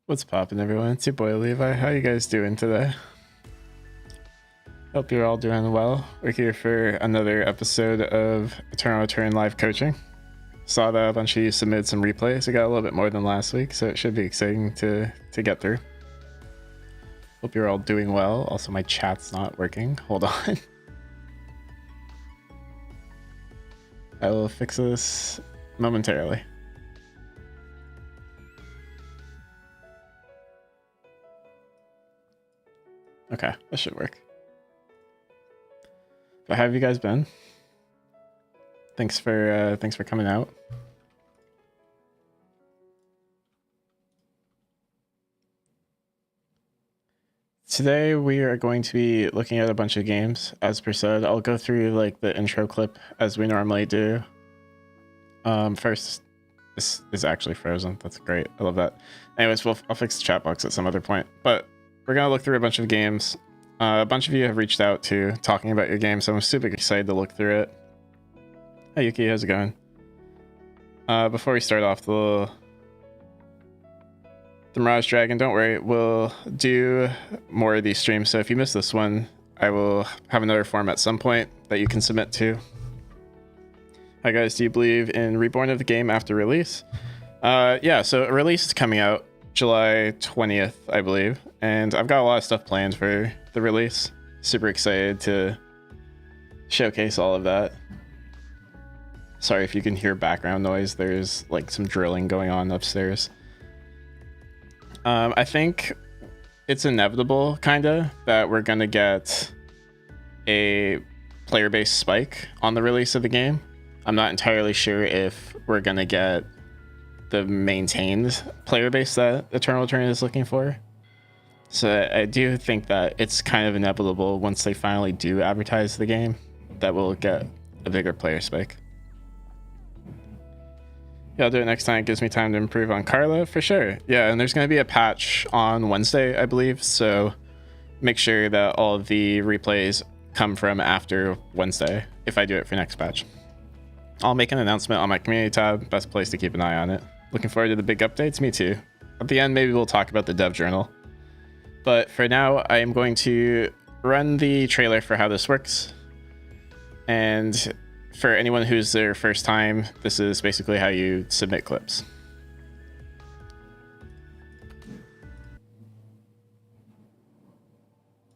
What's poppin', everyone? It's your boy Levi. How you guys doing today? Hope you're all doing well. We're here for another episode of Eternal Return live coaching. Saw that a bunch of you submitted some replays. We got a little bit more than last week, so it should be exciting to get through. Hope you're all doing well. Also, my chat's not working. Hold on. I will fix this momentarily. Okay, that should work. But how have you guys been? Thanks for coming out. Today we are going to be looking at a bunch of games, as per said. I'll go through like the intro clip as we normally do. First, this is actually frozen. That's great. I love that. Anyways, I'll fix the chat box at some other point. But we're gonna look through a bunch of games. A bunch of you have reached out to talking about your game, so I'm super excited to look through it. Hey Yuki, how's it going? Before we start off, the Mirage Dragon, don't worry, we'll do more of these streams, so if you miss this one, I will have another form at some point that you can submit to. Hi guys, do you believe in Reborn of the game after release? Yeah, so a release is coming out July 20th, I believe, and I've got a lot of stuff planned for the release. Super excited to showcase all of that. Sorry if you can hear background noise, there's like some drilling going on upstairs. I think it's inevitable, kinda, that we're gonna get a player-based spike on the release of the game. I'm not entirely sure if we're gonna get the maintained player base that Eternal Return is looking for. So I do think that it's kind of inevitable once they finally do advertise the game that we'll get a bigger player spike. Yeah, I'll do it next time. It gives me time to improve on Carla, for sure. Yeah, and there's going to be a patch on Wednesday, I believe, so make sure that all of the replays come from after Wednesday if I do it for next patch. I'll make an announcement on my community tab. Best place to keep an eye on it. Looking forward to the big updates. Me too. At the end, maybe we'll talk about the dev journal. But for now, I am going to run the trailer for how this works. And for anyone who's their first time, this is basically how you submit clips.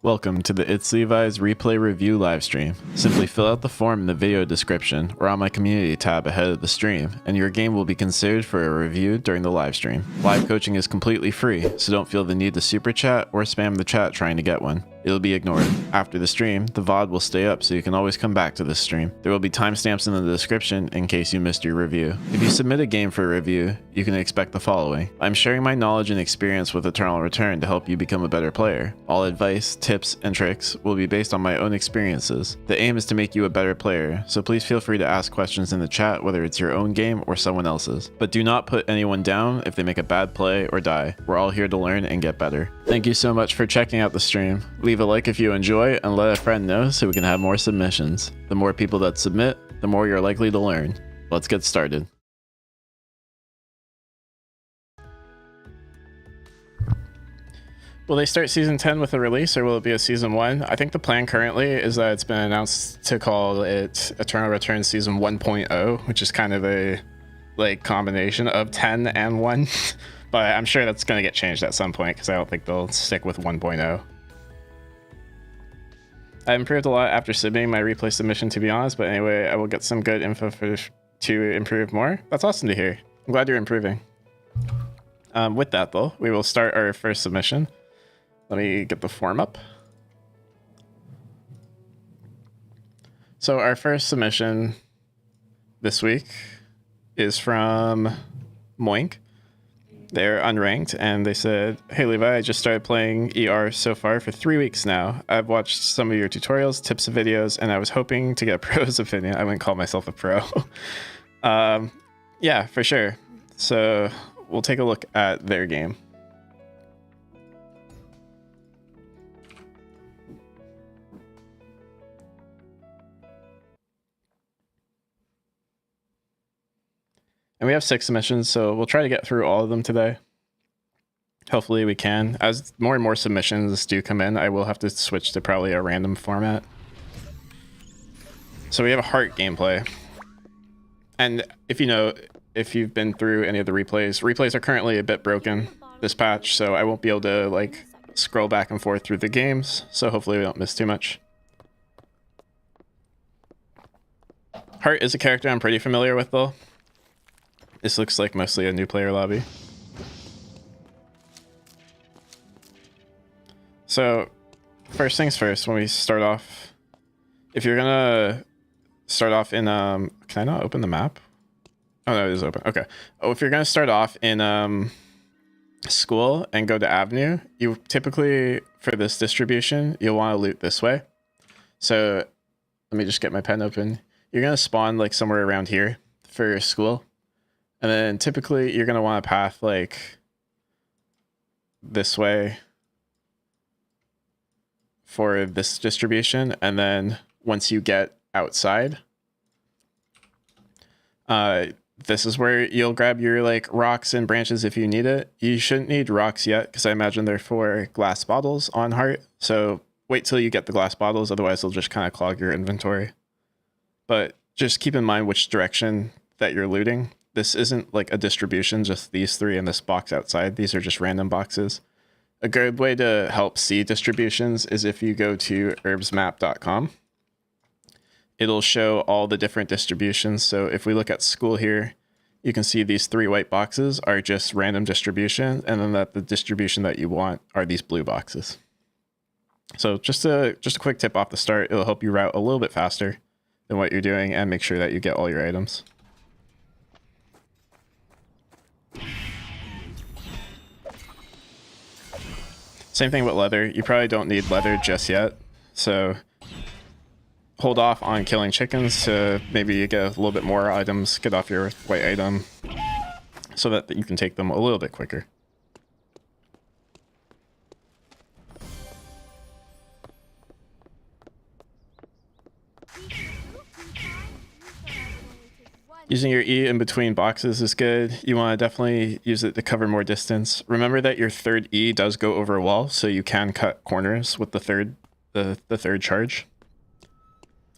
Welcome to the It's Levi's replay review livestream. Simply fill out the form in the video description or on my community tab ahead of the stream, and your game will be considered for a review during the livestream. Live coaching is completely free, so don't feel the need to super chat or spam the chat trying to get one. It'll be ignored. After the stream, the VOD will stay up so you can always come back to this stream. There will be timestamps in the description in case you missed your review. If you submit a game for review, you can expect the following. I'm sharing my knowledge and experience with Eternal Return to help you become a better player. All advice, tips, and tricks will be based on my own experiences. The aim is to make you a better player, so please feel free to ask questions in the chat whether it's your own game or someone else's. But do not put anyone down if they make a bad play or die. We're all here to learn and get better. Thank you so much for checking out the stream. Leave a like if you enjoy and let a friend know so we can have more submissions. The more people that submit, the more you're likely to learn. Let's get started. Will they start season 10 with a release, or will it be a season 1? I think the plan currently is that it's been announced to call it Eternal Return season 1.0, which is kind of a like combination of 10 and 1. But I'm sure that's going to get changed at some point because I don't think they'll stick with 1.0. I improved a lot after submitting my replay submission, to be honest, but anyway, I will get some good info to improve more. That's awesome to hear. I'm glad you're improving. With that, though, we will start our first submission. Let me get the form up. So our first submission this week is from Moink. They're unranked, and they said, "Hey Levi, I just started playing ER so far for 3 weeks now. I've watched some of your tutorials, tips, and videos, and I was hoping to get a pro's opinion." I wouldn't call myself a pro. Yeah, for sure. So we'll take a look at their game. And we have 6 submissions, so we'll try to get through all of them today. Hopefully we can. As more and more submissions do come in, I will have to switch to probably a random format. So we have a Hart gameplay. And if you know, if you've been through any of the replays are currently a bit broken this patch, so I won't be able to like scroll back and forth through the games, so hopefully we don't miss too much. Hart is a character I'm pretty familiar with though. This looks like mostly a new player lobby. So first things first, when we start off, if you're gonna start off in can I not open the map? Oh no, it is open. Okay. Oh, if you're gonna start off in school and go to Avenue, you typically for this distribution you'll want to loot this way. So let me just get my pen open. You're gonna spawn like somewhere around here for your school, and then typically you're gonna want a path like this way for this distribution, and then once you get outside, this is where you'll grab your like rocks and branches if you need it. You shouldn't need rocks yet because I imagine they're for glass bottles on Hart, so wait till you get the glass bottles, otherwise they'll just kind of clog your inventory. But just keep in mind which direction that you're looting. This isn't like a distribution, just these three in this box outside. These are just random boxes. A good way to help see distributions is if you go to ERBSmap.com. It'll show all the different distributions. So if we look at school here, you can see these three white boxes are just random distribution, and then that the distribution that you want are these blue boxes. So just a quick tip off the start, it'll help you route a little bit faster than what you're doing and make sure that you get all your items. Same thing with leather. You probably don't need leather just yet, so hold off on killing chickens to maybe you get a little bit more items, get off your white item, so that you can take them a little bit quicker. Using your E in between boxes is good. You want to definitely use it to cover more distance. Remember that your third E does go over a wall, so you can cut corners with the third charge.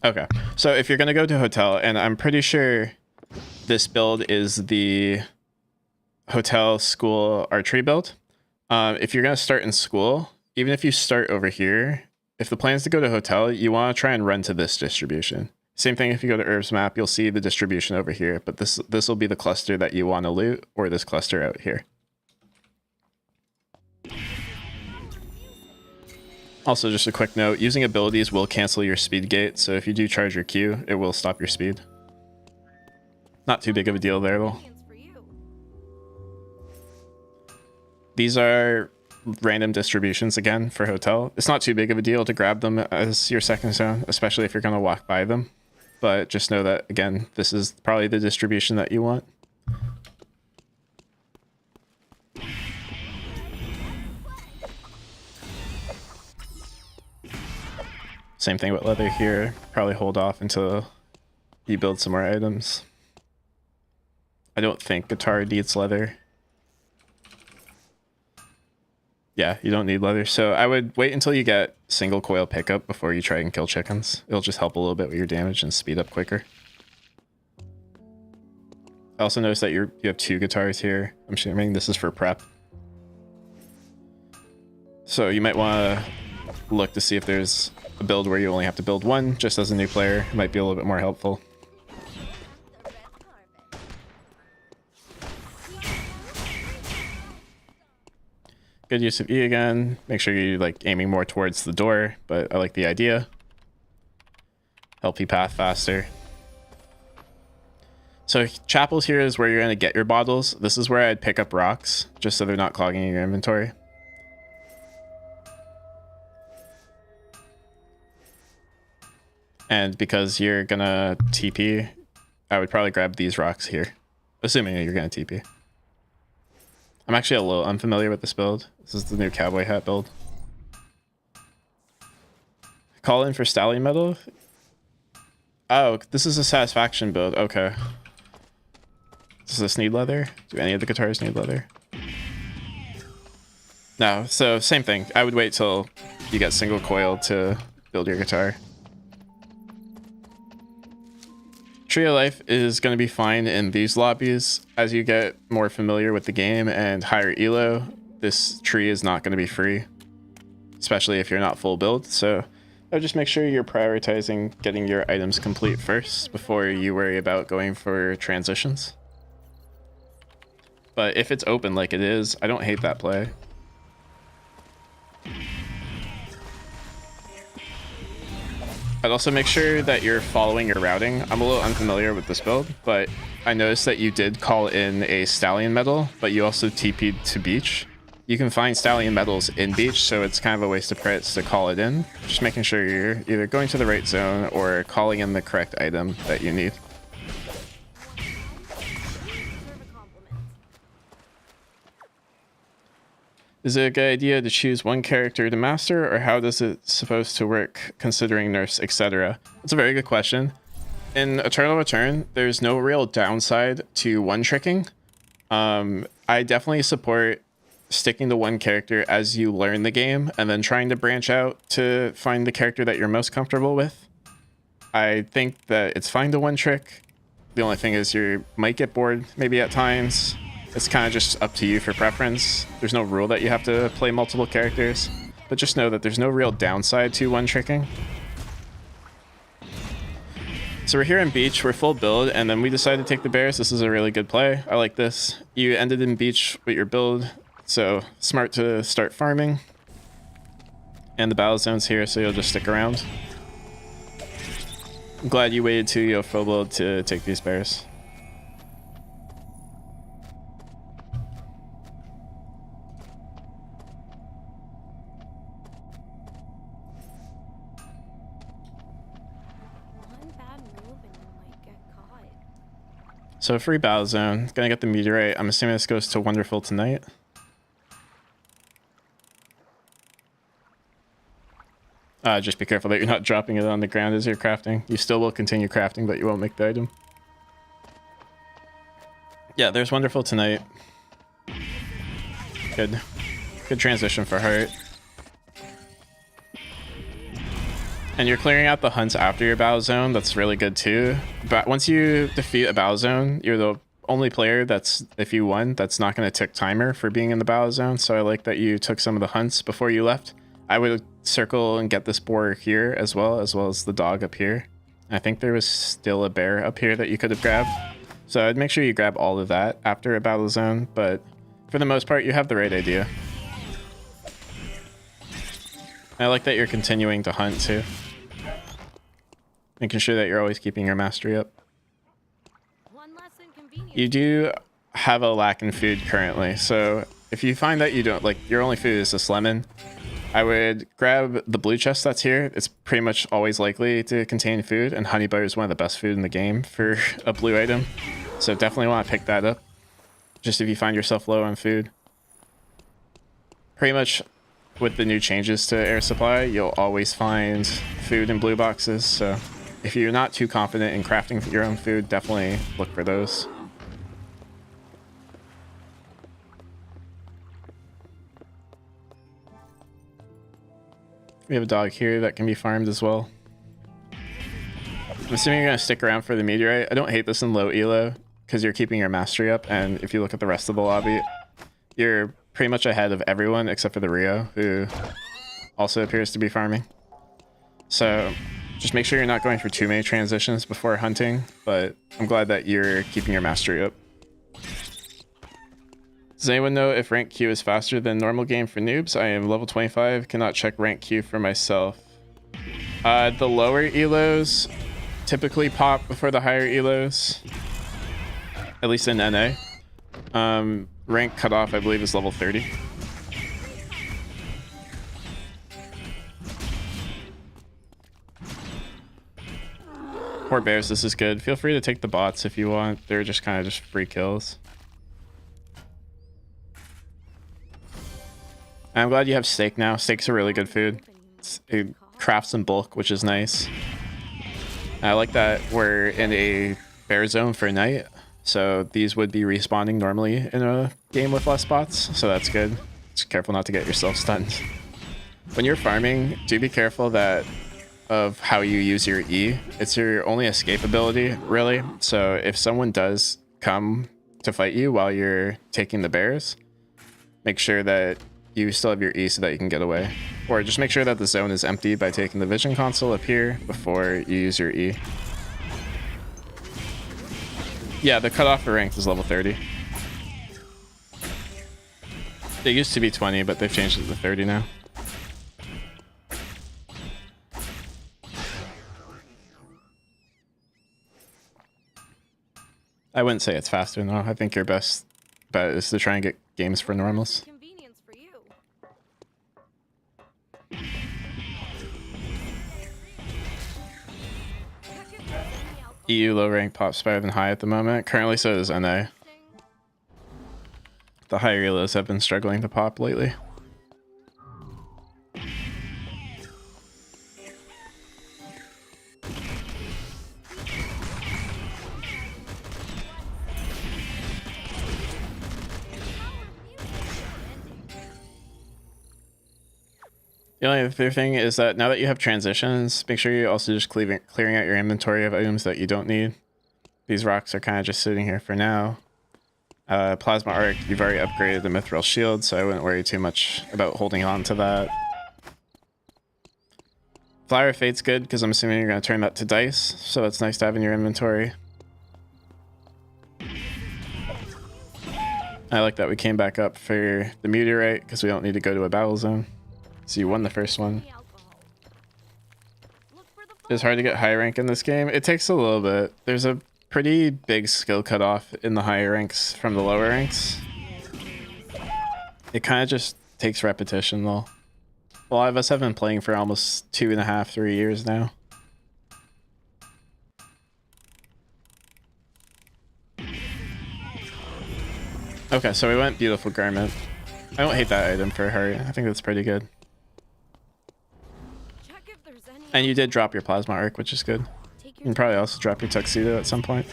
Okay, so if you're gonna go to hotel, and I'm pretty sure this build is the hotel school archery build. If you're gonna start in school, even if you start over here, if the plan is to go to hotel, you want to try and run to this distribution. Same thing if you go to ERBS map, you'll see the distribution over here, but this will be the cluster that you want to loot, or this cluster out here. Also, just a quick note, using abilities will cancel your speed gate, so if you do charge your Q, it will stop your speed. Not too big of a deal there though. These are random distributions again for hotel. It's not too big of a deal to grab them as your second zone, especially if you're going to walk by them. But just know that, again, this is probably the distribution that you want. Same thing with leather here. Probably hold off until you build some more items. I don't think guitar needs leather. Yeah, you don't need leather. So I would wait until you get single coil pickup before you try and kill chickens. It'll just help a little bit with your damage and speed up quicker. I also noticed that you have two guitars here. I'm assuming this is for prep. So you might want to look to see if there's a build where you only have to build one, just as a new player. It might be a little bit more helpful. Good use of E again. Make sure you're like aiming more towards the door, but I like the idea. Help you path faster. So chapels here is where you're going to get your bottles. This is where I'd pick up rocks, just so they're not clogging your inventory. And because you're going to TP, I would probably grab these rocks here, assuming you're going to TP. I'm actually a little unfamiliar with this build. This is the new cowboy hat build. Call in for stallion medal? Oh, this is a satisfaction build. Okay. Does this need leather? Do any of the guitars need leather? No, so same thing. I would wait till you get single coil to build your guitar. Tree of Life is going to be fine in these lobbies. As you get more familiar with the game and higher elo, this tree is not going to be free, especially if you're not full build. So I would just make sure you're prioritizing getting your items complete first before you worry about going for transitions. But if it's open like it is, I don't hate that play. I'd also make sure that you're following your routing. I'm a little unfamiliar with this build, but I noticed that you did call in a Stallion medal, but you also TP'd to beach. You can find Stallion medals in beach, so it's kind of a waste of credits to call it in. Just making sure you're either going to the right zone or calling in the correct item that you need. Is it a good idea to choose one character to master, or how does it supposed to work considering nerfs, etc.? That's a very good question. In Eternal Return, there's no real downside to one-tricking. I definitely support sticking to one character as you learn the game, and then trying to branch out to find the character that you're most comfortable with. I think that it's fine to one-trick. The only thing is you might get bored maybe at times. It's kind of just up to you for preference. There's no rule that you have to play multiple characters, but just know that there's no real downside to one-tricking. So we're here in beach, we're full build, and then we decided to take the bears. This is a really good play. I like this. You ended in beach with your build, so smart to start farming. And the battle zone's here, so you'll just stick around. I'm glad you waited till you full build to take these bears. So free battle zone, gonna get the meteorite. I'm assuming this goes to Wonderful tonight. Just be careful that you're not dropping it on the ground as you're crafting. You still will continue crafting, but you won't make the item. Yeah, there's Wonderful tonight. Good transition for Hart. And you're clearing out the hunts after your battle zone. That's really good too. But once you defeat a battle zone, you're the only player that's, if you won, that's not going to tick timer for being in the battle zone. So I like that you took some of the hunts before you left. I would circle and get this boar here as well as the dog up here. I think there was still a bear up here that you could have grabbed. So I'd make sure you grab all of that after a battle zone, but for the most part, you have the right idea. I like that you're continuing to hunt too. Making sure that you're always keeping your mastery up. You do have a lack in food currently, so if you find that you don't, like, your only food is this lemon, I would grab the blue chest that's here. It's pretty much always likely to contain food, and honey butter is one of the best food in the game for a blue item. So definitely want to pick that up, just if you find yourself low on food. Pretty much with the new changes to air supply, you'll always find food in blue boxes, so if you're not too confident in crafting your own food, definitely look for those. We have a dog here that can be farmed as well. I'm assuming you're going to stick around for the meteorite. I don't hate this in low elo because you're keeping your mastery up, and if you look at the rest of the lobby, you're pretty much ahead of everyone except for the Rio, who also appears to be farming. So just make sure you're not going for too many transitions before hunting, but I'm glad that you're keeping your mastery up. Does anyone know if rank Q is faster than normal game for noobs? I am level 25, cannot check rank Q for myself. The lower elos typically pop before the higher elos, at least in NA. Rank cutoff, I believe, is level 30. Poor bears, this is good. Feel free to take the bots if you want. They're just kind of just free kills. I'm glad you have steak now. Steak's a really good food. It crafts in bulk, which is nice. I like that we're in a bear zone for night, so these would be respawning normally in a game with less bots, so that's good. Just careful not to get yourself stunned. When you're farming, do be careful of how you use your E. It's your only escape ability, really. So if someone does come to fight you while you're taking the bears, make sure that you still have your E so that you can get away. Or just make sure that the zone is empty by taking the vision console up here before you use your E. Yeah, the cutoff for ranked is level 30. It used to be 20, but they've changed it to 30 now. I wouldn't say it's faster, no. I think your best bet is to try and get games for normals. Convenience for you. EU low rank pops better than high at the moment. Currently, so does NA. The higher elos have been struggling to pop lately. The only other thing is that now that you have transitions, make sure you also just clearing out your inventory of items that you don't need. These rocks are kind of just sitting here for now. Plasma Arc, you've already upgraded the Mithril Shield, so I wouldn't worry too much about holding on to that. Flower of Fate's good, because I'm assuming you're going to turn that to dice, so it's nice to have in your inventory. I like that we came back up for the meteorite, because we don't need to go to a battle zone. So you won the first one. It's hard to get high rank in this game. It takes a little bit. There's a pretty big skill cutoff in the higher ranks from the lower ranks. It kind of just takes repetition though. A lot of us have been playing for almost 2.5, 3 years now. Okay, so we went Beautiful Garment. I don't hate that item for Hart. I think that's pretty good. And you did drop your Plasma Arc, which is good. You can probably also drop your Tuxedo at some point.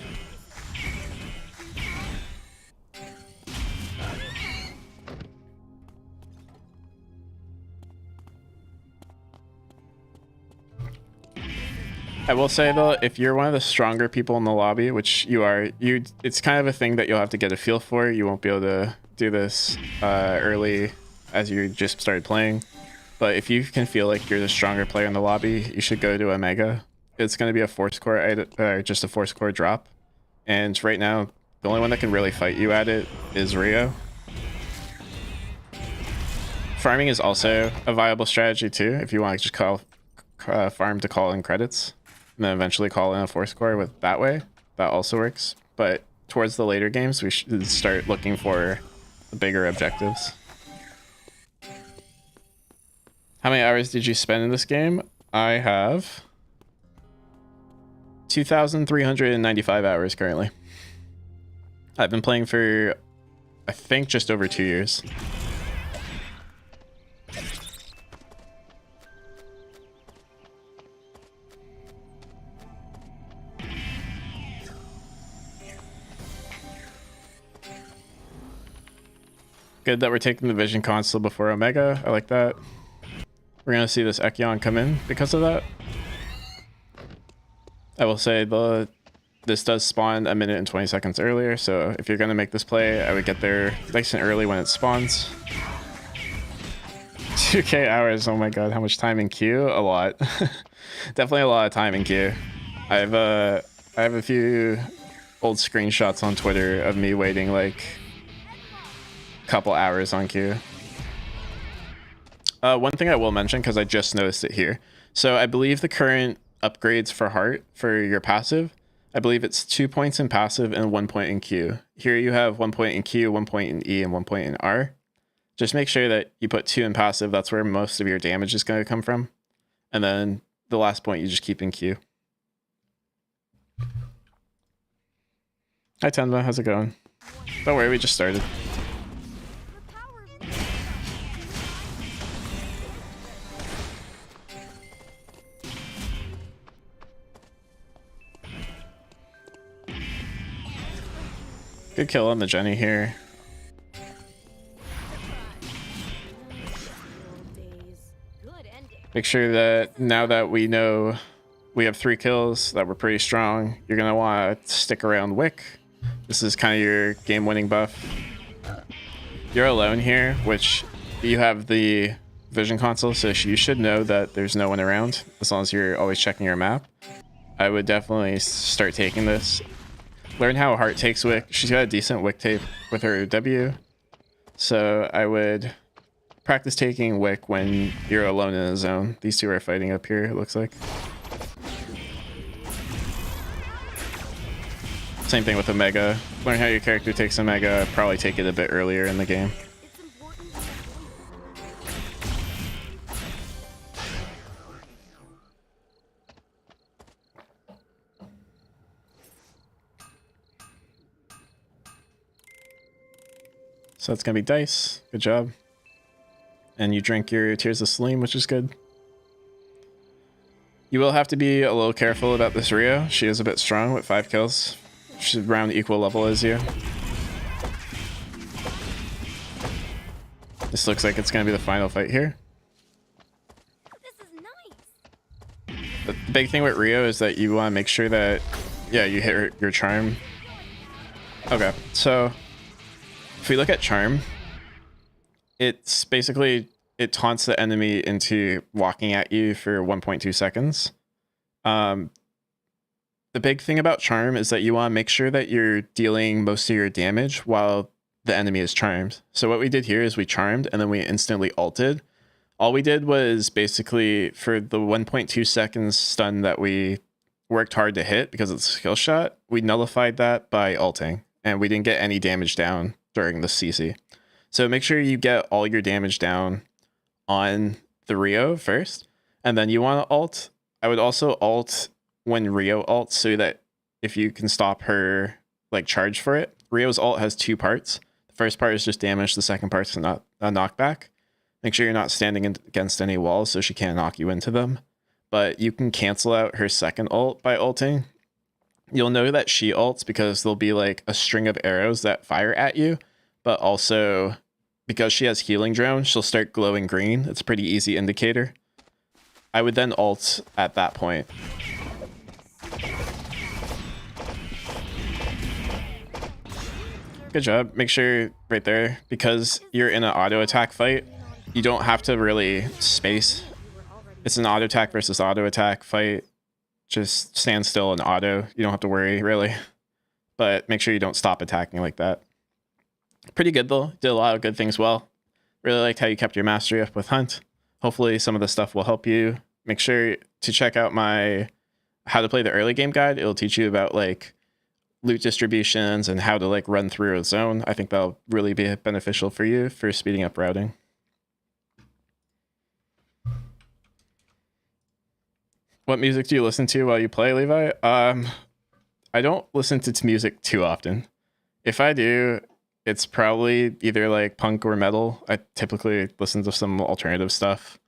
I will say though, if you're one of the stronger people in the lobby, which you are, it's kind of a thing that you'll have to get a feel for. You won't be able to do this early as you just started playing. But if you can feel like you're the stronger player in the lobby, you should go to Omega. It's going to be a force core, just a force core drop. And right now, the only one that can really fight you at it is Rio. Farming is also a viable strategy too, if you want to just farm to call in credits. And then eventually call in a force core with that way. That also works. But towards the later games, we should start looking for the bigger objectives. How many hours did you spend in this game? I have 2,395 hours currently. I've been playing for, I think, just over 2 years. Good that we're taking the Vision console before Omega. I like that. We're going to see this Echion come in because of that. I will say this does spawn 1 minute and 20 seconds earlier, so if you're going to make this play, I would get there nice and early when it spawns. 2k hours, oh my god, how much time in queue? A lot. Definitely a lot of time in queue. I have a few old screenshots on Twitter of me waiting like a couple hours on queue. One thing I will mention, because I just noticed it here. So I believe the current upgrades for Hart, for your passive, I believe it's 2 points in passive and 1 point in Q. Here you have 1 point in Q, 1 point in E, and 1 point in R. Just make sure that you put 2 in passive. That's where most of your damage is going to come from. And then the last point you just keep in Q. Hi Tenma, how's it going? Don't worry, we just started. Good kill on the Jenny here. Make sure that now that we know we have 3 kills, that we're pretty strong, you're going to want to stick around Wick. This is kind of your game-winning buff. You're alone here, which you have the vision console, so you should know that there's no one around, as long as you're always checking your map. I would definitely start taking this. Learn how Hart takes Wick. She's got a decent Wick tape with her W, so I would practice taking Wick when you're alone in a zone. These two are fighting up here, it looks like. Same thing with Omega. Learn how your character takes Omega. Probably take it a bit earlier in the game. So that's gonna be dice. Good job. And you drink your Tears of Selene, which is good. You will have to be a little careful about this Rio. She is a bit strong with 5 kills. She's around equal level as you. This looks like it's gonna be the final fight here. This is nice. The big thing with Rio is that you want to make sure that, yeah, you hit your charm. Okay, so if we look at charm, it's basically, it taunts the enemy into walking at you for 1.2 seconds. The big thing about charm is that you want to make sure that you're dealing most of your damage while the enemy is charmed. So what we did here is we charmed and then we instantly ulted. All we did was basically, for the 1.2 seconds stun that we worked hard to hit because it's a skill shot, we nullified that by ulting, and we didn't get any damage down during the CC. So make sure you get all your damage down on the Rio first, and then you want to ult. I would also ult when Rio ults, so that if you can stop her like charge for it. Rio's ult has 2 parts. The first part is just damage, the second part's not a knockback. Make sure you're not standing against any walls so she can't knock you into them. But you can cancel out her second ult by ulting. You'll know that she ults because there'll be like a string of arrows that fire at you, but also because she has healing drone, she'll start glowing green. It's a pretty easy indicator. I would then ult at that point. Good job. Make sure right there, because you're in an auto attack fight, you don't have to really space. It's an auto attack versus auto attack fight. Just stand still and auto. You don't have to worry really, but make sure you don't stop attacking like that. Pretty good though. Did a lot of good things well. Really liked how you kept your mastery up with Hunt. Hopefully some of the stuff will help you. Make sure to check out my how to play the early game guide. It'll teach you about like loot distributions and how to like run through a zone. I think that'll really be beneficial for you for speeding up routing. What music do you listen to while you play, Levi? I don't listen to music too often. If I do, it's probably either like punk or metal. I typically listen to some alternative stuff.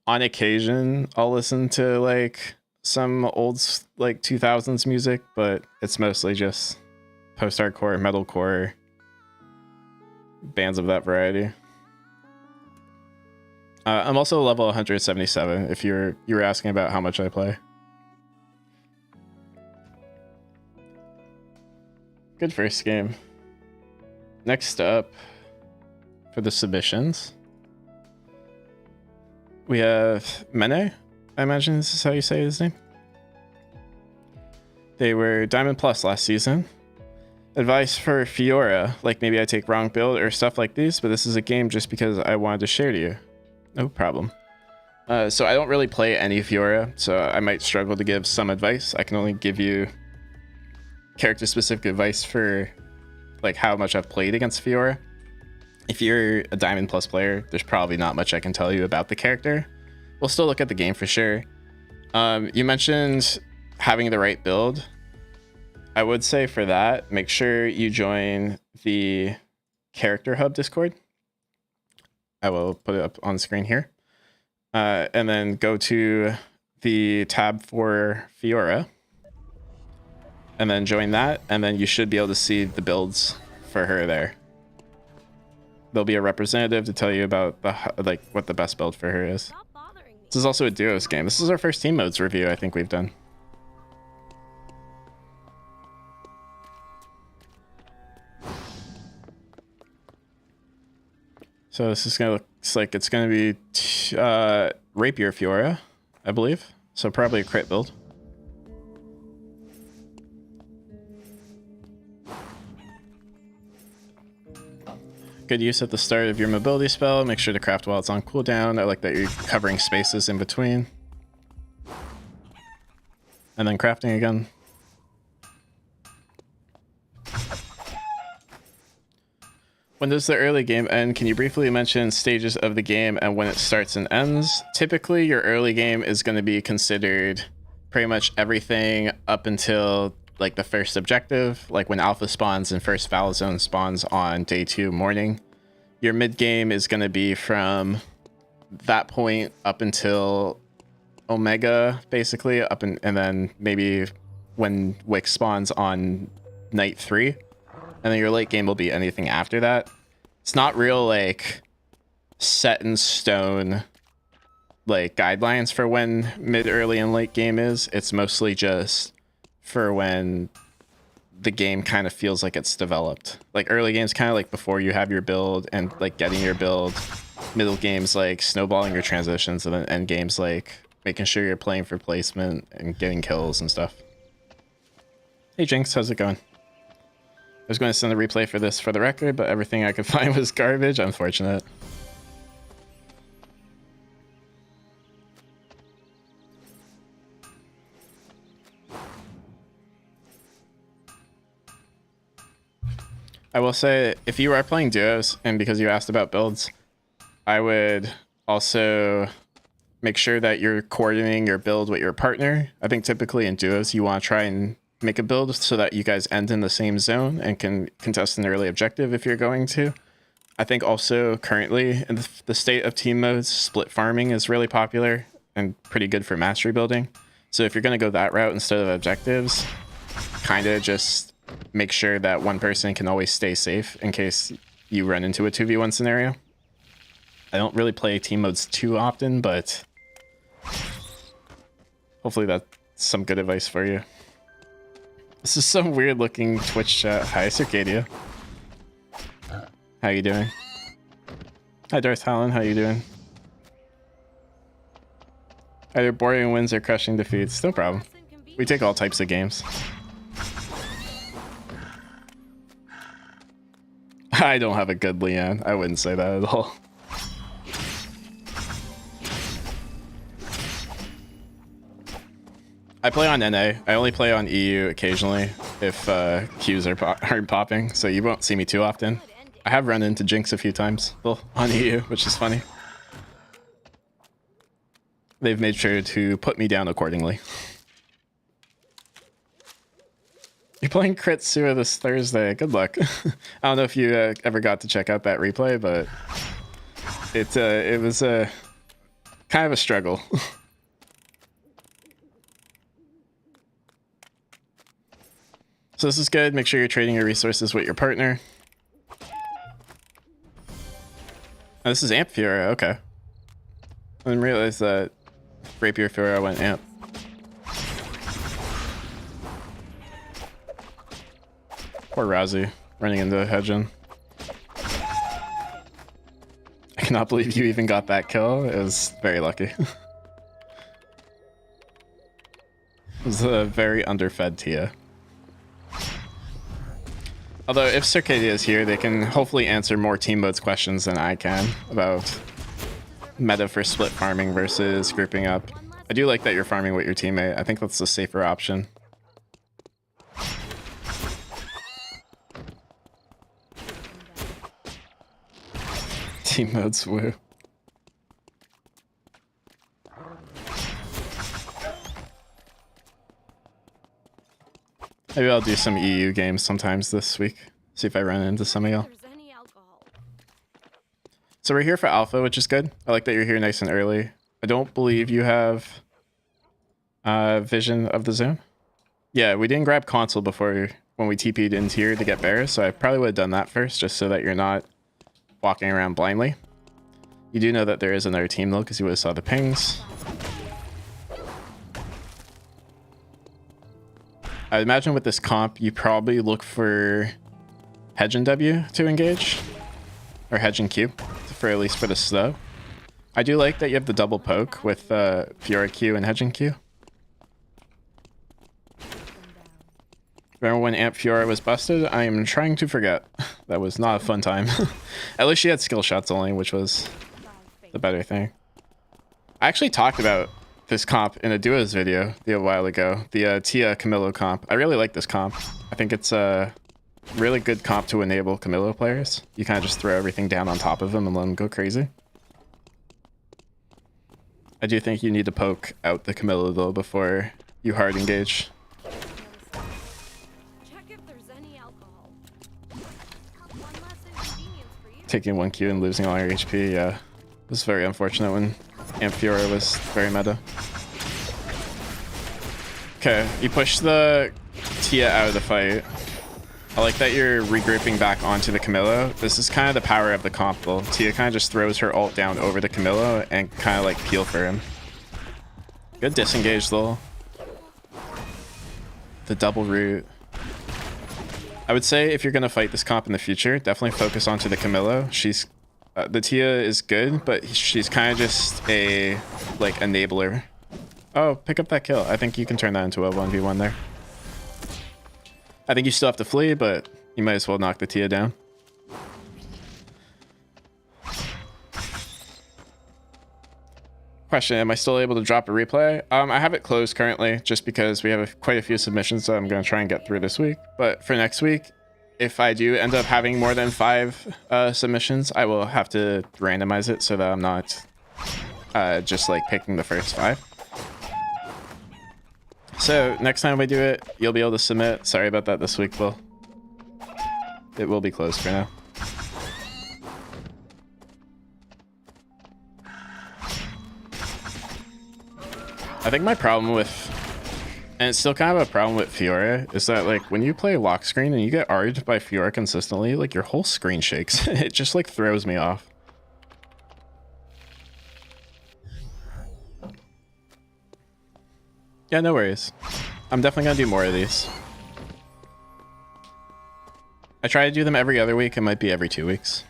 On occasion, I'll listen to like some old like 2000s music, but it's mostly just post-hardcore, metalcore, bands of that variety. I'm also level 177 if you were asking about how much I play. Good first game. Next up for the submissions, we have Mene. I imagine this is how you say his name. They were Diamond Plus last season. Advice for Fiora, like maybe I take wrong build or stuff like this, but this is a game just because I wanted to share to you. No problem. So I don't really play any Fiora, so I might struggle to give some advice. I can only give you character specific advice for like how much I've played against Fiora. If you're a Diamond Plus player, there's probably not much I can tell you about the character. We'll still look at the game for sure. You mentioned having the right build. I would say for that, make sure you join the Character Hub Discord. I will put it up on screen here. And then go to the tab for Fiora. And then join that, and then you should be able to see the builds for her there. There'll be a representative to tell you about the like what the best build for her is. Stop bothering me. This is also a duos game. This is our first team modes review I think we've done. So this is gonna looks like it's gonna be Rapier Fiora, I believe. So probably a crit build. Good use at the start of your mobility spell. Make sure to craft while it's on cooldown. I like that you're covering spaces in between. And then crafting again. When does the early game end? Can you briefly mention stages of the game and when it starts and ends? Typically, your early game is going to be considered pretty much everything up until like the first objective, like when Alpha spawns and first Foul Zone spawns on day 2 morning. Your mid game is going to be from that point up until Omega, basically, and then maybe when Wick spawns on night 3. And then your late game will be anything after that. It's not real like set in stone like guidelines for when mid, early, and late game is. It's mostly just for when the game kind of feels like it's developed. Like early games kind of like before you have your build and like getting your build. Middle games like snowballing your transitions, and then end games like making sure you're playing for placement and getting kills and stuff. Hey Jinx, how's it going? I was going to send a replay for this for the record, but everything I could find was garbage. Unfortunate. I will say, if you are playing duos, and because you asked about builds, I would also make sure that you're coordinating your build with your partner. I think typically in duos, you want to try and make a build so that you guys end in the same zone and can contest an early objective if you're going to. I think also currently in the state of team modes, split farming is really popular and pretty good for mastery building. So if you're going to go that route instead of objectives, kind of just make sure that one person can always stay safe in case you run into a 2v1 scenario. I don't really play team modes too often, but hopefully that's some good advice for you. This is some weird looking Twitch chat. Hi, Circadia. How you doing? Hi, Darth Talon. How you doing? Either boring wins or crushing defeats. No problem. We take all types of games. I don't have a good Leanne. I wouldn't say that at all. I play on NA. I only play on EU occasionally if Qs aren't popping, so you won't see me too often. I have run into Jinx a few times on EU, which is funny. They've made sure to put me down accordingly. You're playing Crit Sewer this Thursday. Good luck. I don't know if you ever got to check out that replay, but it was kind of a struggle. So this is good. Make sure you're trading your resources with your partner. Oh, this is Amp Fiora. Okay. I didn't realize that Rapier Fiora went Amp. Poor Rousey running into the hedge-in. I cannot believe you even got that kill. It was very lucky. It was a very underfed Tia. Although if Circadia is here, they can hopefully answer more team modes questions than I can about meta for split farming versus grouping up. I do like that you're farming with your teammate. I think that's the safer option. Team modes, woo. Maybe I'll do some EU games sometimes this week. See if I run into some of y'all. So we're here for Alpha, which is good. I like that you're here nice and early. I don't believe you have vision of the zone. Yeah, we didn't grab console before when we TP'd into here to get bears, so I probably would have done that first just so that you're not walking around blindly. You do know that there is another team though, because you would have saw the pings. I imagine with this comp, you probably look for Hedge and W to engage, or Hedge and Q, for at least for the slow. I do like that you have the double poke with Fiora Q and Hedge and Q. Remember when Amp Fiora was busted? I am trying to forget. That was not a fun time. At least she had skill shots only, which was the better thing. I actually talked about this comp in a duos video a while ago. The Tia Camillo comp. I really like this comp. I think it's a really good comp to enable Camillo players. You kind of just throw everything down on top of them and let them go crazy. I do think you need to poke out the Camillo though before you hard engage. Taking 1Q and losing all your HP, yeah. It was very unfortunate when Amp Fiora was very meta. Okay, you push the Tia out of the fight. I like that you're regrouping back onto the Camillo. This is kind of the power of the comp though. Tia kind of just throws her ult down over the Camillo and kind of like peel for him. Good disengage though. The double root. I would say if you're going to fight this comp in the future, definitely focus onto the Camillo. She's the Tia is good, but she's kind of just a like enabler. Oh, pick up that kill. I think you can turn that into a 1v1 there. I think you still have to flee, but you might as well knock the Tia down. Question, am I still able to drop a replay? I have it closed currently just because we have quite a few submissions that I'm going to try and get through this week. But for next week, if I do end up having more than 5 submissions, I will have to randomize it so that I'm not just like picking the first 5. So next time we do it, you'll be able to submit. Sorry about that this week, Will. It will be closed for now. I think my problem with, and it's still kind of a problem with Fiora, is that like when you play lock screen and you get R'd by Fiora consistently, like your whole screen shakes. It just like throws me off. Yeah, no worries. I'm definitely gonna do more of these. I try to do them every other week. It might be every 2 weeks.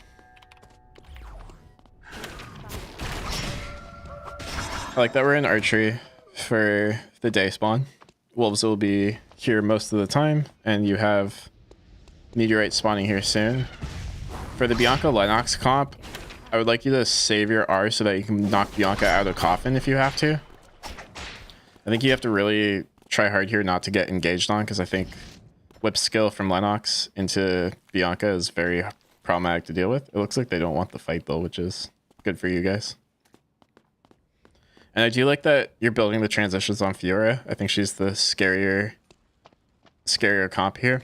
I like that we're in archery for the day spawn. Wolves will be here most of the time, and you have meteorite spawning here soon. For the Bianca Lennox comp, I would like you to save your R so that you can knock Bianca out of coffin if you have to. I think you have to really try hard here not to get engaged on, because I think whip skill from Lennox into Bianca is very problematic to deal with. It looks like they don't want the fight though, which is good for you guys. And I do like that you're building the transitions on Fiora. I think she's the scarier comp here.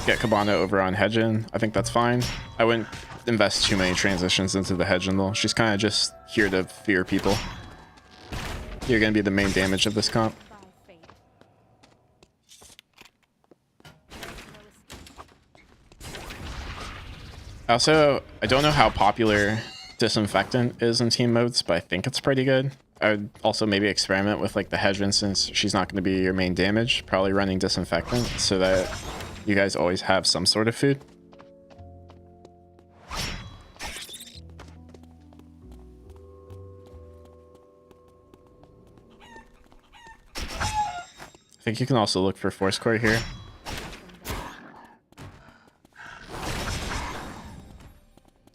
Get Cabana over on Hedgen. I think that's fine. I wouldn't invest too many transitions into the Hedgen though. She's kind of just here to fear people. You're going to be the main damage of this comp. Also, I don't know how popular Disinfectant is in team modes, but I think it's pretty good. I would also maybe experiment with like the Hedgen, since she's not going to be your main damage. Probably running Disinfectant so that you guys always have some sort of food. I think you can also look for Force Core here.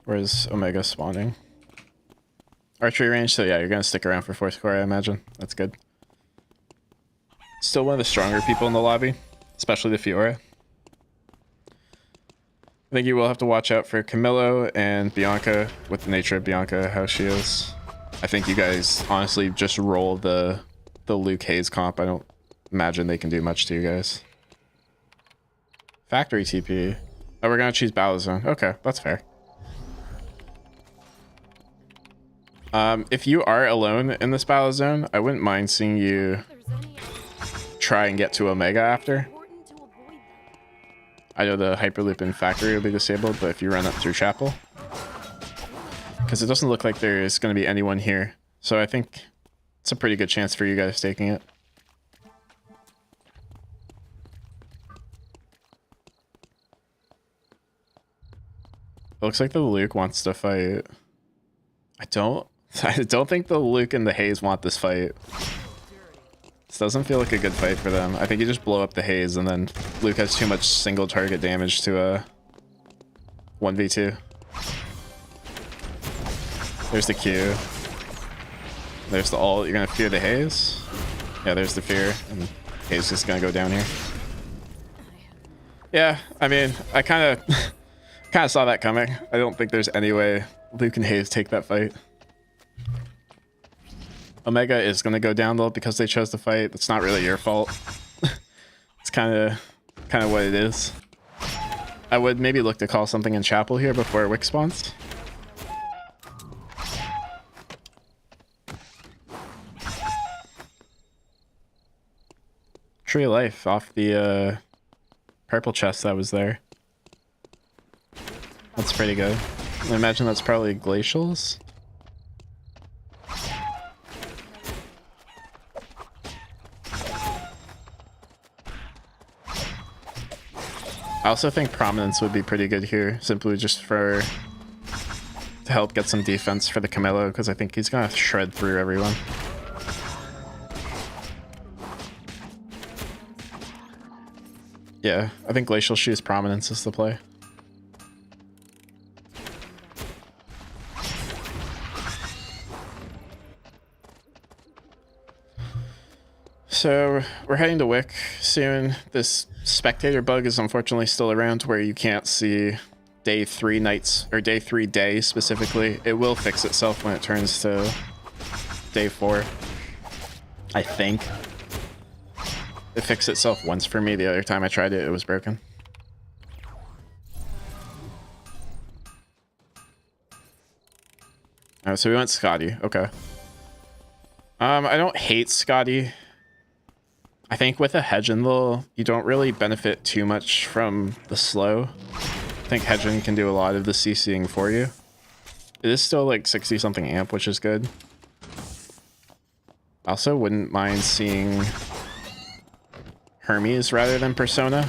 Where's Omega spawning? Archery range, so yeah, you're gonna stick around for Force Core, I imagine. That's good. Still one of the stronger people in the lobby, especially the Fiora. I think you will have to watch out for Camillo and Bianca with the nature of Bianca, how she is. I think you guys honestly just roll the Luke Hayes comp. I don't imagine they can do much to you guys. Factory TP. Oh, we're gonna choose Battle Zone. Okay, that's fair. If you are alone in this Battle Zone, I wouldn't mind seeing you try and get to Omega after. I know the Hyperloop in Factory will be disabled, but if you run up through Chapel. Because it doesn't look like there's going to be anyone here. So I think it's a pretty good chance for you guys taking it. It looks like the Luke wants to fight. I don't think the Luke and the Haze want this fight. This doesn't feel like a good fight for them. I think you just blow up the Haze and then Luke has too much single target damage to 1v2. There's the Q. There's the ult. You're gonna fear the Haze? Yeah, there's the fear. And Haze is gonna go down here. Yeah, I mean, I kind of saw that coming. I don't think there's any way Luke and Haze take that fight. Omega is gonna go down though because they chose to fight. It's not really your fault. It's kind of what it is. I would maybe look to call something in Chapel here before Wick spawns. Tree of Life off the purple chest that was there. That's pretty good. I imagine that's probably glacials. I also think Prominence would be pretty good here, simply just to help get some defense for the Camillo, because I think he's gonna shred through everyone. Yeah, I think Glacial Shoes Prominence is the play. So we're heading to Wick soon. This spectator bug is unfortunately still around where you can't see day 3 nights, or day 3 day specifically. It will fix itself when it turns to day 4. I think. It fixed itself once for me. The other time I tried it, it was broken. Oh, so we went Scotty. Okay. I don't hate Scotty. I think with a Hedgen, you don't really benefit too much from the slow. I think Hedgen can do a lot of the CCing for you. It is still like 60 something amp, which is good. I also wouldn't mind seeing Hermes rather than Persona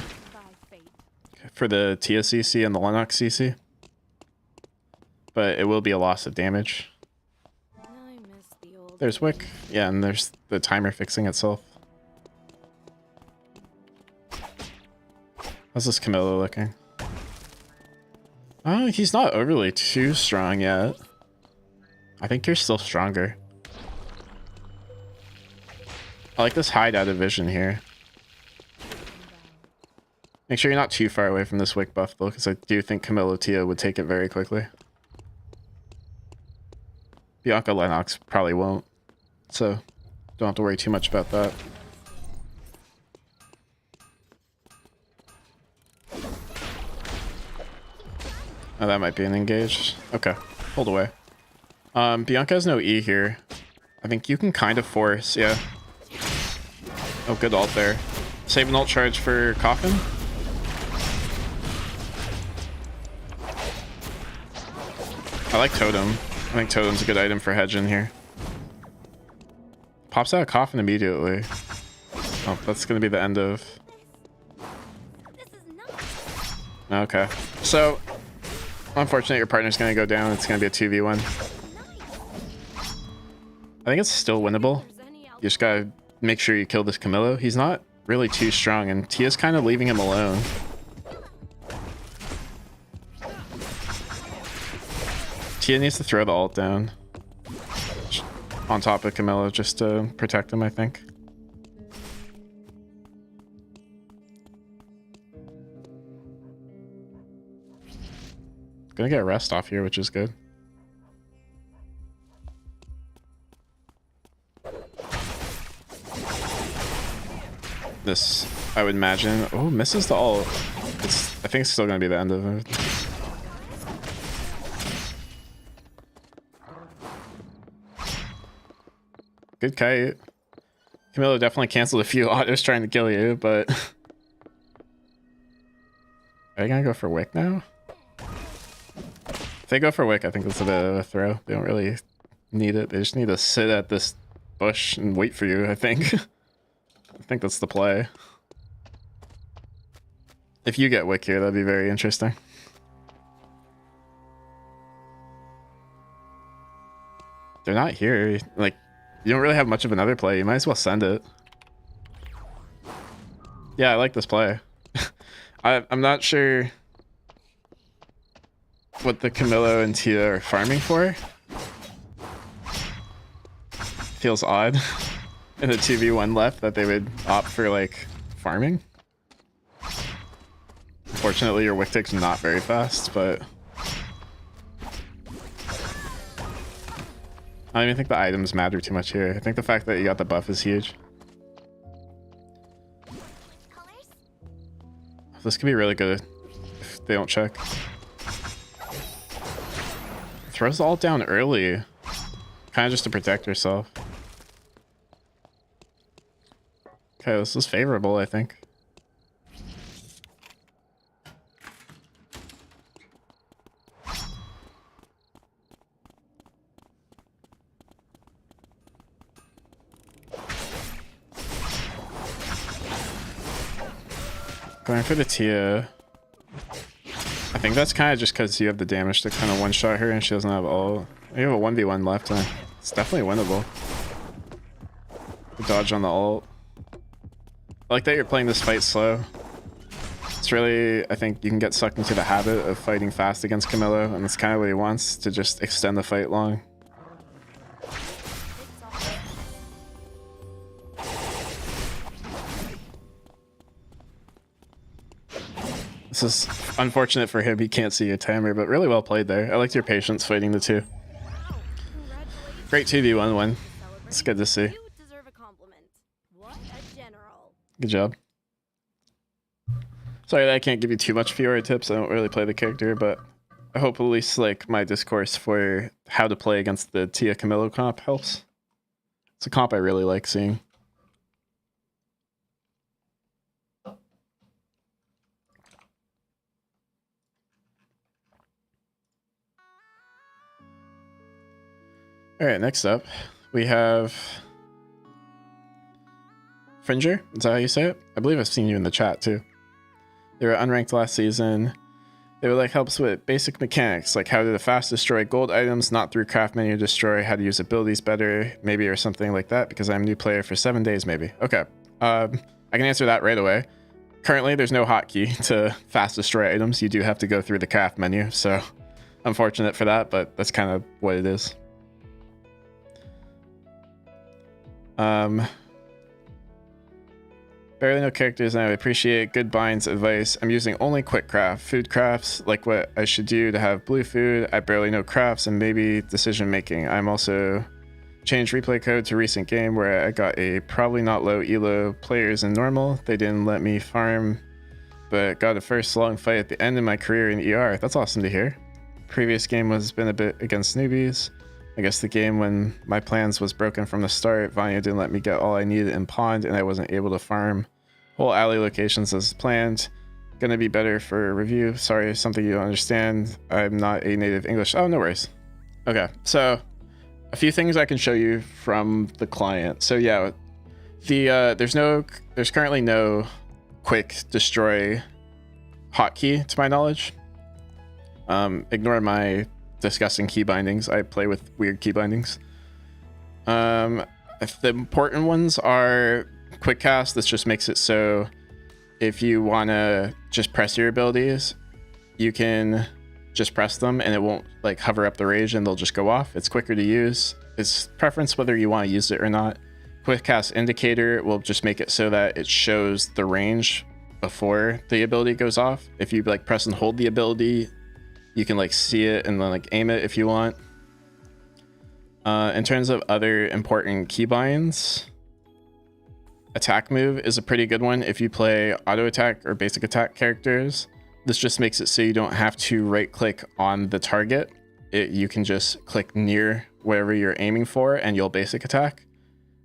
for the Tia CC and the Lennox CC. But it will be a loss of damage. There's Wick. Yeah, and there's the timer fixing itself. How's this Camillo looking? Oh, he's not overly too strong yet. I think you're still stronger. I like this hide out of vision here. Make sure you're not too far away from this Wick buff though, because I do think Camillo Tia would take it very quickly. Bianca Lennox probably won't, so don't have to worry too much about that. Oh, that might be an engage. Okay, hold away. Bianca has no E here. I think you can kind of force, yeah. Oh, good ult there. Save an ult charge for Coffin. I like Totem. I think Totem's a good item for Hedgen here. Pops out a Coffin immediately. Oh, that's gonna be the end of... Okay, so... Unfortunately, your partner's gonna go down. It's gonna be a 2v1. I think it's still winnable. You just gotta make sure you kill this Camillo. He's not really too strong, and Tia's kind of leaving him alone. Tia needs to throw the ult down on top of Camillo just to protect him, I think. Gonna get a rest off here, which is good. This, I would imagine. Oh, misses the ult. I think it's still gonna be the end of it. Good kite. Camillo definitely canceled a few autos trying to kill you, but... Are they gonna go for Wick now? If they go for Wick, I think that's a bit of a throw. They don't really need it. They just need to sit at this bush and wait for you, I think. I think that's the play. If you get Wick here, that'd be very interesting. they're not here. Like, you don't really have much of another play. You might as well send it. Yeah, I like this play. I'm not sure what the Camillo and Tia are farming for. Feels odd in the 2v1 left that they would opt for like farming. Fortunately, your wick tick's not very fast, but I don't even think the items matter too much here. I think the fact that you got the buff is huge. This could be really good if they don't check. Throws the ult down early, kind of just to protect herself. Okay, this is favorable, I think. Going for the Tia. I think that's kind of just because you have the damage to kind of one-shot her and she doesn't have ult. You have a 1v1 left and it's definitely winnable. The dodge on the ult. I like that you're playing this fight slow. It's really, I think you can get sucked into the habit of fighting fast against Camillo, and that's kind of what he wants, to just extend the fight long. This is unfortunate for him, he can't see your timer, but really well played there. I liked your patience fighting the two. Great 2v1 win. It's good to see. Good job. Sorry that I can't give you too much Fiora tips. I don't really play the character, but I hope at least like my discourse for how to play against the Tia Camillo comp helps. It's a comp I really like seeing. Alright, next up we have Fringer. Is that how you say it? I believe I've seen you in the chat too. They were unranked last season. They would like helps with basic mechanics, like how to fast destroy gold items, not through craft menu destroy, how to use abilities better, maybe, or something like that, because I'm a new player for 7 days, maybe. Okay, I can answer that right away. Currently, there's no hotkey to fast destroy items. You do have to go through the craft menu, so unfortunate for that, but that's kind of what it is. Barely no characters and I appreciate good binds advice. I'm using only quick craft. Food crafts, like what I should do to have blue food. I barely know crafts and maybe decision making. I'm also changed replay code to recent game where I got a probably not low elo players in normal. They didn't let me farm, but got a first long fight at the end of my career in ER. That's awesome to hear. Previous game was been a bit against newbies. I guess the game when my plans was broken from the start. Vanya didn't let me get all I needed in pond and I wasn't able to farm whole alley locations as planned. Gonna be better for review. Sorry, something you don't understand. I'm not a native English. Oh, no worries. Okay, so a few things I can show you from the client. So yeah, there's currently no quick destroy hotkey to my knowledge. Ignore my discussing key bindings. I play with weird key bindings. The important ones are quick cast. This just makes it so if you want to just press your abilities, you can just press them and it won't like hover up the rage and they'll just go off. It's quicker to use. It's preference whether you want to use it or not. Quick cast indicator will just make it so that it shows the range before the ability goes off. If you like press and hold the ability, you can like see it and then like aim it if you want. In terms of other important keybinds, attack move is a pretty good one if you play auto attack or basic attack characters. This just makes it so you don't have to right click on the target. You can just click near wherever you're aiming for and you'll basic attack.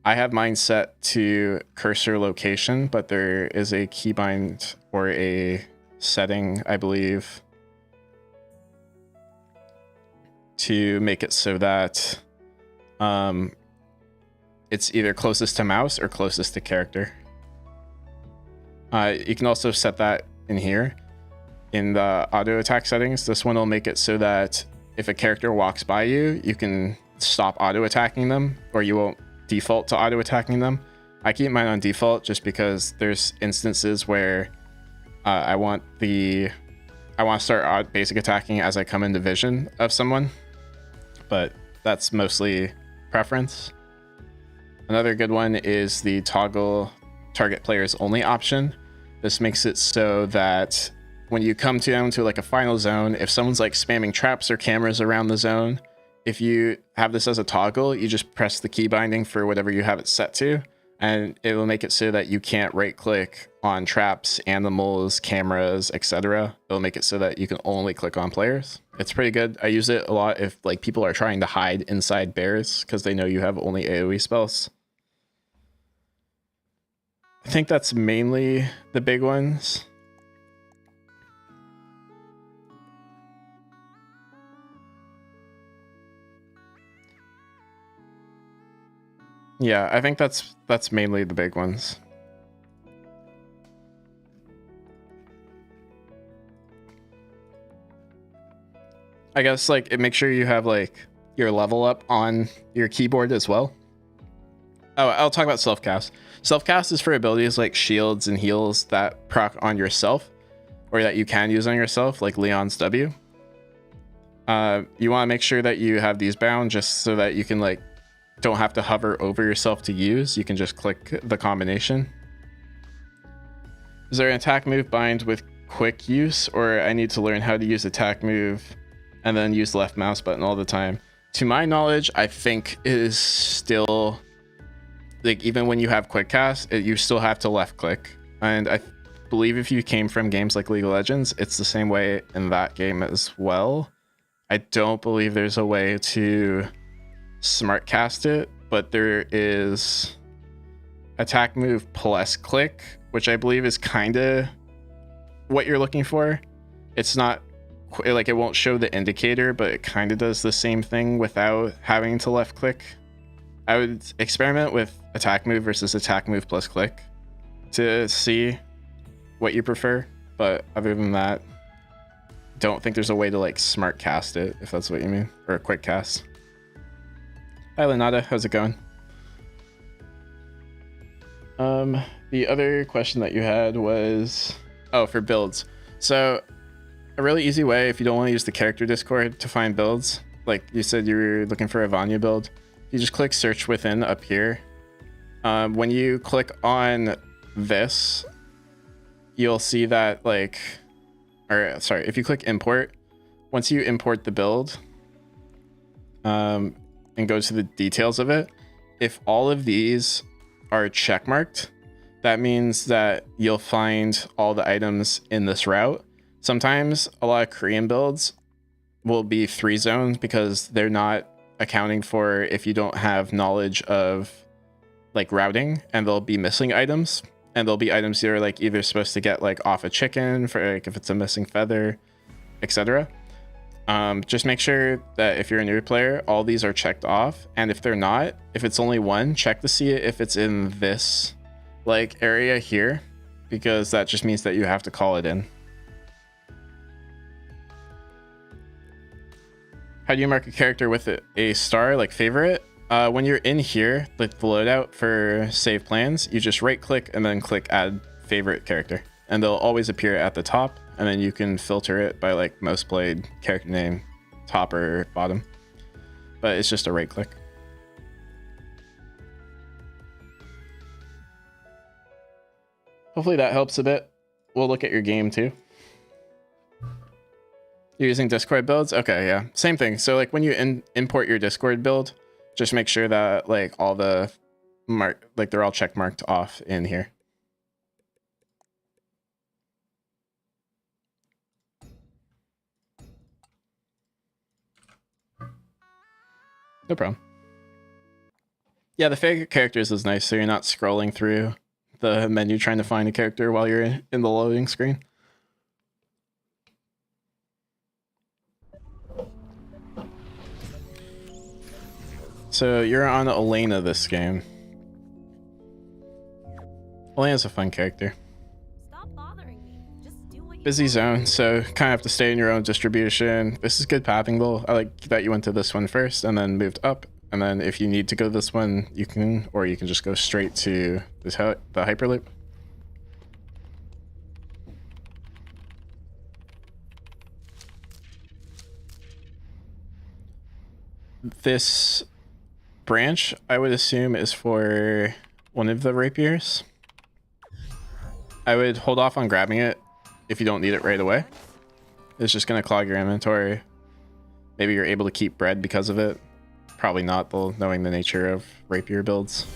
I have mine set to cursor location, but there is a keybind or a setting, I believe, to make it so that it's either closest to mouse or closest to character. You can also set that in here in the auto attack settings. This one will make it so that if a character walks by you, you can stop auto attacking them, or you won't default to auto attacking them. I keep mine on default just because there's instances where I want to start basic attacking as I come into vision of someone, but that's mostly preference. Another good one is the toggle target players only option. This makes it so that when you come down to like a final zone, if someone's like spamming traps or cameras around the zone, if you have this as a toggle, you just press the key binding for whatever you have it set to, and it will make it so that you can't right click on traps, animals, cameras, etc. It'll make it so that you can only click on players. It's pretty good. I use it a lot if like people are trying to hide inside bears because they know you have only AoE spells. I think that's mainly the big ones. Yeah, I think that's mainly the big ones. I guess like make sure you have like your level up on your keyboard as well. Oh, I'll talk about self-cast. Self-cast is for abilities like shields and heals that proc on yourself, or that you can use on yourself, like Leon's W. You want to make sure that you have these bound just so that you can like don't have to hover over yourself to use. You can just click the combination. Is there an attack move bind with quick use, or I need to learn how to use attack move and then use the left mouse button all the time? To my knowledge, I think it is still like even when you have quick cast, you still have to left click. And I believe if you came from games like League of Legends, it's the same way in that game as well. I don't believe there's a way to smart cast it, but there is attack move plus click, which I believe is kind of what you're looking for. It's not like it won't show the indicator, but it kind of does the same thing without having to left click. I would experiment with attack move versus attack move plus click to see what you prefer, but other than that, don't think there's a way to like smart cast it, if that's what you mean, or a quick cast. Hi Lenata, how's it going? The other question that you had was, oh, for builds. So a really easy way, if you don't want to use the character Discord to find builds, like you said you were looking for a Vanya build, you just click search within up here. When you click on this, you'll see that like, or sorry, if you click import, once you import the build and go to the details of it, if all of these are checkmarked, that means that you'll find all the items in this route. Sometimes a lot of Korean builds will be 3 zones because they're not accounting for if you don't have knowledge of like routing, and they'll be missing items, and there'll be items you're like either supposed to get like off a chicken for like if it's a missing feather, etc. Just make sure that if you're a new player, all these are checked off, and if they're not, if it's only one, check to see if it's in this like area here, because that just means that you have to call it in. How do you mark a character with a star, like favorite? When you're in here, like the loadout for save plans, you just right click and then click add favorite character, and they'll always appear at the top, and then you can filter it by like most played, character name, top or bottom, but it's just a right click. Hopefully that helps a bit. We'll look at your game too. You're using Discord builds? Okay, yeah, same thing. So like when you import your Discord build, just make sure that like all the they're all check marked off in here. No problem. Yeah, the favorite characters is nice, so you're not scrolling through the menu trying to find a character while you're in the loading screen. So you're on Elena this game. Elena's a fun character. Stop bothering me. Just do what Busy zone, so kind of have to stay in your own distribution. This is good pathing though. I like that you went to this one first and then moved up. And then if you need to go to this one, you can, or you can just go straight to this, the Hyperloop. This branch, I would assume, is for one of the rapiers. I would hold off on grabbing it if you don't need it right away. It's just going to clog your inventory. Maybe you're able to keep bread because of it. Probably not, though, knowing the nature of rapier builds.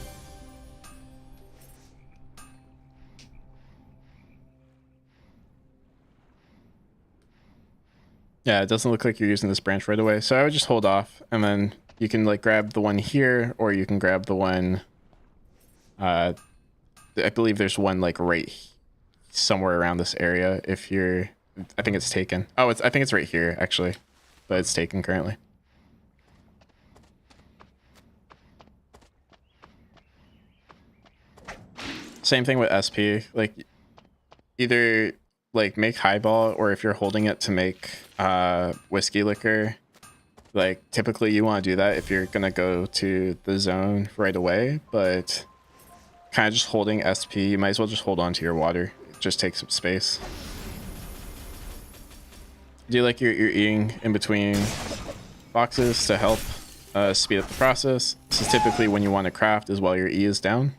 Yeah, it doesn't look like you're using this branch right away, so I would just hold off, and then you can like grab the one here, or you can grab the one, I believe there's one like right somewhere around this area if you're, I think it's taken. Oh, I think it's right here actually, but it's taken currently. Same thing with SP, like either like make highball, or if you're holding it to make whiskey liquor, like typically you want to do that if you're gonna go to the zone right away, but kind of just holding SP, you might as well just hold on to your water. It just takes up space. Do you like you're eating in between boxes to help speed up the process? This is typically when you want to craft as well your E is down.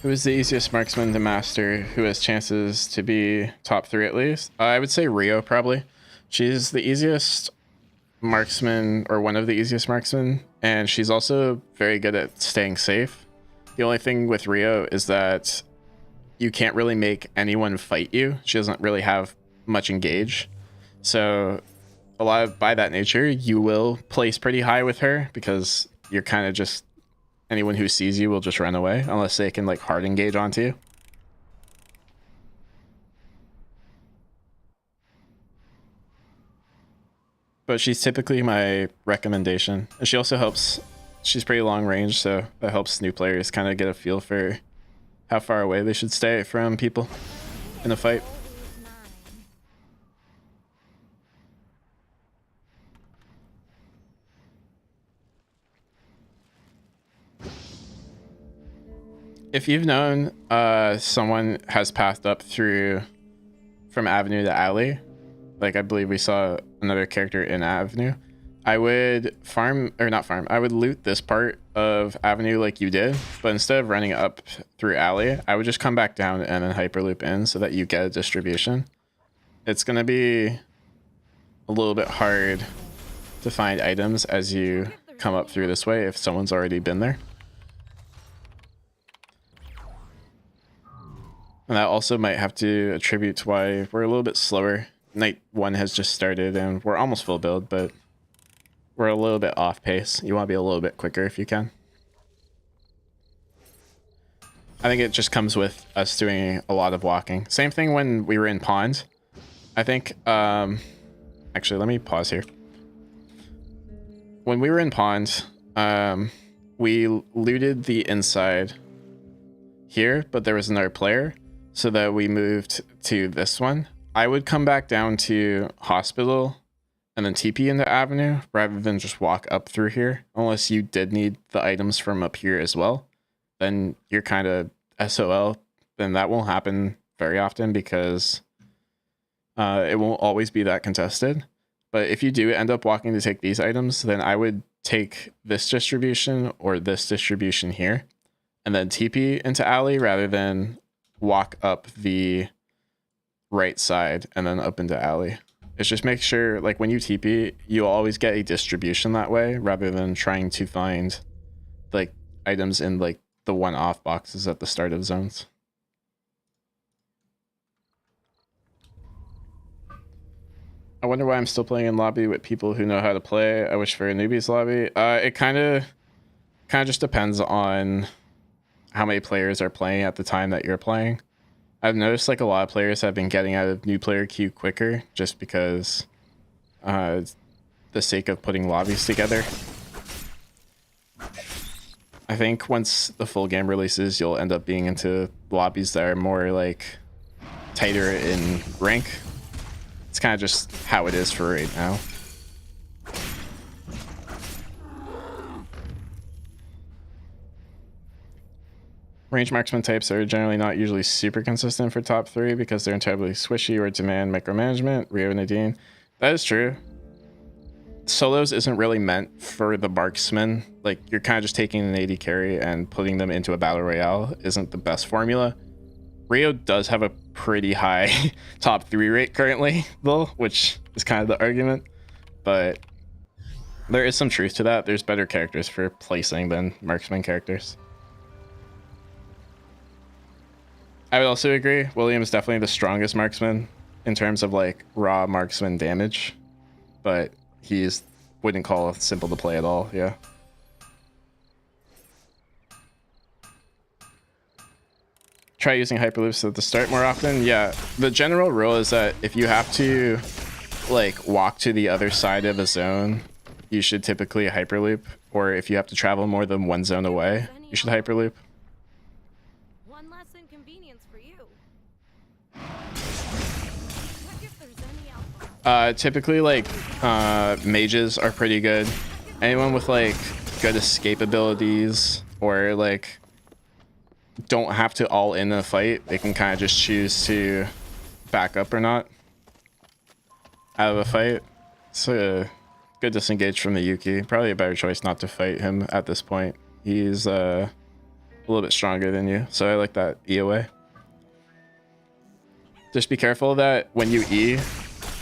Who is the easiest marksman to master? Who has chances to be top 3 at least? I would say Rio probably. She's the easiest marksman, or one of the easiest marksmen, and she's also very good at staying safe. The only thing with Rio is that you can't really make anyone fight you. She doesn't really have much engage. So a lot of, by that nature, you will place pretty high with her because you're kind of just, anyone who sees you will just run away unless they can like hard engage onto you. But she's typically my recommendation. And she also helps, she's pretty long range, so that helps new players kind of get a feel for how far away they should stay from people in a fight. If you've known someone has passed up through from Avenue to Alley, like I believe we saw another character in Avenue, I would farm, or not farm, I would loot this part of Avenue like you did, but instead of running up through Alley, I would just come back down and then hyperloop in so that you get a distribution. It's going to be a little bit hard to find items as you come up through this way if someone's already been there. And that also might have to attribute to why we're a little bit slower. Night 1 has just started and we're almost full build, but we're a little bit off pace. You want to be a little bit quicker if you can. I think it just comes with us doing a lot of walking. Same thing when we were in Pond. I think, actually, let me pause here. When we were in Pond, we looted the inside here, but there was another player, so that we moved to this one. I would come back down to Hospital and then TP into Avenue rather than just walk up through here, unless you did need the items from up here as well. Then you're kind of SOL. Then that won't happen very often because it won't always be that contested. But if you do end up walking to take these items, then I would take this distribution or this distribution here and then TP into Alley rather than walk up the right side and then up into Alley. It's just make sure, like when you TP, you'll always get a distribution that way rather than trying to find like items in like the one-off boxes at the start of zones. I wonder why I'm still playing in lobby with people who know how to play. I wish for a newbie's lobby. It kind of just depends on how many players are playing at the time that you're playing. I've noticed like a lot of players have been getting out of new player queue quicker just because the sake of putting lobbies together. I think once the full game releases, you'll end up being into lobbies that are more like tighter in rank. It's kind of just how it is for right now. Range marksman types are generally not usually super consistent for top 3 because they're entirely swishy or demand micromanagement. Rio and Nadine. That is true. Solos isn't really meant for the marksman. Like, you're kind of just taking an AD carry and putting them into a battle royale isn't the best formula. Rio does have a pretty high top 3 rate currently, though, which is kind of the argument. But there is some truth to that. There's better characters for placing than marksman characters. I would also agree. William is definitely the strongest marksman in terms of like raw marksman damage, but he's wouldn't call it simple to play at all. Yeah. Try using hyperloops at the start more often. Yeah. The general rule is that if you have to like walk to the other side of a zone, you should typically hyperloop, or if you have to travel more than one zone away, you should hyperloop. Typically like mages are pretty good. Anyone with like good escape abilities or like don't have to all in a fight, they can kind of just choose to back up or not out of a fight. It's a good disengage from the Yuki. Probably a better choice not to fight him at this point. He's a little bit stronger than you, so I like that E away. Just be careful that when you E,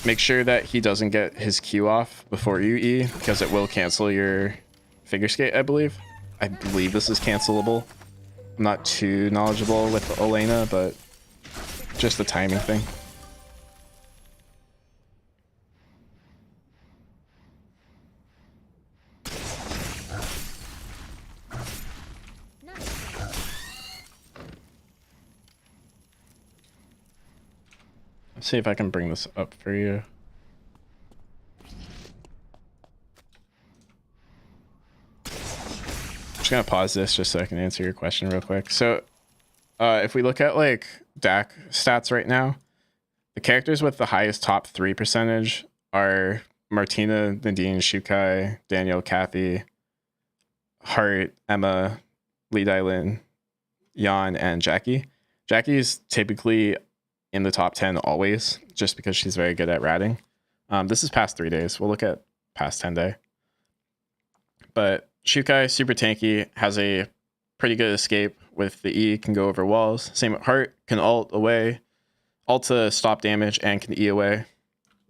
make sure that he doesn't get his Q off before you E, because it will cancel your figure skate, I believe. I believe this is cancelable. I'm not too knowledgeable with Elena, but just the timing thing. Let's see if I can bring this up for you. I'm just gonna pause this just so I can answer your question real quick. So if we look at like DAC stats right now, the characters with the highest top 3 percentage are Martina, Nadine, Shukai, Daniel, Cathy, Hart, Emma, Lee Dylin, Jan, and Jackie. Jackie's typically in the top 10 always, just because she's very good at ratting. This is past 3 days. We'll look at past 10 day. But Shukai, super tanky, has a pretty good escape with the E, can go over walls. Same with Hart, can ult away, ult to stop damage, and can E away.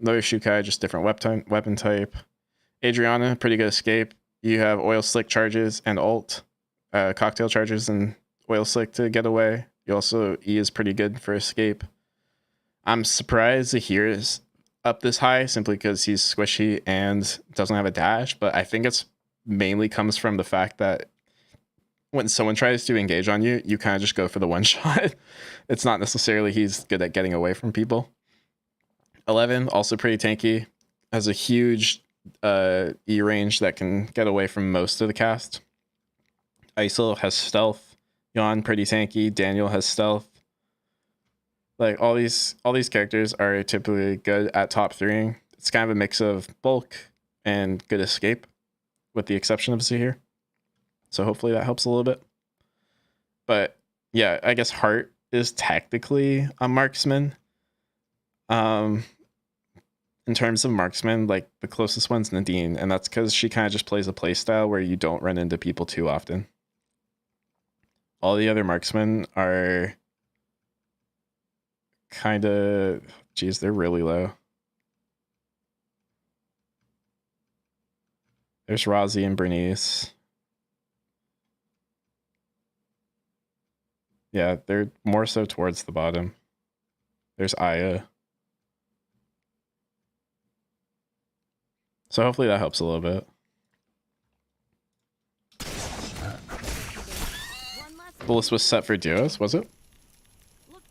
Another Shukai, just different weapon type. Adrianna, pretty good escape. You have oil slick charges and ult, cocktail charges and oil slick to get away. You also, E is pretty good for escape. I'm surprised Zahir is up this high simply because he's squishy and doesn't have a dash, but I think it's mainly comes from the fact that when someone tries to engage on you, you kind of just go for the one shot. It's not necessarily he's good at getting away from people. 11, also pretty tanky, has a huge E range that can get away from most of the cast. Isol has stealth. Jan, pretty tanky. Daniel has stealth. Like all these characters are typically good at top 3. It's kind of a mix of bulk and good escape, with the exception of Zahir. So hopefully that helps a little bit. But yeah, I guess Hart is tactically a marksman. In terms of marksman, like the closest one's Nadine, and that's because she kind of just plays a playstyle where you don't run into people too often. All the other marksmen are kind of, geez, they're really low. There's Rozzy and Bernice. Yeah, they're more so towards the bottom. There's Aya. So hopefully that helps a little bit. The list was set for duos, was it?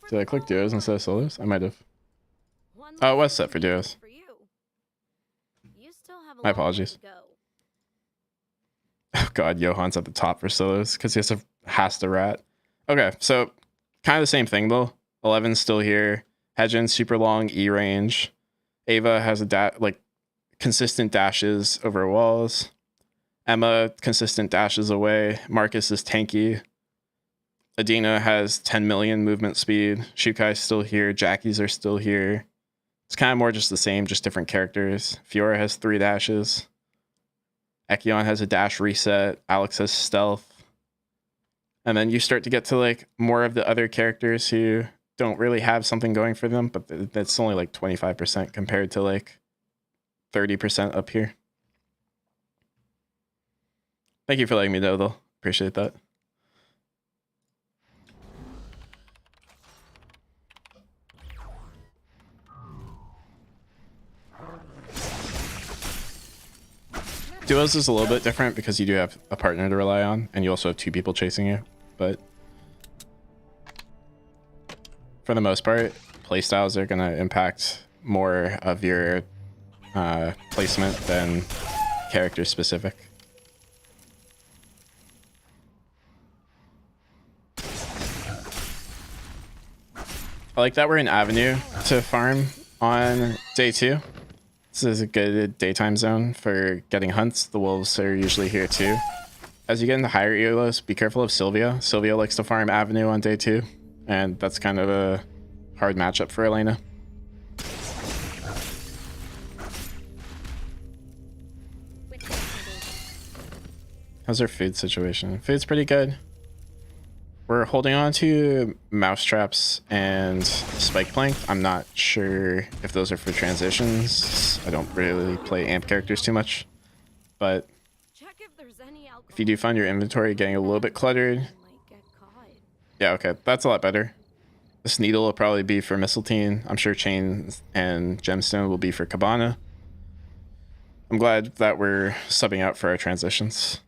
Did I click duos instead of solos? I might have. Oh, it was set for duos. My apologies. Oh God, Johan's at the top for solos because he has to rat. Okay, so kind of the same thing though. 11's still here. Hedgen super long E range. Ava has a like consistent dashes over walls. Emma consistent dashes away. Marcus is tanky. Adina has 10 million movement speed. Shukai's still here. Jackies are still here. It's kind of more just the same, just different characters. Fiora has 3 dashes. Ekion has a dash reset. Alex has stealth. And then you start to get to like more of the other characters who don't really have something going for them, but that's only like 25% compared to like 30% up here. Thank you for letting me know though. Appreciate that. Duos is a little bit different because you do have a partner to rely on, and you also have 2 people chasing you. But for the most part, playstyles are going to impact more of your placement than character specific. I like that we're in Avenue to farm on day 2. This is a good daytime zone for getting hunts. The wolves are usually here too. As you get into higher elos, be careful of Sylvia. Sylvia likes to farm Avenue on day 2, and that's kind of a hard matchup for Elena. How's our food situation? Food's pretty good. We're holding on to mousetraps and spike plank. I'm not sure if those are for transitions. I don't really play amp characters too much, but if you do find your inventory getting a little bit cluttered, yeah, okay, that's a lot better. This needle will probably be for Mistletoe. I'm sure chain and gemstone will be for Cabana. I'm glad that we're subbing out for our transitions.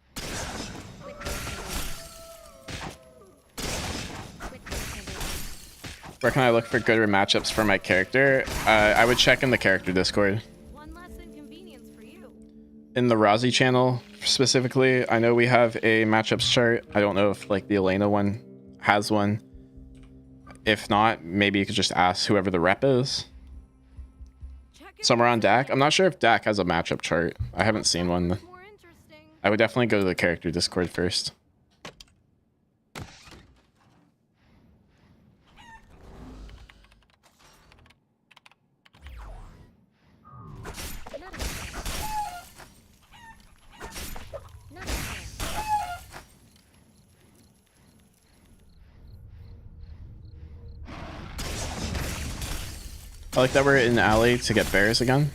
Where can I look for good matchups for my character? I would check in the character Discord. One less inconvenience for you. In the Rozzy channel specifically, I know we have a matchups chart. I don't know if like the Elena one has one. If not, maybe you could just ask whoever the rep is. Somewhere on DAC. I'm not sure if DAC has a matchup chart. I haven't seen one. I would definitely go to the character Discord first. I like that we're in the alley to get bears again.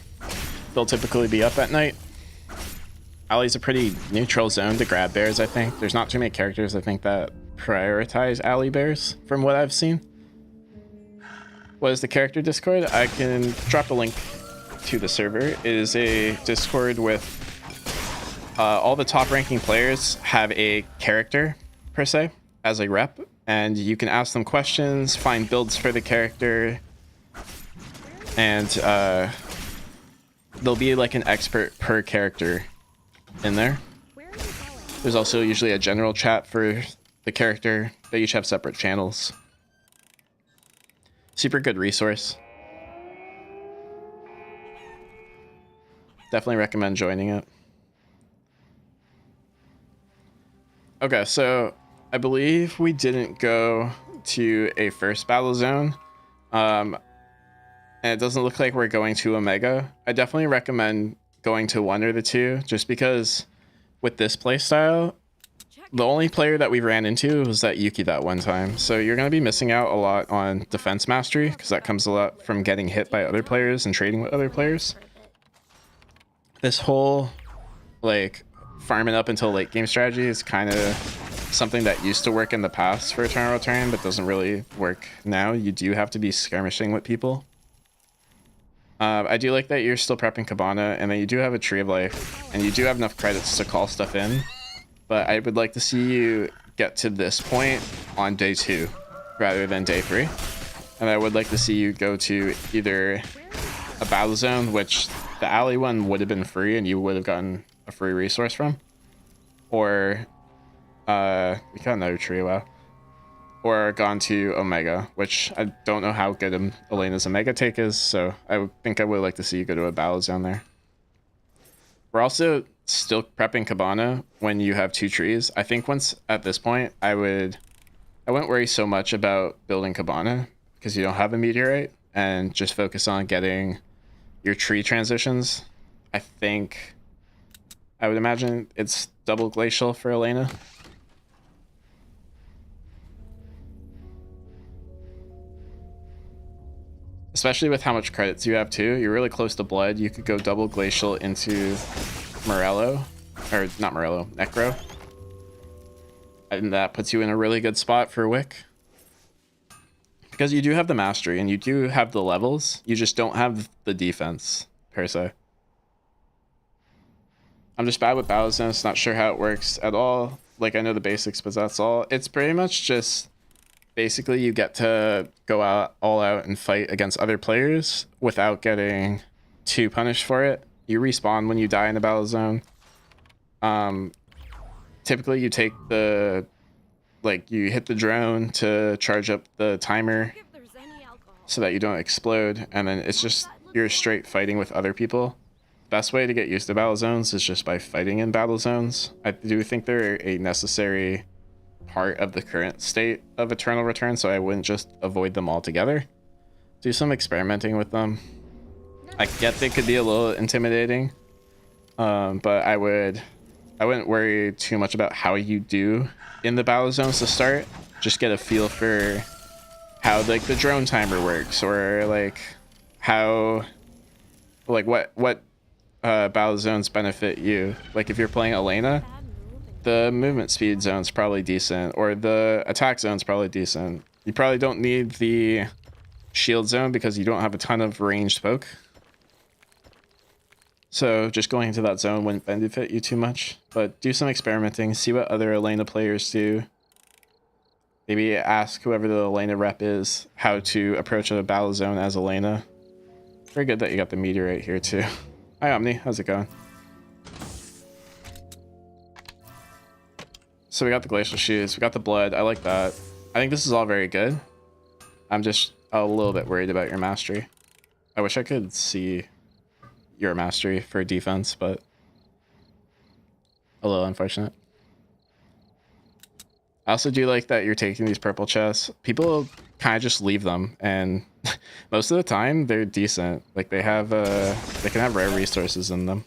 They'll typically be up at night. Alley's a pretty neutral zone to grab bears, I think. There's not too many characters, I think, that prioritize alley bears from what I've seen. What is the character Discord? I can drop a link to the server. It is a Discord with all the top ranking players have a character, per se, as a rep. And you can ask them questions, find builds for the character, and there'll be like an expert per character in there. There's also usually a general chat for the character. They each have separate channels. Super good resource. Definitely recommend joining it. Okay, so I believe we didn't go to a first battle zone. And it doesn't look like we're going to Omega. I definitely recommend going to one or the two, just because with this playstyle, the only player that we ran into was that Yuki that one time. So you're going to be missing out a lot on defense mastery, because that comes a lot from getting hit by other players and trading with other players. This whole like farming up until late game strategy is kind of something that used to work in the past for Eternal Return, but doesn't really work now. You do have to be skirmishing with people. I do like that you're still prepping Cabana, and that you do have a Tree of Life, and you do have enough credits to call stuff in. But I would like to see you get to this point on day 2 rather than day 3. And I would like to see you go to either a battle zone, which the alley one would have been free and you would have gotten a free resource from, or we got another tree, wow. Or gone to Omega, which I don't know how good Elena's Omega take is, so I think I would like to see you go to a battle zone there. We're also still prepping Cabana when you have 2 trees. I think once at this point, I wouldn't worry so much about building Cabana because you don't have a meteorite, and just focus on getting your tree transitions. I think I would imagine it's double glacial for Elena. Especially with how much credits you have too. You're really close to blood. You could go double glacial into Morello, or not Morello, Necro. And that puts you in a really good spot for Wick. Because you do have the mastery and you do have the levels. You just don't have the defense, per se. I'm just bad with battle zones, not sure how it works at all. Like, I know the basics, but that's all. It's pretty much just basically you get to go out all out and fight against other players without getting too punished for it. You respawn when you die in a battle zone. Typically you take the, like, you hit the drone to charge up the timer so that you don't explode, and then it's just you're straight fighting with other people. Best way to get used to battle zones is just by fighting in battle zones. I do think they're a necessary part of the current state of Eternal Return, so I wouldn't just avoid them altogether. Do some experimenting with them. I get they could be a little intimidating, but I wouldn't worry too much about how you do in the battle zones to start. Just get a feel for how, like, the drone timer works, or like how, like, what battle zones benefit you. Like, if you're playing Elena, the movement speed zone's probably decent, or the attack zone's probably decent. You probably don't need the shield zone because you don't have a ton of ranged poke. So just going into that zone wouldn't benefit you too much. But do some experimenting, see what other Elena players do. Maybe ask whoever the Elena rep is how to approach a battle zone as Elena. Very good that you got the meteorite here too. Hi Omni, how's it going? So we got the glacial shoes, we got the blood. I like that. I think this is all very good. I'm just a little bit worried about your mastery. I wish I could see your mastery for defense, but a little unfortunate. I also do like that you're taking these purple chests. People kind of just leave them, and most of the time they're decent. Like, they have they can have rare resources in them.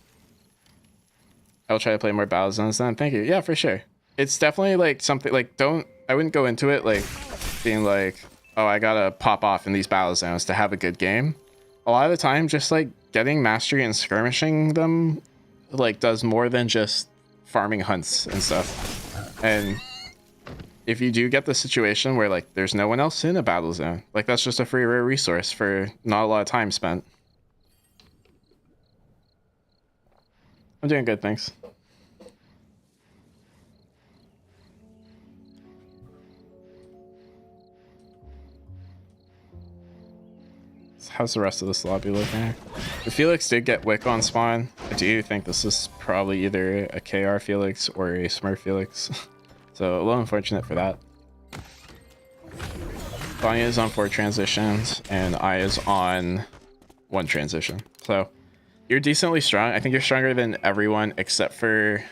I'll try to play more battle zones then. Thank you. Yeah, for sure. It's definitely like something like, I wouldn't go into it like being like, oh, I gotta pop off in these battle zones to have a good game. A lot of the time, just like getting mastery and skirmishing them like does more than just farming hunts and stuff. And if you do get the situation where like there's no one else in a battle zone, like that's just a free rare resource for not a lot of time spent. I'm doing good, thanks. How's the rest of this lobby looking? If Felix did get Wick on spawn, I do think this is probably either a KR Felix or a Smurf Felix. So a little unfortunate for that. Vanya is on 4 transitions, and I is on 1 transition. So you're decently strong. I think you're stronger than everyone except for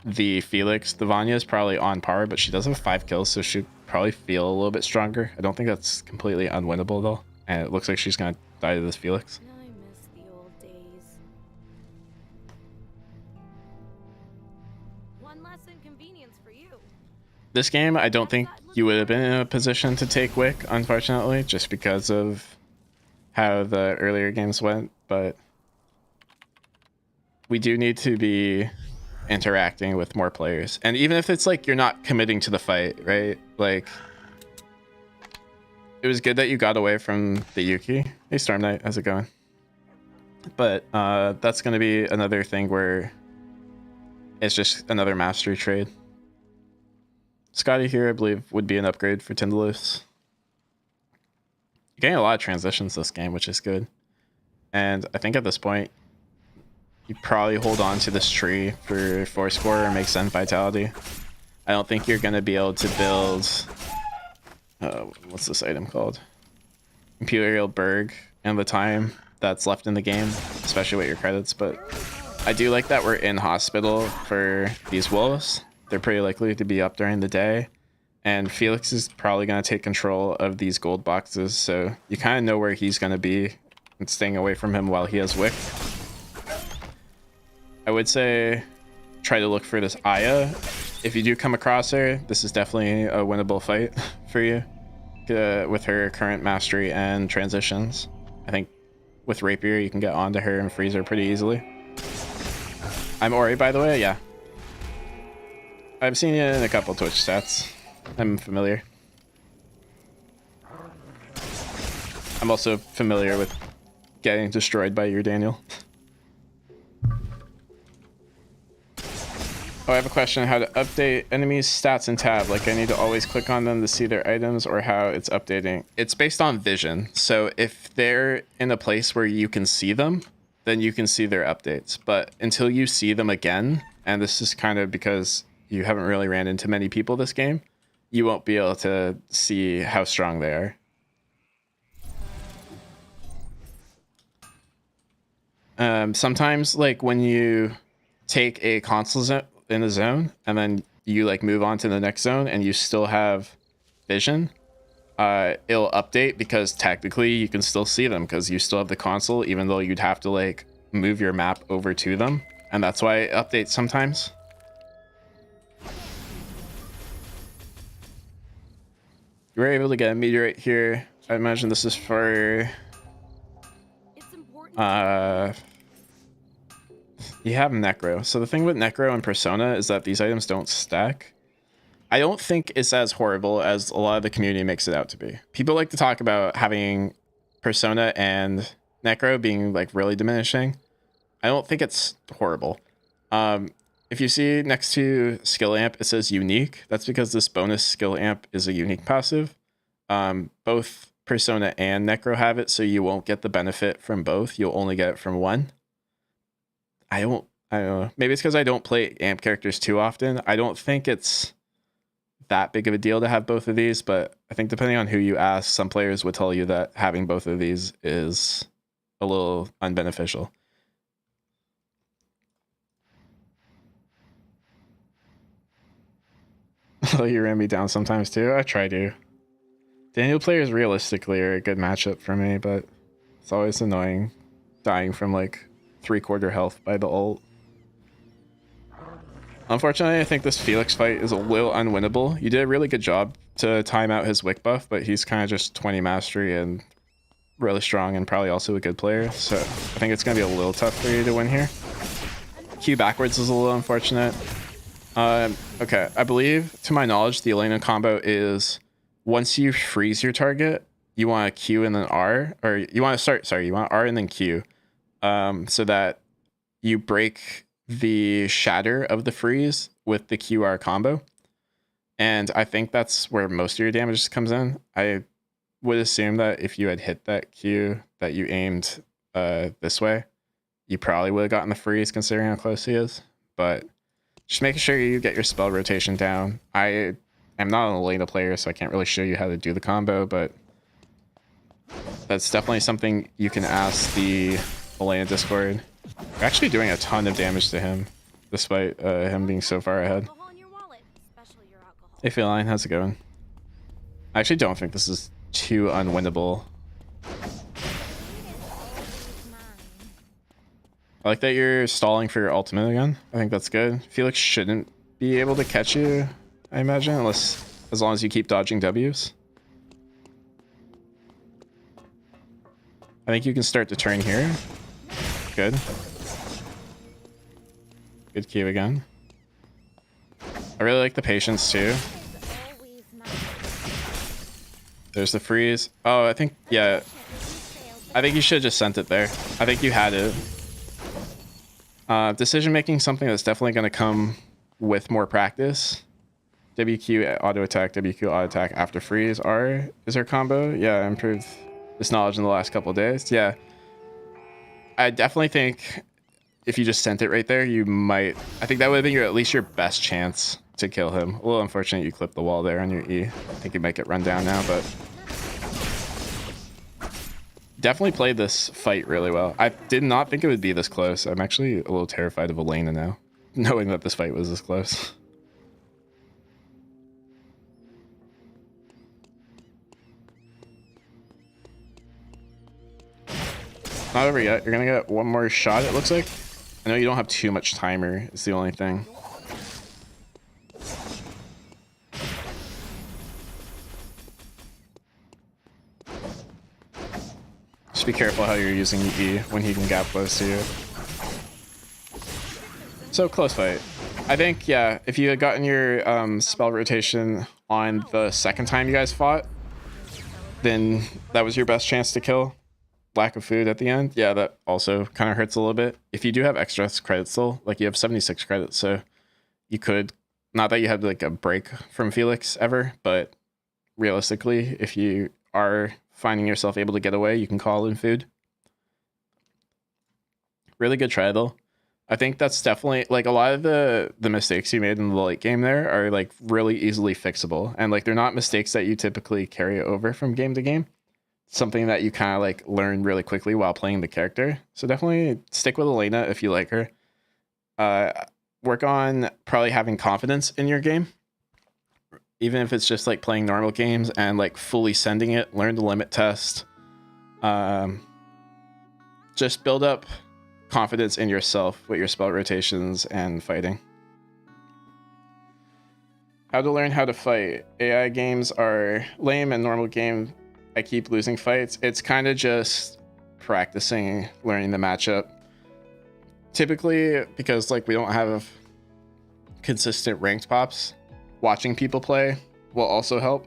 the Felix. The Vanya is probably on par, but she does have 5 kills, so she'd probably feel a little bit stronger. I don't think that's completely unwinnable though. And it looks like she's gonna die to this Felix. I miss the old days. One less inconvenience for you. This game, I don't think you would have been in a position to take Wick, unfortunately, just because of how the earlier games went, but we do need to be interacting with more players. And even if it's like you're not committing to the fight, right? Like, it was good that you got away from the Yuki. Hey Storm Knight, how's it going? But that's going to be another thing where it's just another mastery trade. Scotty here, I believe, would be an upgrade for Tindalus. You're getting a lot of transitions this game, which is good. And I think at this point, you probably hold on to this tree for 4 score or make Zen Vitality. I don't think you're going to be able to build... what's this item called? Imperial Berg and the time that's left in the game, especially with your credits. But I do like that we're in hospital for these wolves. They're pretty likely to be up during the day. And Felix is probably going to take control of these gold boxes. So you kind of know where he's going to be and staying away from him while he has Wick. I would say try to look for this Aya. If you do come across her, this is definitely a winnable fight for you with her current mastery and transitions. I think with Rapier, you can get onto her and freeze her pretty easily. I'm Ori, by the way, yeah. I've seen you in a couple Twitch stats. I'm familiar. I'm also familiar with getting destroyed by your Daniel. Oh, I have a question how to update enemies' stats in tab. Like, I need to always click on them to see their items or how it's updating. It's based on vision. So if they're in a place where you can see them, then you can see their updates. But until you see them again, and this is kind of because you haven't really ran into many people this game, you won't be able to see how strong they are. Sometimes, like, when you take a console in a zone and then you like move on to the next zone and you still have vision, it'll update because technically you can still see them because you still have the console, even though you'd have to like move your map over to them, and that's why it updates sometimes. You were able to get a meteorite here. I imagine this is for you have Necro. So the thing with Necro and Persona is that these items don't stack. I don't think it's as horrible as a lot of the community makes it out to be. People like to talk about having Persona and Necro being like really diminishing. I don't think it's horrible. If you see next to skill amp, it says unique. That's because this bonus skill amp is a unique passive. Both Persona and Necro have it, so you won't get the benefit from both. You'll only get it from one. I don't know. Maybe it's because I don't play amp characters too often. I don't think it's that big of a deal to have both of these, but I think depending on who you ask, some players would tell you that having both of these is a little unbeneficial. You ran me down sometimes too. I try to. Daniel players realistically are a good matchup for me, but it's always annoying dying from like 3/4 health by the ult. Unfortunately, I think this Felix fight is a little unwinnable. You did a really good job to time out his Wick buff, but he's kind of just 20 mastery and really strong and probably also a good player. So I think it's going to be a little tough for you to win here. Q backwards is a little unfortunate. Okay, I believe, to my knowledge, the Elena combo is once you freeze your target, you want to Q and then R, or you want to you want R and then Q. So that you break the shatter of the freeze with the QR combo. And I think that's where most of your damage comes in. I would assume that if you had hit that Q that you aimed this way, you probably would have gotten the freeze considering how close he is. But just making sure you get your spell rotation down. I am not an Elena player, so I can't really show you how to do the combo, but that's definitely something you can ask the Elena Discord. We're actually doing a ton of damage to him, despite him being so far ahead. Hey Feline, how's it going? I actually don't think this is too unwinnable. I like that you're stalling for your ultimate again. I think that's good. Felix shouldn't be able to catch you, I imagine, as long as you keep dodging Ws. I think you can start the turn here. Good. Good Q again. I really like the patience too. There's the freeze. Oh, I think, yeah. I think you should have just sent it there. I think you had it. Decision making something that's definitely going to come with more practice. WQ auto attack, WQ auto attack after freeze. R is her combo. Yeah, I improved this knowledge in the last couple of days. Yeah. I definitely think if you just sent it right there, you might. I think that would have been at least your best chance to kill him. A little unfortunate you clipped the wall there on your E. I think you might get run down now, but definitely played this fight really well. I did not think it would be this close. I'm actually a little terrified of Elena now, knowing that this fight was this close. Not over yet. You're gonna get one more shot, it looks like. I know you don't have too much timer, it's the only thing. Just be careful how you're using E when he can gap close to you. So, close fight. I think, yeah, if you had gotten your spell rotation on the second time you guys fought, then that was your best chance to kill. Lack of food at the end, yeah, that also kind of hurts a little bit. If you do have extra credits though, like you have 76 credits, so you could, not that you had like a break from Felix ever, but realistically, if you are finding yourself able to get away, you can call in food. Really good try though. I think that's definitely like a lot of the mistakes you made in the late game there are like really easily fixable, and like they're not mistakes that you typically carry over from game to game. Something that you kind of like learn really quickly while playing the character. So definitely stick with Elena if you like her. Work on probably having confidence in your game, even if it's just like playing normal games and like fully sending it. Learn the limit test. Just build up confidence in yourself with your spell rotations and fighting. How to learn how to fight. AI games are lame and normal game I keep losing fights. It's kind of just practicing, learning the matchup. Typically, because like we don't have consistent ranked pops, watching people play will also help.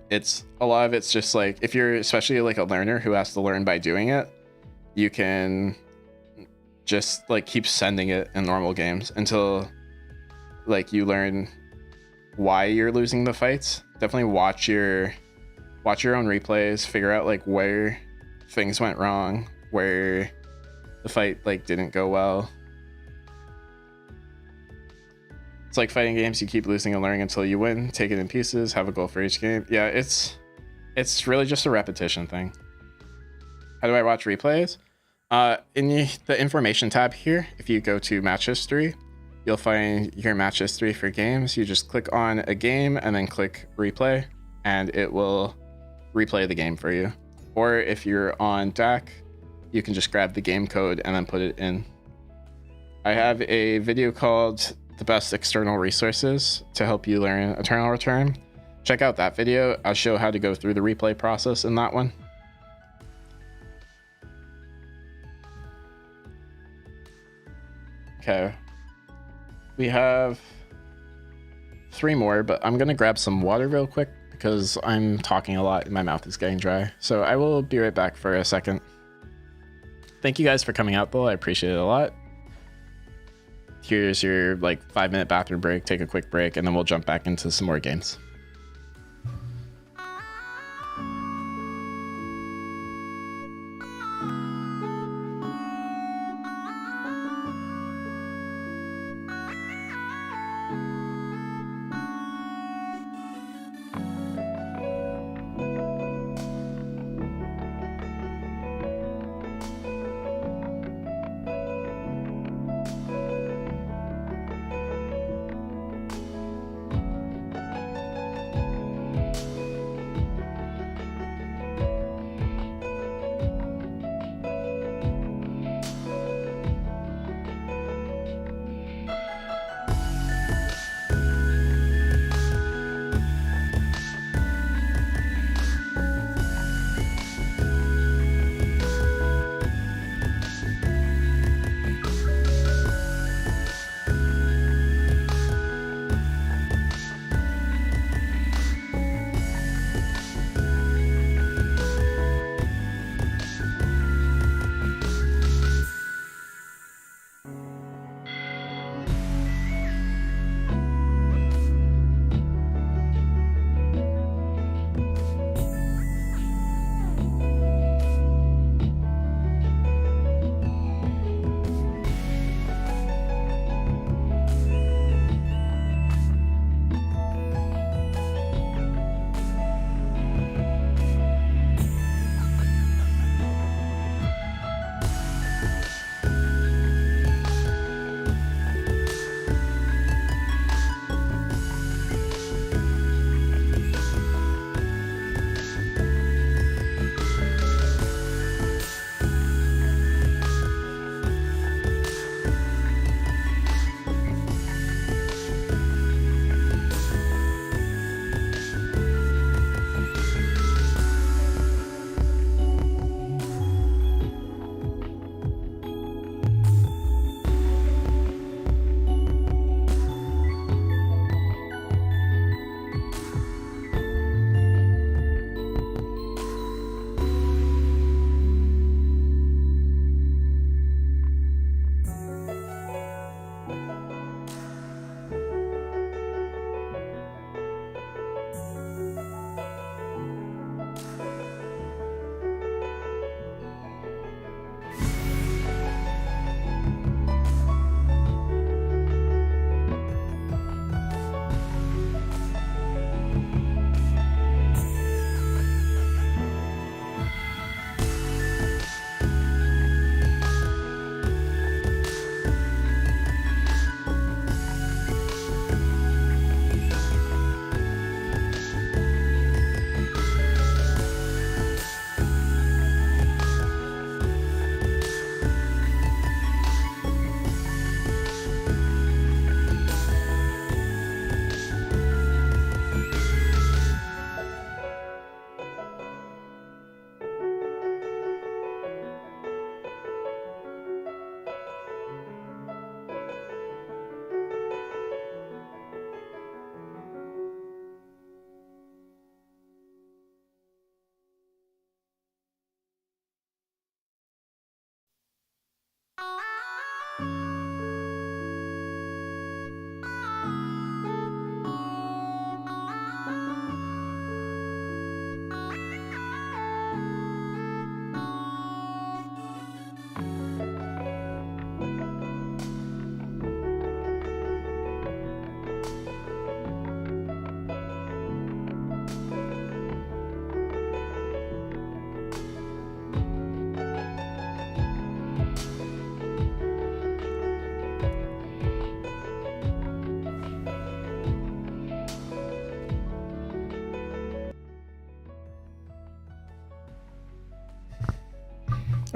It's a lot of it's just like, if you're especially like a learner who has to learn by doing it, you can just like keep sending it in normal games until like you learn why you're losing the fights. Definitely watch your own replays, figure out like where things went wrong, where the fight like didn't go well. It's like fighting games, you keep losing and learning until you win. Take it in pieces, have a goal for each game. Yeah, it's really just a repetition thing. How do I watch replays? In the information tab here, if you go to match history, you'll find your match history for games. You just click on a game and then click replay, and it will replay the game for you. Or if you're on DAC, you can just grab the game code and then put it in. I have a video called The Best External Resources to help you learn Eternal Return. Check out that video. I'll show how to go through the replay process in that one. Okay. We have 3 more, but I'm gonna grab some water real quick because I'm talking a lot and my mouth is getting dry. So I will be right back for a second. Thank you guys for coming out though. I appreciate it a lot. Here's your like 5-minute bathroom break. Take a quick break and then we'll jump back into some more games.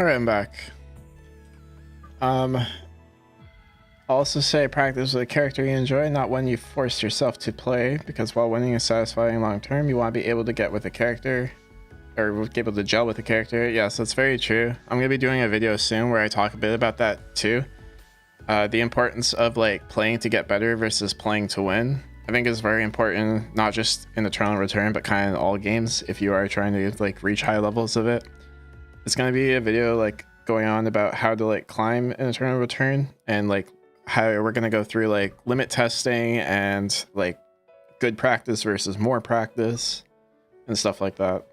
Alright, I'm back. I'll also say practice with a character you enjoy, not one you forced yourself to play, because while winning is satisfying long term, you want to be able to get with a character, or be able to gel with a character. Yes, that's very true. I'm going to be doing a video soon where I talk a bit about that too. The importance of like playing to get better versus playing to win, I think is very important, not just in Eternal Return, but kind of in all games if you are trying to like reach high levels of it. It's going to be a video like going on about how to like climb in Eternal Return, and like how we're going to go through like limit testing and like good practice versus more practice and stuff like that.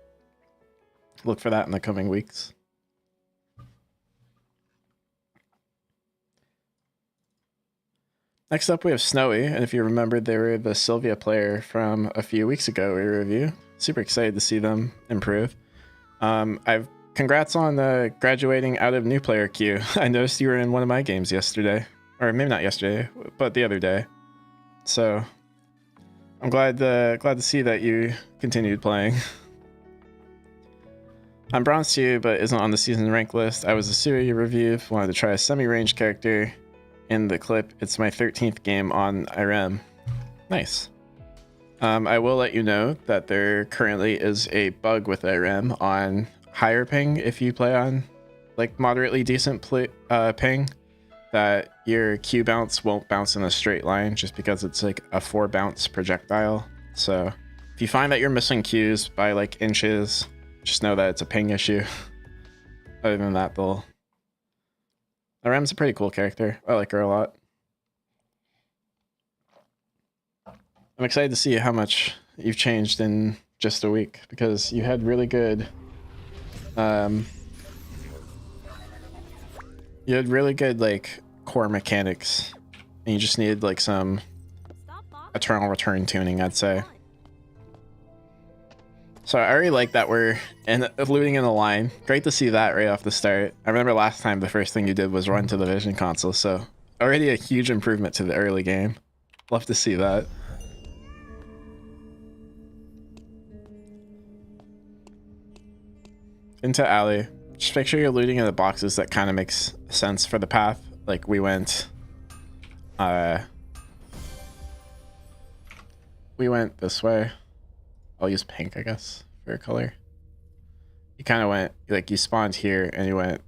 Look for that in the coming weeks. Next up we have Snowy, and if you remembered, they were the Sylvia player from a few weeks ago we reviewed. Super excited to see them improve. Congrats on graduating out of new player queue. I noticed you were in one of my games yesterday. Or maybe not yesterday, but the other day. So I'm glad to see that you continued playing. I'm bronze 2, but isn't on the season rank list. I was a Suri you reviewed, wanted to try a semi-range character in the clip. It's my 13th game on Irem. Nice. I will let you know that there currently is a bug with Irem on higher ping if you play on like moderately decent ping, that your Q bounce won't bounce in a straight line just because it's like a 4 bounce projectile. So if you find that you're missing Qs by like inches, just know that it's a ping issue. Other than that, though, Irem's a pretty cool character. I like her a lot. I'm excited to see how much you've changed in just a week, because you had really good like core mechanics, and you just needed like some Eternal Return tuning, I'd say. So I already like that we're looting in the line. Great to see that right off the start. I remember last time the first thing you did was run to the vision console, so already a huge improvement to the early game. Love to see that. Into alley. Just make sure you're looting in the boxes that kind of makes sense for the path. Like we went this way. I'll use pink, I guess, for a color. You kind of went, like, you spawned here and you went,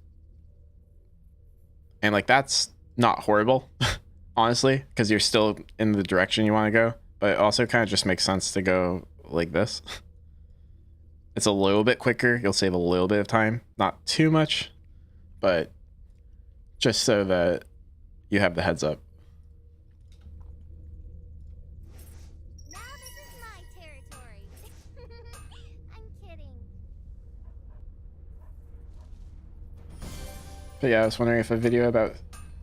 and like that's not horrible, honestly, because you're still in the direction you want to go, but it also kind of just makes sense to go like this. It's a little bit quicker. You'll save a little bit of time, not too much, but just so that you have the heads up. But yeah, I was wondering if a video about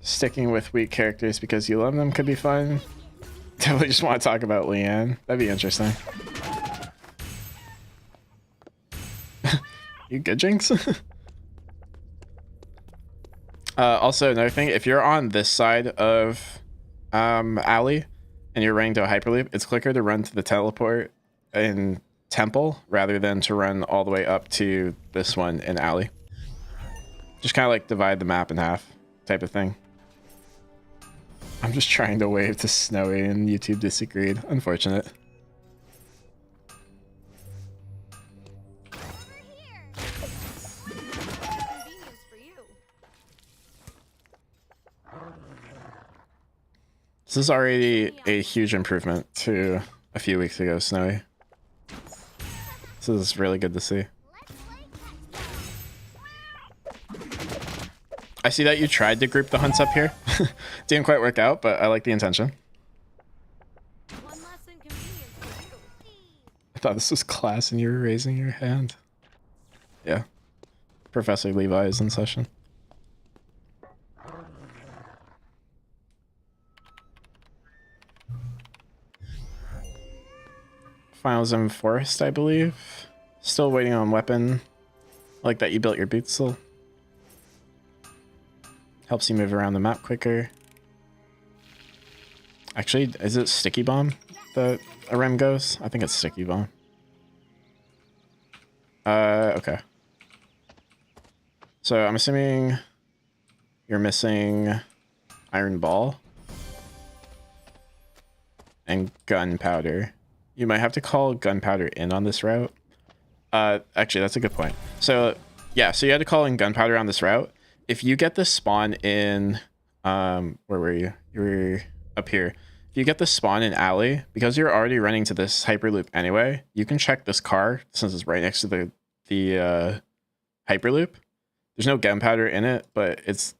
sticking with weak characters because you love them could be fun. Definitely just want to talk about Leanne. That'd be interesting. You good, Jinx? Also, another thing, if you're on this side of alley and you're running to a hyperloop, it's quicker to run to the teleport in temple rather than to run all the way up to this one in alley. Just kind of like divide the map in half type of thing. I'm just trying to wave to Snowy and YouTube disagreed. Unfortunate. This is already a huge improvement to a few weeks ago, Snowy. This is really good to see. I see that you tried to group the hunts up here. Didn't quite work out, but I like the intention. I thought this was class and you were raising your hand. Yeah. Professor Levi is in session. Finals in Forest, I believe. Still waiting on weapon. I like that you built your boots still. Helps you move around the map quicker. Actually, is it Sticky Bomb that Irem goes? I think it's Sticky Bomb. Okay. So I'm assuming you're missing iron ball and gunpowder. You might have to call gunpowder in on this route. Actually, that's a good point. So yeah, so you had to call in gunpowder on this route. If you get this spawn in, where were you? You were up here. If you get this spawn in alley, because you're already running to this hyperloop anyway, you can check this car since it's right next to the hyperloop. There's no gunpowder in it, but it's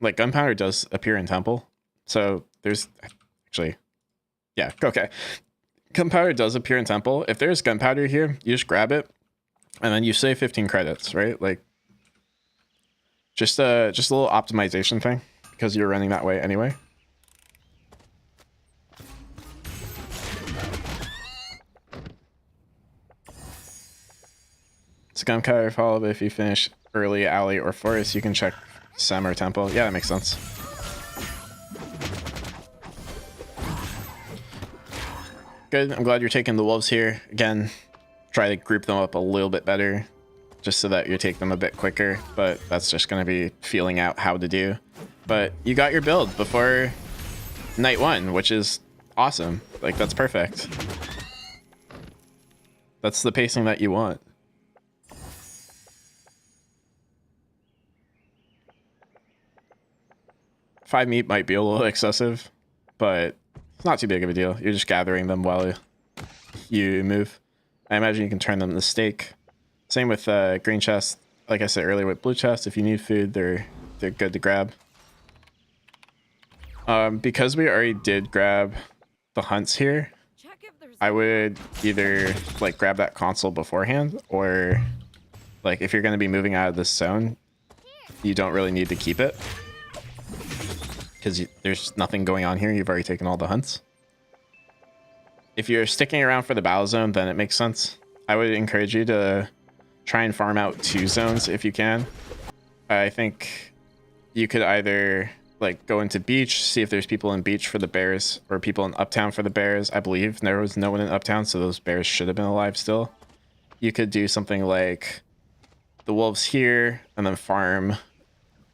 like gunpowder does appear in temple. So there's actually, yeah, okay. Gunpowder does appear in temple. If there's gunpowder here, you just grab it and then you save 15 credits, right? Like just a little optimization thing because you're running that way anyway. It's gunpowder follow, but if you finish early alley or forest, you can check Sem or temple. Yeah, that makes sense. Good. I'm glad you're taking the wolves here. Again, try to group them up a little bit better just so that you take them a bit quicker, but that's just going to be feeling out how to do. But you got your build before night 1, which is awesome. Like, that's perfect. That's the pacing that you want. Five meat might be a little excessive, but it's not too big of a deal. You're just gathering them while you move. I imagine you can turn them to steak. Same with green chest. Like I said earlier with blue chest, if you need food, they're good to grab. Because we already did grab the hunts here, I would either like grab that console beforehand, or like if you're going to be moving out of this zone, you don't really need to keep it. Because there's nothing going on here. You've already taken all the hunts. If you're sticking around for the battle zone, then it makes sense. I would encourage you to try and farm out 2 zones if you can. I think you could either like go into beach, see if there's people in beach for the bears, or people in uptown for the bears. I believe there was no one in uptown, so those bears should have been alive still. You could do something like the wolves here, and then farm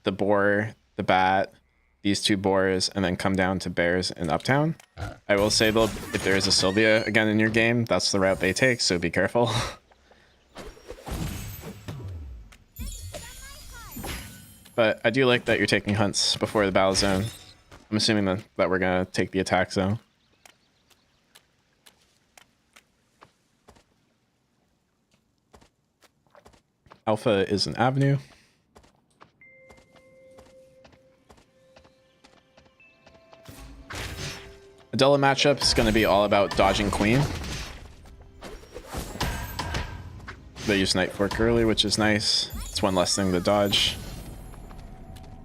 the boar, the bat, these 2 boars, and then come down to bears in uptown. I will say though, if there is a Sylvia again in your game, that's the route they take, so be careful. But I do like that you're taking hunts before the battle zone. I'm assuming that we're gonna take the attack zone. Alpha is an avenue. Adela matchup is going to be all about dodging queen. They use Night Fork early, which is nice. It's one less thing to dodge.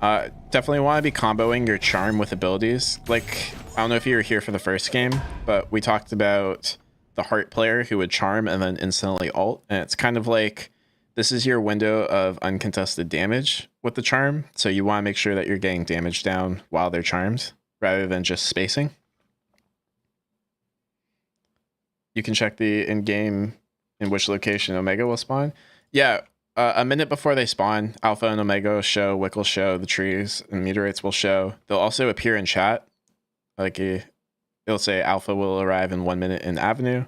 Definitely want to be comboing your charm with abilities. Like, I don't know if you were here for the first game, but we talked about the Hart player who would charm and then instantly ult. And it's kind of like, this is your window of uncontested damage with the charm. So you want to make sure that you're getting damage down while they're charmed, rather than just spacing. You can check the in-game in which location Omega will spawn. Yeah, a minute before they spawn, Alpha and Omega will show, Wick will show, the trees and meteorites will show. They'll also appear in chat. Like it'll say Alpha will arrive in 1 minute in Avenue,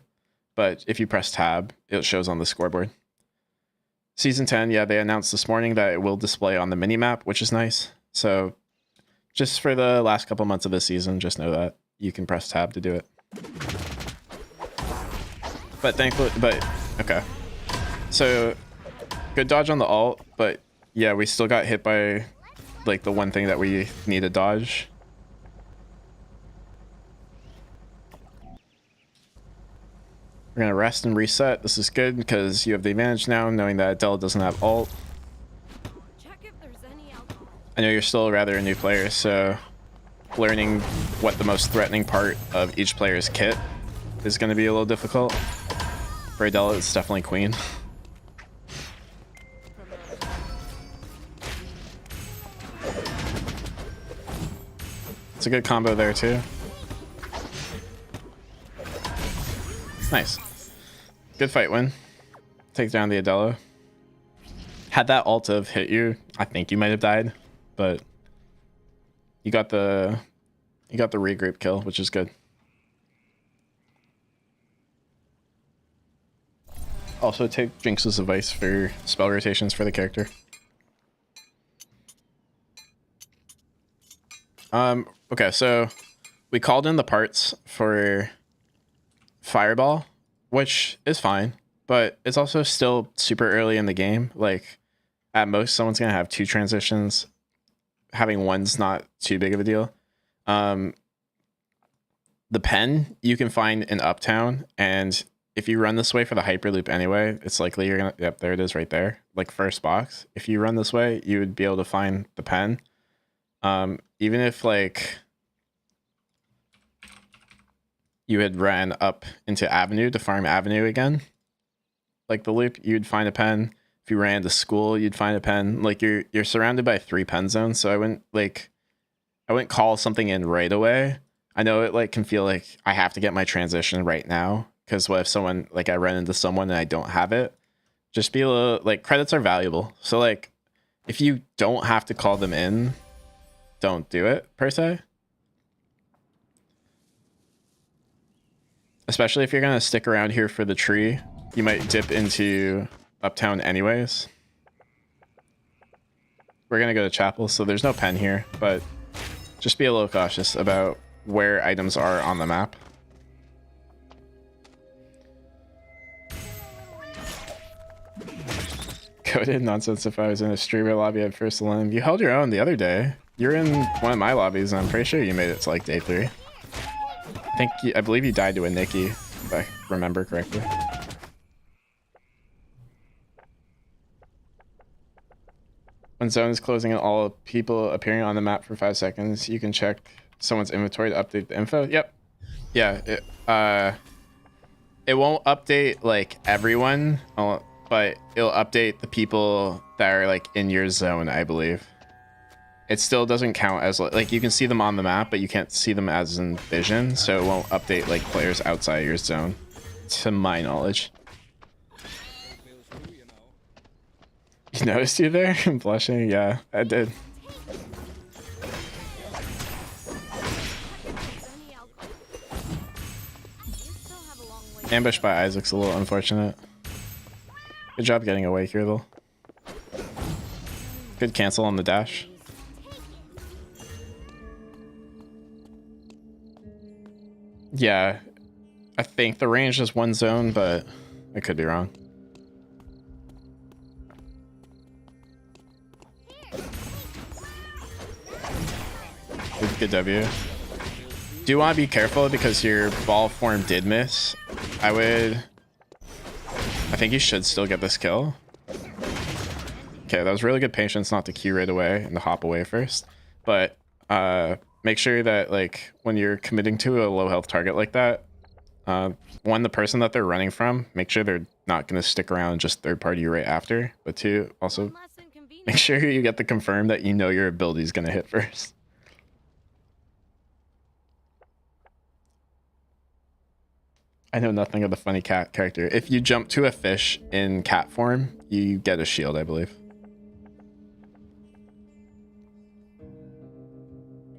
but if you press tab, it shows on the scoreboard. Season 10, yeah, they announced this morning that it will display on the mini-map, which is nice. So just for the last couple months of the season, just know that you can press tab to do it. But thankfully, okay. So good dodge on the ult, but yeah, we still got hit by like the one thing that we need to dodge. We're gonna rest and reset. This is good because you have the advantage now, knowing that Adele doesn't have ult. I know you're still rather a new player, so learning what the most threatening part of each player's kit is going to be a little difficult. For Adele, it's definitely Queen. It's a good combo there too. Nice. Good fight win. Take down the Adela. Had that ult have hit you, I think you might have died, but you got the regroup kill, which is good. Also take Jinx's advice for spell rotations for the character. Okay, so we called in the parts for Fireball, which is fine, but it's also still super early in the game. Like, at most, someone's gonna have 2 transitions. Having one's not too big of a deal. The pen you can find in Uptown, and if you run this way for the Hyperloop anyway, it's likely you're gonna, yep, there it is right there, like first box. If you run this way, you would be able to find the pen. Even if like you had ran up into Avenue to farm Avenue again, like the loop, you'd find a pen. If you ran to school, you'd find a pen. Like you're surrounded by 3 pen zones, so I wouldn't call something in right away. I know it like can feel like I have to get my transition right now, because what if someone, like I run into someone and I don't have it? Just be a little, like, credits are valuable. So like if you don't have to call them in, don't do it per se. Especially if you're gonna stick around here for the tree, you might dip into Uptown anyways. We're gonna go to Chapel, so there's no pen here, but just be a little cautious about where items are on the map. Coded nonsense. If I was in a streamer lobby at first alone, you held your own the other day. You're in one of my lobbies, and I'm pretty sure you made it to like day 3. I believe you died to a Nikki, if I remember correctly. When zone is closing and all people appearing on the map for 5 seconds, you can check someone's inventory to update the info. Yep. Yeah. It won't update like everyone, but it'll update the people that are like in your zone, I believe. It still doesn't count as like you can see them on the map, but you can't see them as in vision, so it won't update like players outside your zone, to my knowledge. You noticed you there? I'm blushing. Yeah, I did. Ambushed by Isaac's a little unfortunate. Good job getting away here though. Good cancel on the dash. Yeah, I think the range is 1 zone, but I could be wrong. Good W. Do want to be careful because your ball form did miss. I think you should still get this kill. Okay, that was really good patience not to Q right away and to hop away first. But make sure that like when you're committing to a low health target like that, one, the person that they're running from, make sure they're not going to stick around and just third party you right after. But 2, also make sure you get the confirm that you know your ability is going to hit first. I know nothing of the funny cat character. If you jump to a fish in cat form, you get a shield, I believe.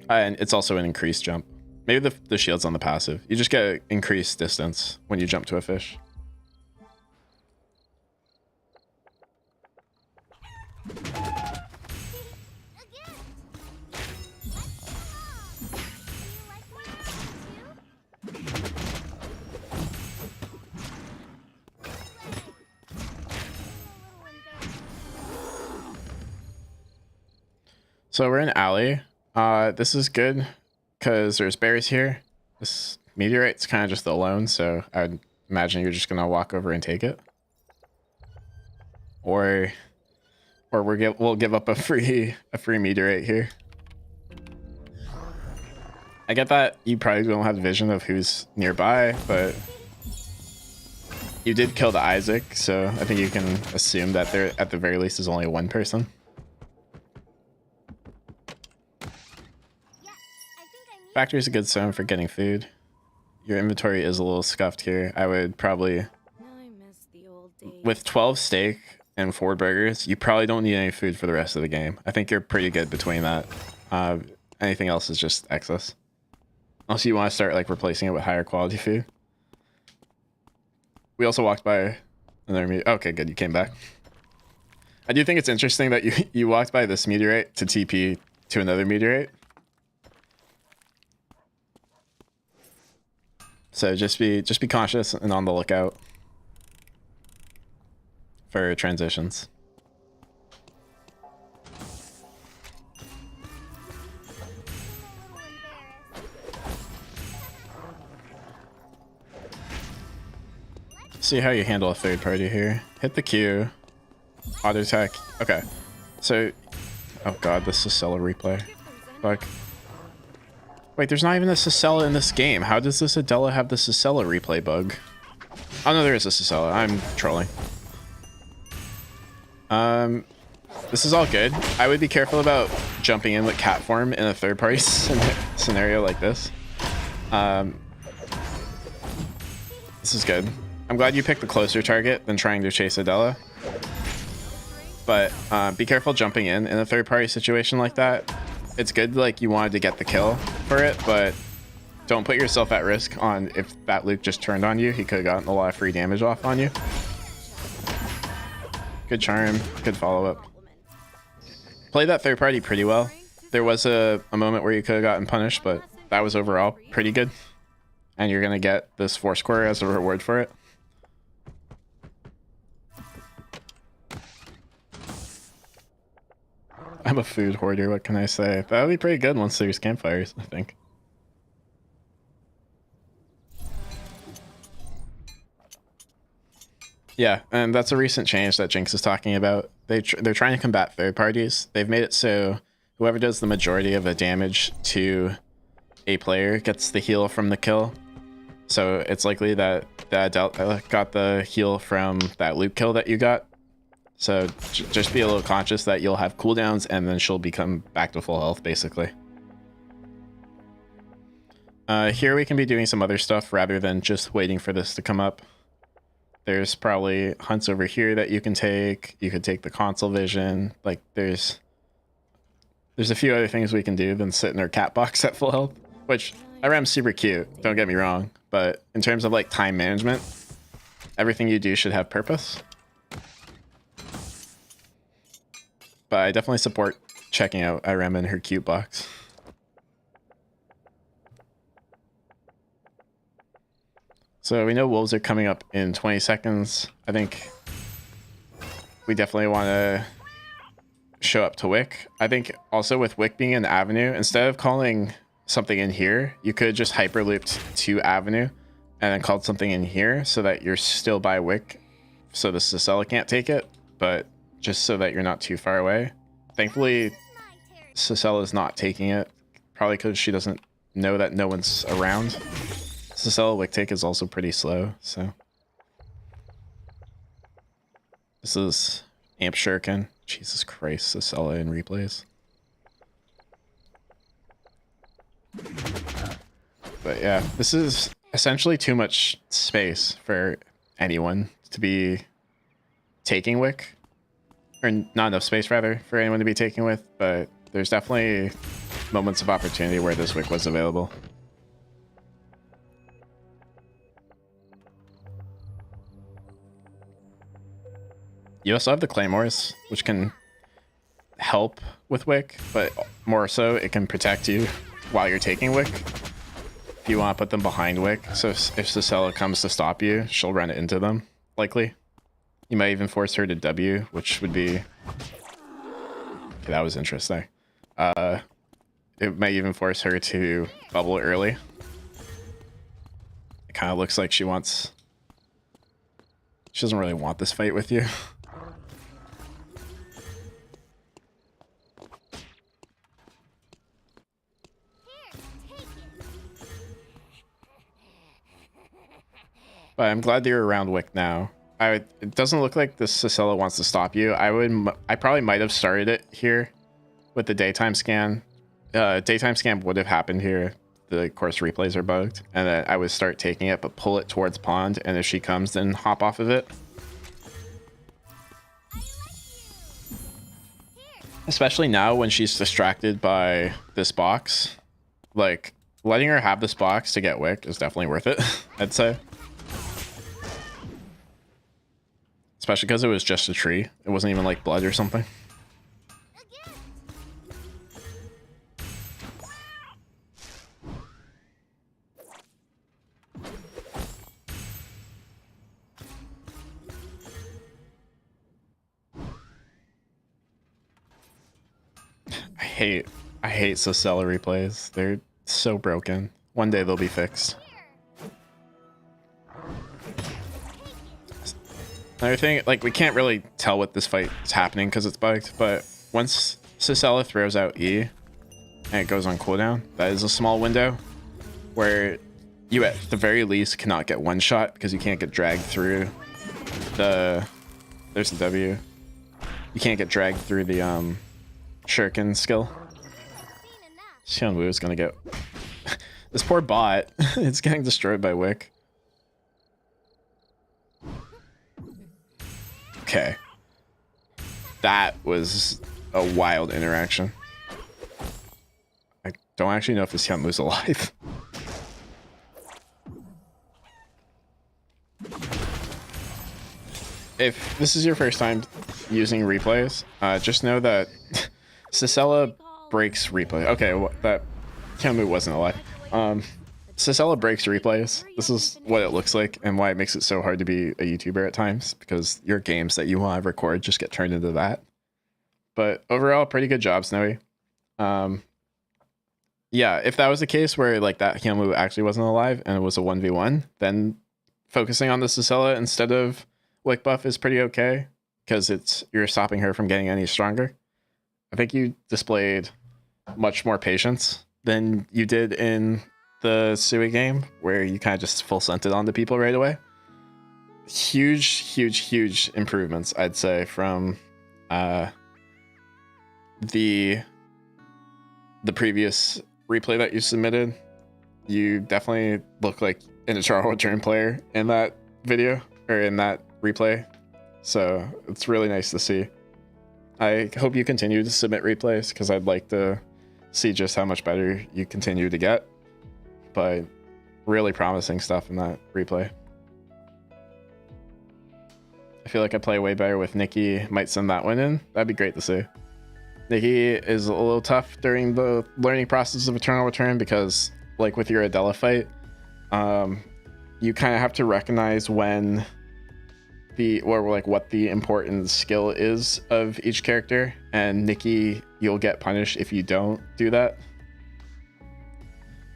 And it's also an increased jump. Maybe the shield's on the passive. You just get increased distance when you jump to a fish. So we're in alley. This is good because there's bears here. This meteorite's kind of just alone, so I'd imagine you're just gonna walk over and take it, or we'll give up a free meteorite here. I get that you probably don't have vision of who's nearby, but you did kill the Isaac, so I think you can assume that there at the very least is only 1 person. Factory is a good zone for getting food. Your inventory is a little scuffed here. I would probably, with 12 steak, and 4 burgers, you probably don't need any food for the rest of the game. I think you're pretty good between that. Anything else is just excess. Unless you want to start like replacing it with higher quality food. We also walked by another meteorite. Okay, good, you came back. I do think it's interesting that you walked by this meteorite to TP to another meteorite. So just be cautious and on the lookout for transitions. See how you handle a third party here. Hit the Q. Auto attack. Okay. So, oh god, the Sicella replay. Fuck. Wait, there's not even a Sicella in this game. How does this Adela have the Sicella replay bug? Oh no, there is a Sicella. I'm trolling. This is all good. I would be careful about jumping in with cat form in a third party scenario like this. This is good. I'm glad you picked the closer target than trying to chase Adela. But be careful jumping in a third party situation like that. It's good like you wanted to get the kill for it, but don't put yourself at risk on if that Luke just turned on you. He could have gotten a lot of free damage off on you. Good charm, good follow up. Played that third party pretty well. There was a moment where you could have gotten punished, but that was overall pretty good. And you're gonna get this 4 square as a reward for it. I'm a food hoarder, what can I say? That would be pretty good once there's campfires, I think. Yeah, and that's a recent change that Jinx is talking about. They're trying to combat third parties. They've made it so whoever does the majority of the damage to a player gets the heal from the kill. So it's likely that Adele got the heal from that Luke kill that you got. So just be a little conscious that you'll have cooldowns and then she'll become back to full health, basically. Here we can be doing some other stuff rather than just waiting for this to come up. There's probably hunts over here that you can take. You could take the console vision. Like there's a few other things we can do than sit in our cat box at full health, which Irem's super cute, don't get me wrong. But in terms of like time management, everything you do should have purpose. But I definitely support checking out Irem and her cute box. So we know wolves are coming up in 20 seconds. I think we definitely want to show up to Wick. I think also with Wick being in Avenue, instead of calling something in here, you could just hyperlooped to Avenue and then called something in here so that you're still by Wick so the Sicella can't take it, but just so that you're not too far away. Thankfully, Sicella is not taking it, probably because she doesn't know that no one's around. Sicella Wick take is also pretty slow, so. This is Amp Shuriken. Jesus Christ, Sicella in replays. But yeah, this is essentially too much space for anyone to be taking Wick. Or not enough space, rather, for anyone to be taking with, but there's definitely moments of opportunity where this Wick was available. You also have the Claymores, which can help with Wick, but more so, it can protect you while you're taking Wick. If you want to put them behind Wick, so if Sicella comes to stop you, she'll run it into them, likely. You might even force her to W, which would be... Okay, that was interesting. It might even force her to bubble early. It kind of looks like she wants... She doesn't really want this fight with you. But I'm glad that you're around Wick now. It doesn't look like the Sicella wants to stop you. I probably might have started it here with the daytime scan. Daytime scan would have happened here. The course replays are bugged. And then I would start taking it, but pull it towards pond. And if she comes, then hop off of it. Especially now when she's distracted by this box. Like, letting her have this box to get wick is definitely worth it, I'd say. Especially because it was just a tree. It wasn't even like blood or something. I hate Socella replays. They're so broken. One day they'll be fixed. Another thing, like, we can't really tell what this fight is happening because it's bugged, but once Socella throws out E and it goes on cooldown, that is a small window where you at the very least cannot get one shot because you can't get dragged through the... There's the W. You can't get dragged through the shuriken skill. OceanBijuu is gonna get... This poor bot, it's getting destroyed by Wick. Okay. That was a wild interaction. I don't actually know if this OceanBijuu's alive. If this is your first time using replays, just know that Socella breaks replay. Okay, well, that OceanBijuu wasn't alive. Socella breaks replays. This is what it looks like and why it makes it so hard to be a YouTuber at times, because your games that you want to record just get turned into that. But overall, pretty good job, Snowy. Yeah, if that was the case where like that OceanBijuu actually wasn't alive and it was a 1v1, then focusing on the Socella instead of Wick buff is pretty okay, because you're stopping her from getting any stronger. I think you displayed much more patience than you did in the Sui game, where you kind of just full sent it onto people right away. Huge improvements, I'd say, from the previous replay that you submitted. You definitely look like an eternal return player in that video, or in that replay, so it's really nice to see. I hope you continue to submit replays, because I'd like to see just how much better you continue to get. But really promising stuff in that replay. I feel like I play way better with Nikki. Might send that one in. That'd be great to see. Nikki is a little tough during the learning process of Eternal Return, because like with your Adela fight, you kind of have to recognize when what the important skill is of each character, and Nikki, you'll get punished if you don't do that.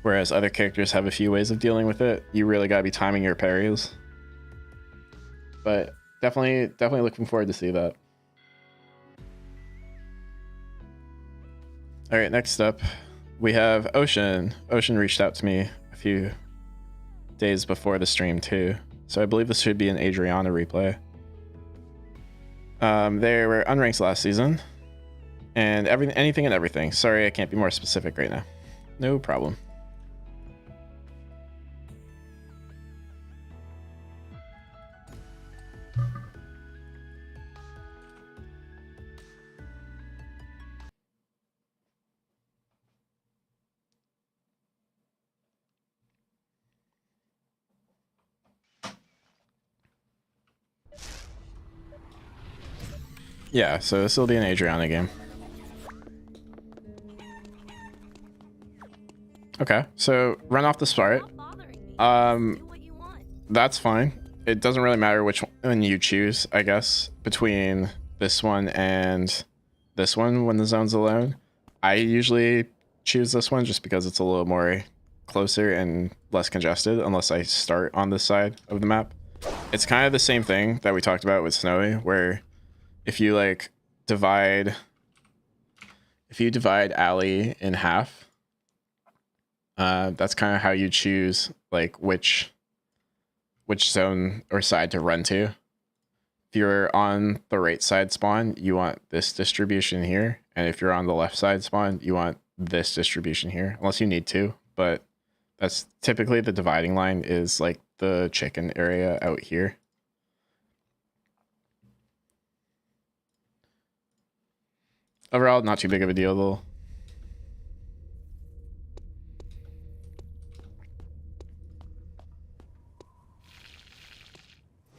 Whereas other characters have a few ways of dealing with it. You really gotta be timing your parries. But definitely looking forward to see that. All right, next up, we have Ocean. Ocean reached out to me a few days before the stream too, so I believe this should be an Adrianna replay. They were unranked last season, and anything and everything. Sorry, I can't be more specific right now. No problem. Yeah, so this will be an Adrianna game. Okay, so run off the start. That's fine. It doesn't really matter which one you choose, I guess, between this one and this one when the zone's alone. I usually choose this one just because it's a little more closer and less congested, unless I start on this side of the map. It's kind of the same thing that we talked about with Snowy, where if you like divide alley in half, that's kind of how you choose like which zone or side to run to. If you're on the right side spawn, you want this distribution here, and if you're on the left side spawn, you want this distribution here, unless you need to. But that's typically the dividing line is like the chicken area out here. Overall, not too big of a deal though.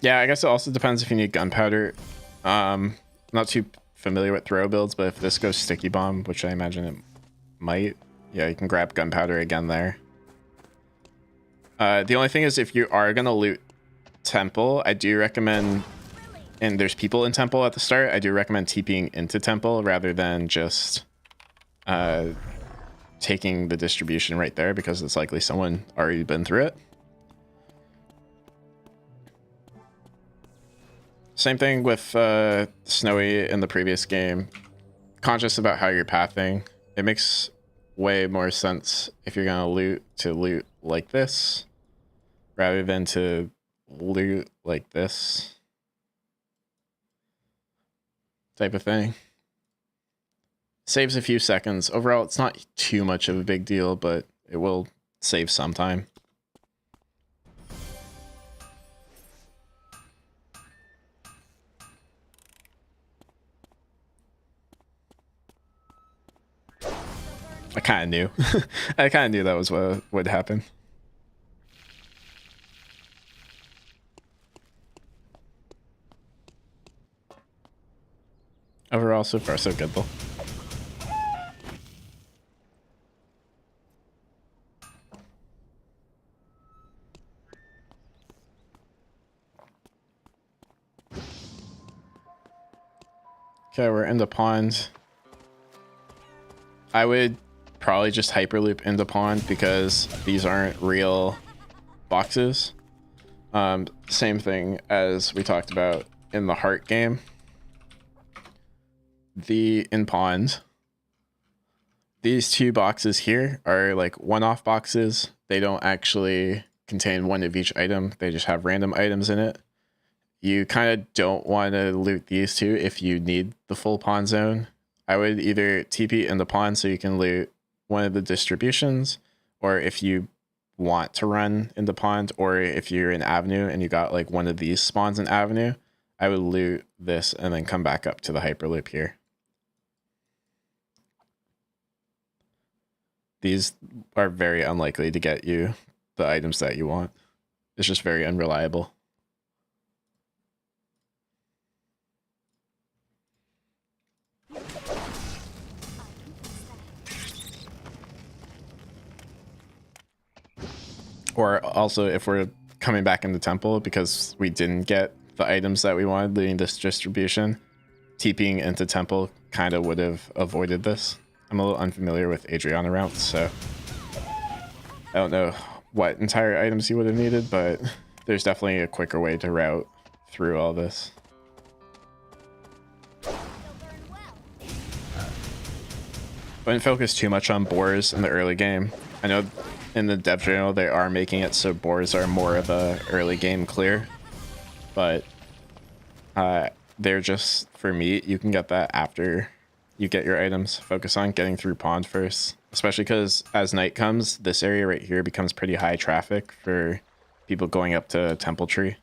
Yeah, I guess it also depends if you need gunpowder. Not too familiar with throw builds, but if this goes sticky bomb, which I imagine it might, yeah, you can grab gunpowder again there. The only thing is if you are gonna loot temple, I do recommend, and there's people in temple at the start, I do recommend TPing into temple rather than just taking the distribution right there, because it's likely someone already been through it. Same thing with Snowy in the previous game. Conscious about how you're pathing. It makes way more sense if you're gonna loot to loot like this rather than to loot like this type of thing. Saves a few seconds. Overall, it's not too much of a big deal, but it will save some time. I kind of knew. I kind of knew that was what would happen. Overall, so far, so good though. Okay, we're in the pond. I would probably just hyperloop into pond because these aren't real boxes. Same thing as we talked about in the Hart game. In pond, these two boxes here are like one-off boxes. They don't actually contain one of each item. They just have random items in it. You kind of don't want to loot these two if you need the full pond zone. I would either TP in the pond so you can loot one of the distributions, or if you want to run in the pond, or if you're in avenue and you got like one of these spawns in avenue, I would loot this and then come back up to the hyperloop here. These are very unlikely to get you the items that you want. It's just very unreliable. Or also if we're coming back in the temple because we didn't get the items that we wanted leading this distribution, TPing into temple kind of would have avoided this. I'm a little unfamiliar with Adrianna routes, so I don't know what entire items you would have needed, but there's definitely a quicker way to route through all this. Wouldn't focus too much on boars in the early game. I know in the dev journal they are making it so boars are more of a early game clear, but they're just for meat. You can get that after you get your items. Focus on getting through pond first, especially because as night comes, this area right here becomes pretty high traffic for people going up to Temple Tree.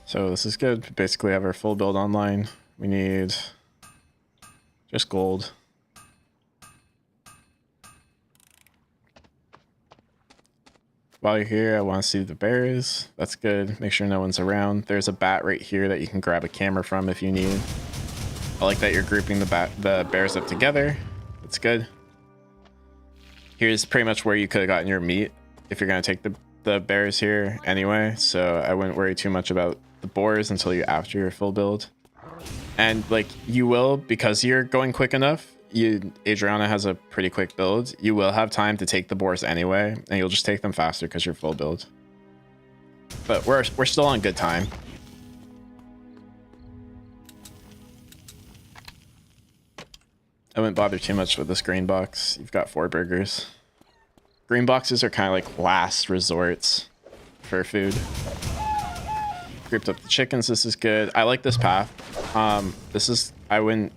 So this is good. We basically have our full build online. We need just gold. While you're here, I want to see the bears. That's good. Make sure no one's around. There's a bat right here that you can grab a camera from if you need. I like that you're grouping the bears up together. That's good. Here's pretty much where you could have gotten your meat if you're going to take the bears here anyway. So I wouldn't worry too much about the boars until you after your full build. And like you will, because you're going quick enough, Adrianna has a pretty quick build. You will have time to take the boars anyway, and you'll just take them faster because you're full build. But we're still on good time. I wouldn't bother too much with this green box. You've got 4 burgers. Green boxes are kind of like last resorts for food. Grouped up the chickens. This is good. I like this path. I wouldn't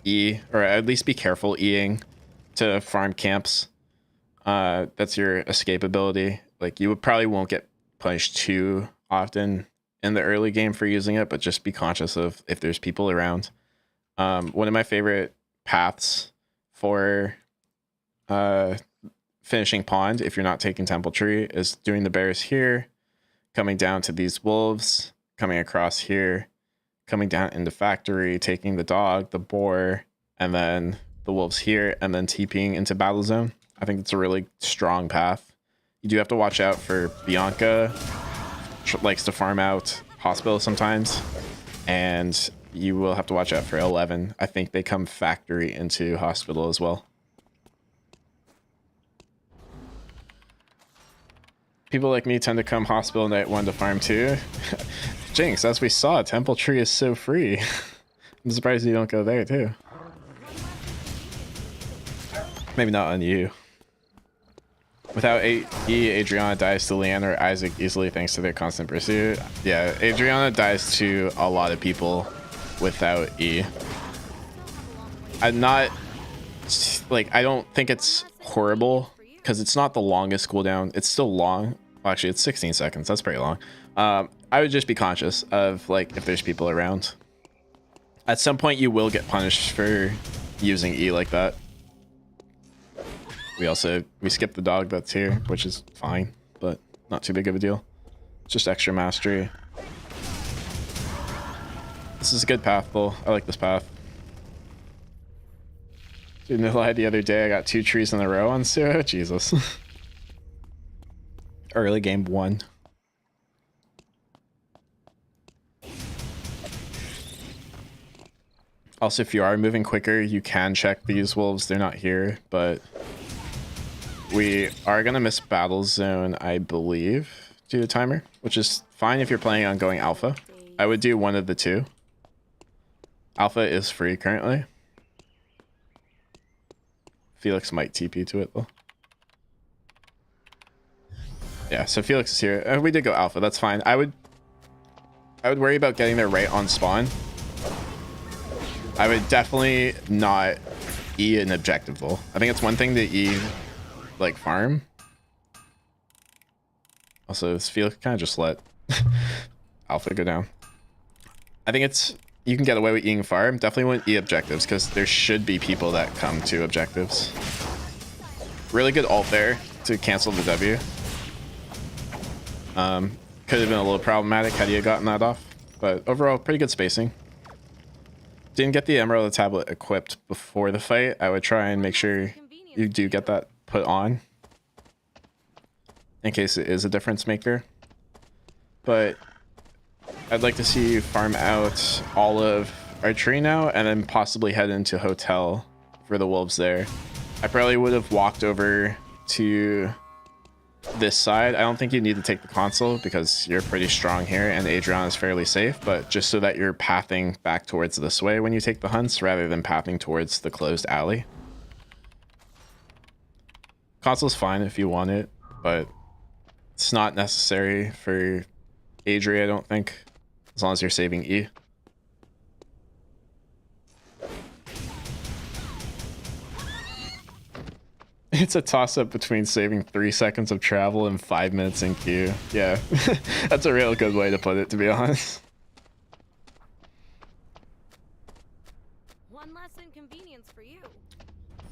E, or at least be careful Eing to farm camps. That's your escape ability. Like you probably won't get punished too often in the early game for using it, but just be conscious of if there's people around. One of my favorite paths for finishing pond, if you're not taking temple tree, is doing the bears here, coming down to these wolves, coming across here, coming down into factory, taking the dog, the boar, and then the wolves here, and then TPing into battle zone. I think it's a really strong path. You do have to watch out for Bianca, likes to farm out hospital sometimes, and you will have to watch out for 11. I think they come factory into hospital as well. People like me tend to come hospital night 1 to farm 2. Jinx, as we saw, temple tree is so free. I'm surprised you don't go there too. Maybe not on you. Without E, Adrianna dies to Leanna or Isaac easily thanks to their constant pursuit. Yeah, Adrianna dies to a lot of people without E. I'm not, like, I don't think it's horrible because it's not the longest cooldown. It's still long. Well, actually, it's 16 seconds. That's pretty long. I would just be conscious of, like, if there's people around. At some point, you will get punished for using E like that. We skipped the dog that's here, which is fine, but not too big of a deal. Just extra mastery. This is a good path, though. I like this path. Dude, no lie, the other day I got 2 trees in a row on Zero. Jesus. Early game 1. Also, if you are moving quicker, you can check these wolves. They're not here, but we are going to miss battle zone, I believe, due to timer, which is fine if you're planning on going alpha. I would do one of the two. Alpha is free currently. Felix might TP to it, though. Yeah, so Felix is here. We did go alpha. That's fine. I would worry about getting there right on spawn. I would definitely not E an objective, though. I think it's one thing to E, like, farm. Also, this Felix kind of just let alpha go down. I think it's... You can get away with Eing farm. Definitely wouldn't E objectives, because there should be people that come to objectives. Really good ult there to cancel the W. Could have been a little problematic had you gotten that off. But overall, pretty good spacing. Didn't get the Emerald tablet equipped before the fight. I would try and make sure you do get that put on, in case it is a difference maker. But I'd like to see you farm out all of our tree now, and then possibly head into hotel for the wolves there. I probably would have walked over to this side. I don't think you need to take the console because you're pretty strong here and Adrianna is fairly safe, but just so that you're pathing back towards this way when you take the hunts rather than pathing towards the closed alley. Console's fine if you want it, but it's not necessary for Adri, I don't think, as long as you're saving E. It's a toss-up between saving 3 seconds of travel and 5 minutes in queue. Yeah, that's a real good way to put it, to be honest. One less inconvenience for you.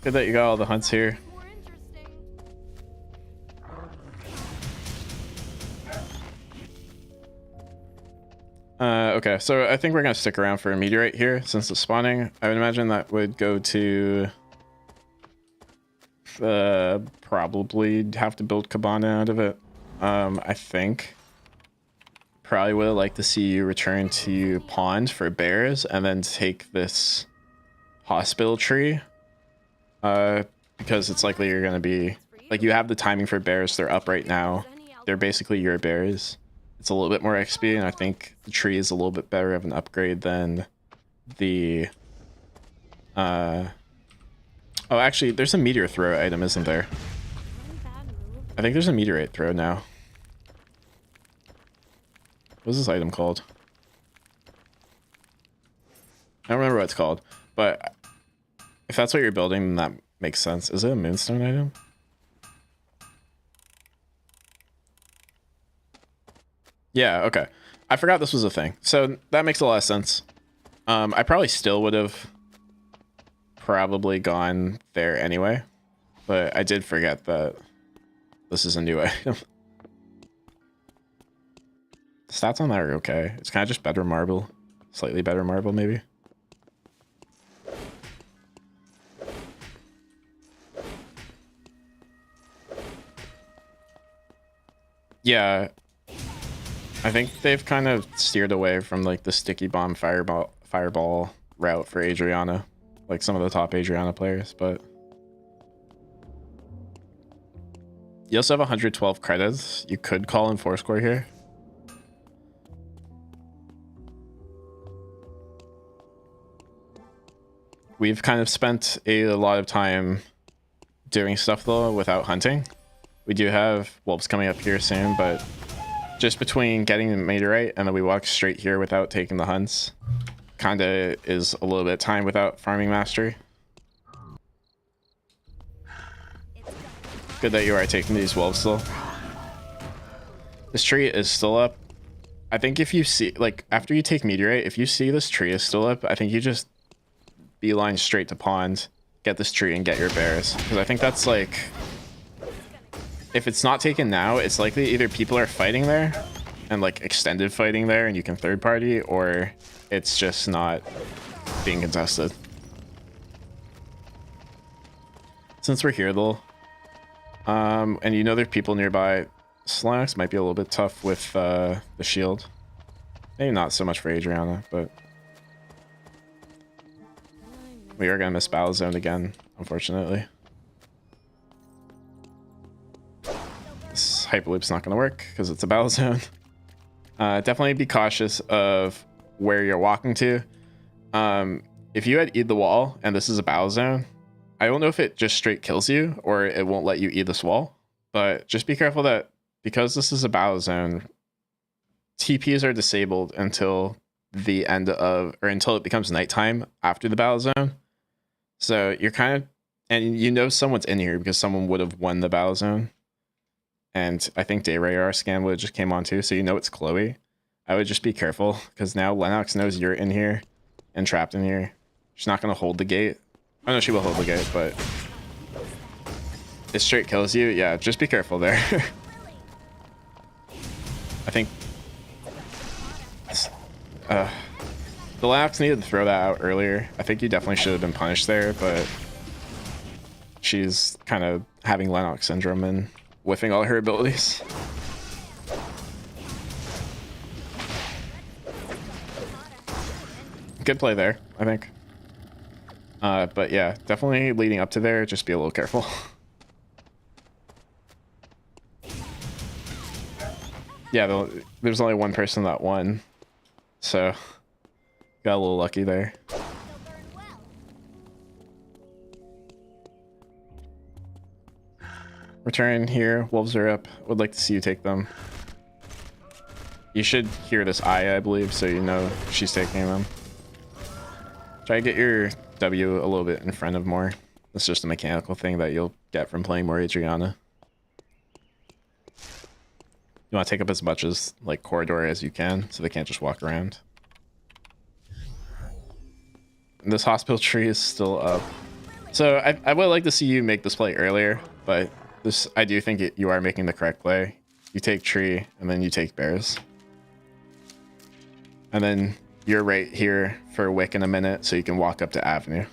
Good that you got all the hunts here. More interesting. Okay, so I think we're gonna stick around for a meteorite here since it's spawning. I would imagine that would go to... probably have to build Cabana out of it. I think probably would like to see you return to pond for bears and then take this hospital tree, because it's likely you're going to be like, you have the timing for bears. They're up right now. They're basically your bears. It's a little bit more XP, and I think the tree is a little bit better of an upgrade than the oh, actually, there's a meteor throw item, isn't there? I think there's a meteorite throw now. What's this item called? I don't remember what it's called, but if that's what you're building, then that makes sense. Is it a moonstone item? Yeah, okay. I forgot this was a thing. So that makes a lot of sense. I probably still would have probably gone there anyway, but I did forget that this is a new item. Stats on that are okay. It's kind of just better marble. Slightly better marble, maybe. Yeah. I think they've kind of steered away from like the sticky bomb fireball route for Adrianna. Like some of the top Adrianna players, but you also have 112 credits. You could call in Fourscore here. We've kind of spent a lot of time doing stuff though without hunting. We do have wolves coming up here soon, but just between getting the meteorite and then we walk straight here without taking the hunts, kind of is a little bit of time without farming mastery. Good that you are taking these wolves still. This tree is still up. I think if you see, like, after you take meteorite, if you see this tree is still up, I think you just beeline straight to pond, get this tree and get your bears. Because I think that's like, if it's not taken now, it's likely either people are fighting there and like extended fighting there and you can third party, or it's just not being contested. Since we're here though, and you know there's people nearby, Slanax might be a little bit tough with the shield. Maybe not so much for Adrianna, but we are gonna miss battle zone again, unfortunately. This hyperloop's not gonna work because it's a battle zone. Definitely be cautious of where you're walking to. If you had eat the wall and this is a battle zone, I don't know if it just straight kills you or it won't let you eat this wall, but just be careful that because this is a battle zone, TPs are disabled until the end of, or until it becomes nighttime after the battle zone. So you're kind of, and you know someone's in here because someone would have won the battle zone. And I think Day Radar scan would have just came on too, so you know it's Chloe. I would just be careful because now Lennox knows you're in here and trapped in here. She's not going to hold the gate. I know she will hold the gate, but it straight kills you. Yeah, just be careful there. I think the Lennox needed to throw that out earlier. I think you definitely should have been punished there, but she's kind of having Lennox syndrome and whiffing all her abilities. Good play there, I think. But yeah, definitely leading up to there, just be a little careful. Yeah, there's only one person that won, so got a little lucky there. Return here, wolves are up. Would like to see you take them. You should hear this I believe, so you know she's taking them. Try to get your W a little bit in front of more. It's just a mechanical thing that you'll get from playing more Adrianna. You want to take up as much as like corridor as you can, so they can't just walk around. And this hospital tree is still up. So I would like to see you make this play earlier, but this I do think you are making the correct play. You take tree and then you take bears. And then you're right here for Wick in a minute, so you can walk up to Avenue.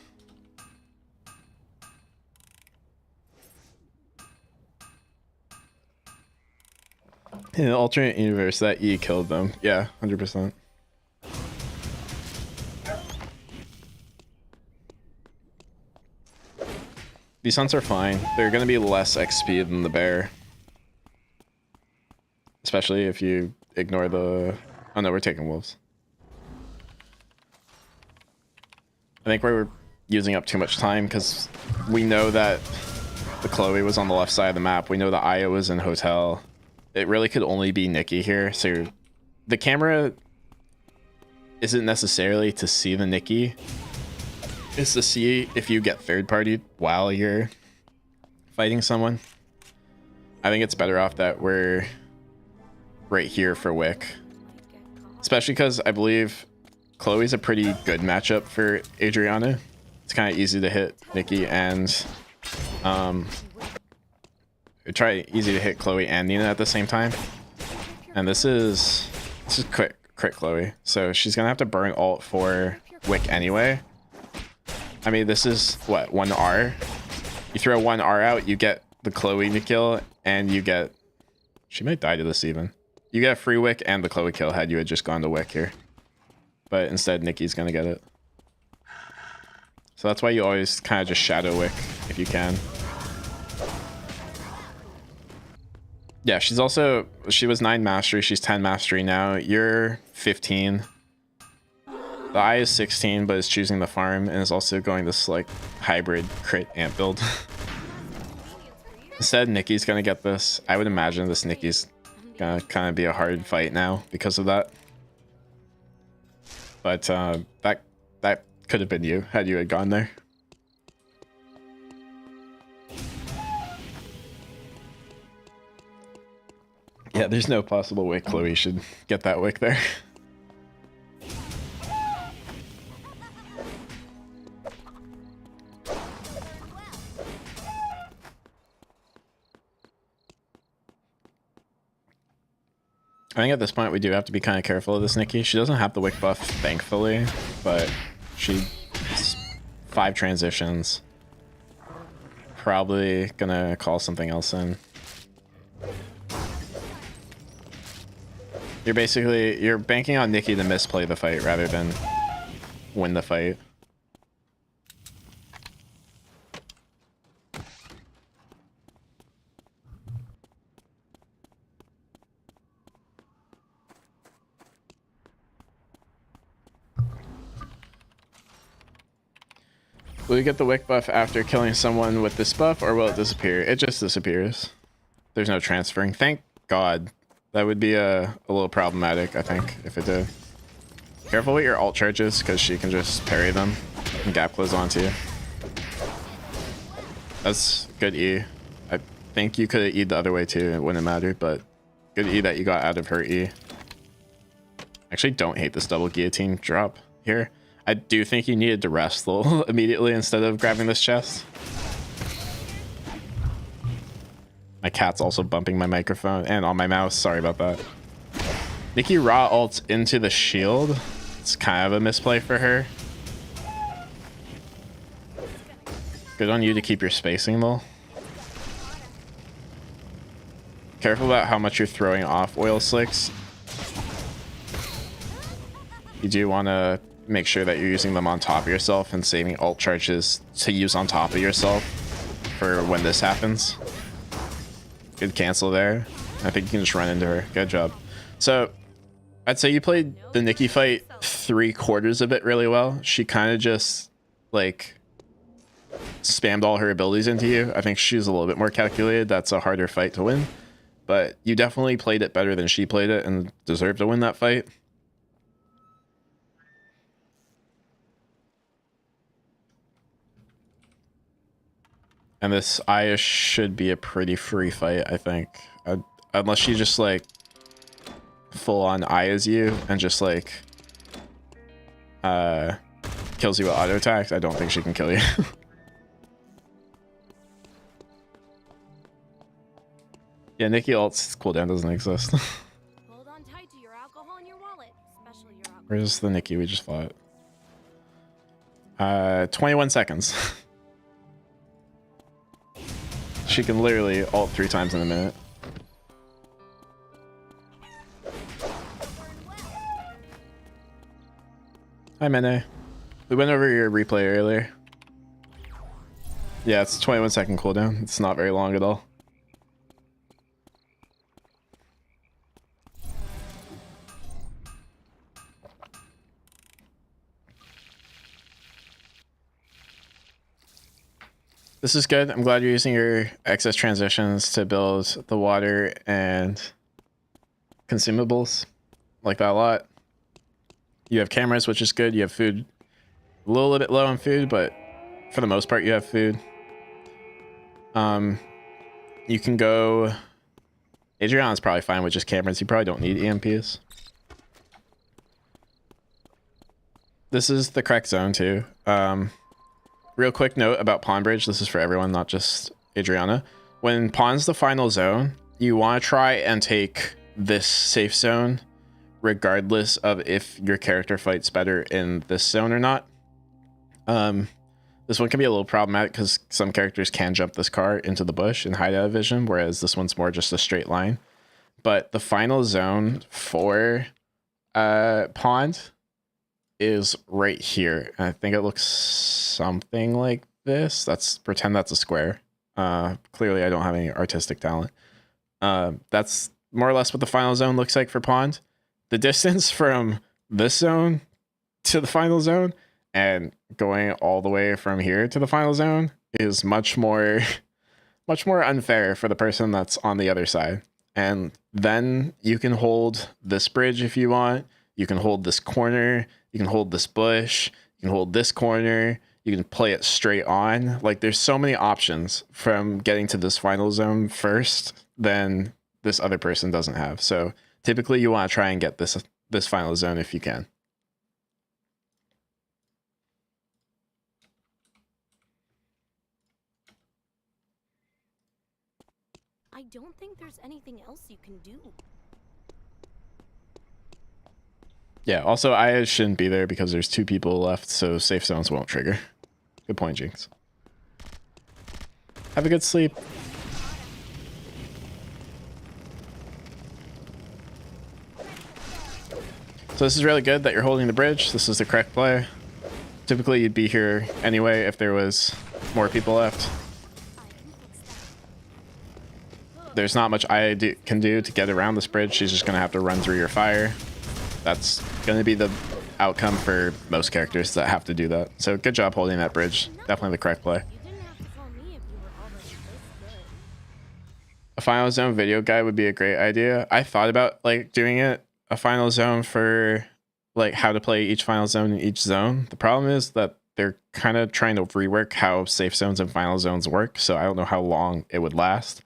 In an alternate universe, that E killed them. Yeah, 100%. These hunts are fine. They're going to be less XP than the bear. Especially if you ignore the... Oh no, we're taking wolves. I think we're using up too much time because we know that the Chloe was on the left side of the map. We know that Aya was in hotel. It really could only be Nikki here. So the camera isn't necessarily to see the Nikki. It's to see if you get third partied while you're fighting someone. I think it's better off that we're right here for Wick. Especially because I believe Chloe's a pretty good matchup for Adrianna. It's kind of easy to hit Nikki and try easy to hit Chloe and Nina at the same time. And this is crit Chloe, so she's gonna have to burn ult for Wick anyway. I mean, this is what, 1R. You throw 1R out, you get the Chloe to kill, and you get, she might die to this even. You get a free Wick and the Chloe kill had you had just gone to Wick here. But instead, Nikki's gonna get it. So that's why you always kind of just shadow Wick if you can. Yeah, she was 9 mastery, she's 10 mastery now. You're 15. The eye is 16, but is choosing the farm and is also going this like hybrid crit amp build. Instead, Nikki's gonna get this. I would imagine this Nikki's gonna kind of be a hard fight now because of that. But that could have been you had you had gone there. Yeah, there's no possible way Chloe should get that wick there. I think at this point we do have to be kind of careful of this Nikki. She doesn't have the wick buff, thankfully, but she 5 transitions. Probably gonna call something else in. You're banking on Nikki to misplay the fight rather than win the fight. Will you get the wick buff after killing someone with this buff, or will it disappear? It just disappears. There's no transferring. Thank God. That would be a little problematic, I think, if it did. Careful with your ult charges, because she can just parry them and gap close onto you. That's good E. I think you could have E'd the other way too, it wouldn't matter, but good E that you got out of her E. Actually, don't hate this double guillotine drop here. I do think you needed to rest though immediately instead of grabbing this chest. My cat's also bumping my microphone and on my mouse. Sorry about that. Nikki raw ults into the shield. It's kind of a misplay for her. Good on you to keep your spacing though. Careful about how much you're throwing off oil slicks. You do want to make sure that you're using them on top of yourself and saving ult charges to use on top of yourself for when this happens. Good cancel there. I think you can just run into her. Good job. So I'd say you played the Nikki fight 3/4 of it really well. She kind of just like spammed all her abilities into you. I think she's a little bit more calculated. That's a harder fight to win, but you definitely played it better than she played it and deserved to win that fight. And this Aya should be a pretty free fight, I think. Unless she just like full on Aya's you and just like kills you with auto attacks, I don't think she can kill you. Yeah, Nikki ult's cooldown doesn't exist. Hold on tight to your alcohol in your wallet, especially your alcohol. Where's the Nikki we just fought? 21 seconds. She can literally ult 3 times in a minute. Hi, Mene. We went over your replay earlier. Yeah, it's 21-second cooldown. It's not very long at all. This is good. I'm glad you're using your excess transitions to build the water and consumables. Like that a lot. You have cameras, which is good. You have food. A little bit low on food, but for the most part, you have food. You can go Adrianna's probably fine with just cameras. You probably don't need EMPs. This is the correct zone too. Real quick note about Pawn Bridge. This is for everyone, not just Adrianna. When Pawn's the final zone, you want to try and take this safe zone regardless of if your character fights better in this zone or not. This one can be a little problematic because some characters can jump this car into the bush and hide out of vision, whereas this one's more just a straight line. But the final zone for Pond is right here. And I think it looks something like this. Pretend that's a square. Clearly I don't have any artistic talent. That's more or less what the final zone looks like for Pond. The distance from this zone to the final zone and going all the way from here to the final zone is much more unfair for the person that's on the other side. And then you can hold this bridge if you want. You can hold this corner. You can hold this bush. You can hold this corner. You can play it straight on. Like, there's so many options from getting to this final zone first than this other person doesn't have. So typically you want to try and get this final zone if you can. I don't think there's anything else you can do. Yeah, also I shouldn't be there because there's 2 people left, so safe zones won't trigger. Good point, Jinx. Have a good sleep. So this is really good that you're holding the bridge. This is the correct play. Typically you'd be here anyway if there was more people left. There's not much I can do to get around this bridge. She's just going to have to run through your fire. That's going to be the outcome for most characters that have to do that. So good job holding that bridge. Definitely the correct play. You didn't have to tell me if you were already this good. A final zone video guide would be a great idea. I thought about like doing it, a final zone for like how to play each final zone in each zone. The problem is that they're kind of trying to rework how safe zones and final zones work. So I don't know how long it would last.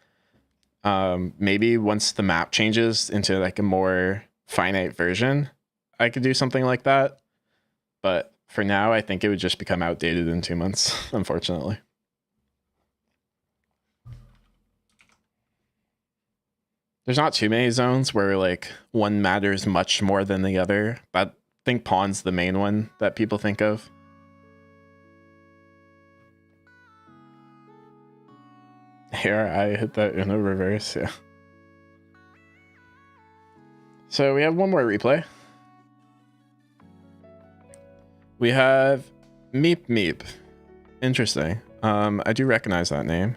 Maybe once the map changes into like a more finite version, I could do something like that. But for now, I think it would just become outdated in 2 months, unfortunately. There's not too many zones where like one matters much more than the other. But I think Pawn's the main one that people think of. Here, I hit that in a reverse, yeah. So we have one more replay. We have MeepMeep. Interesting. I do recognize that name.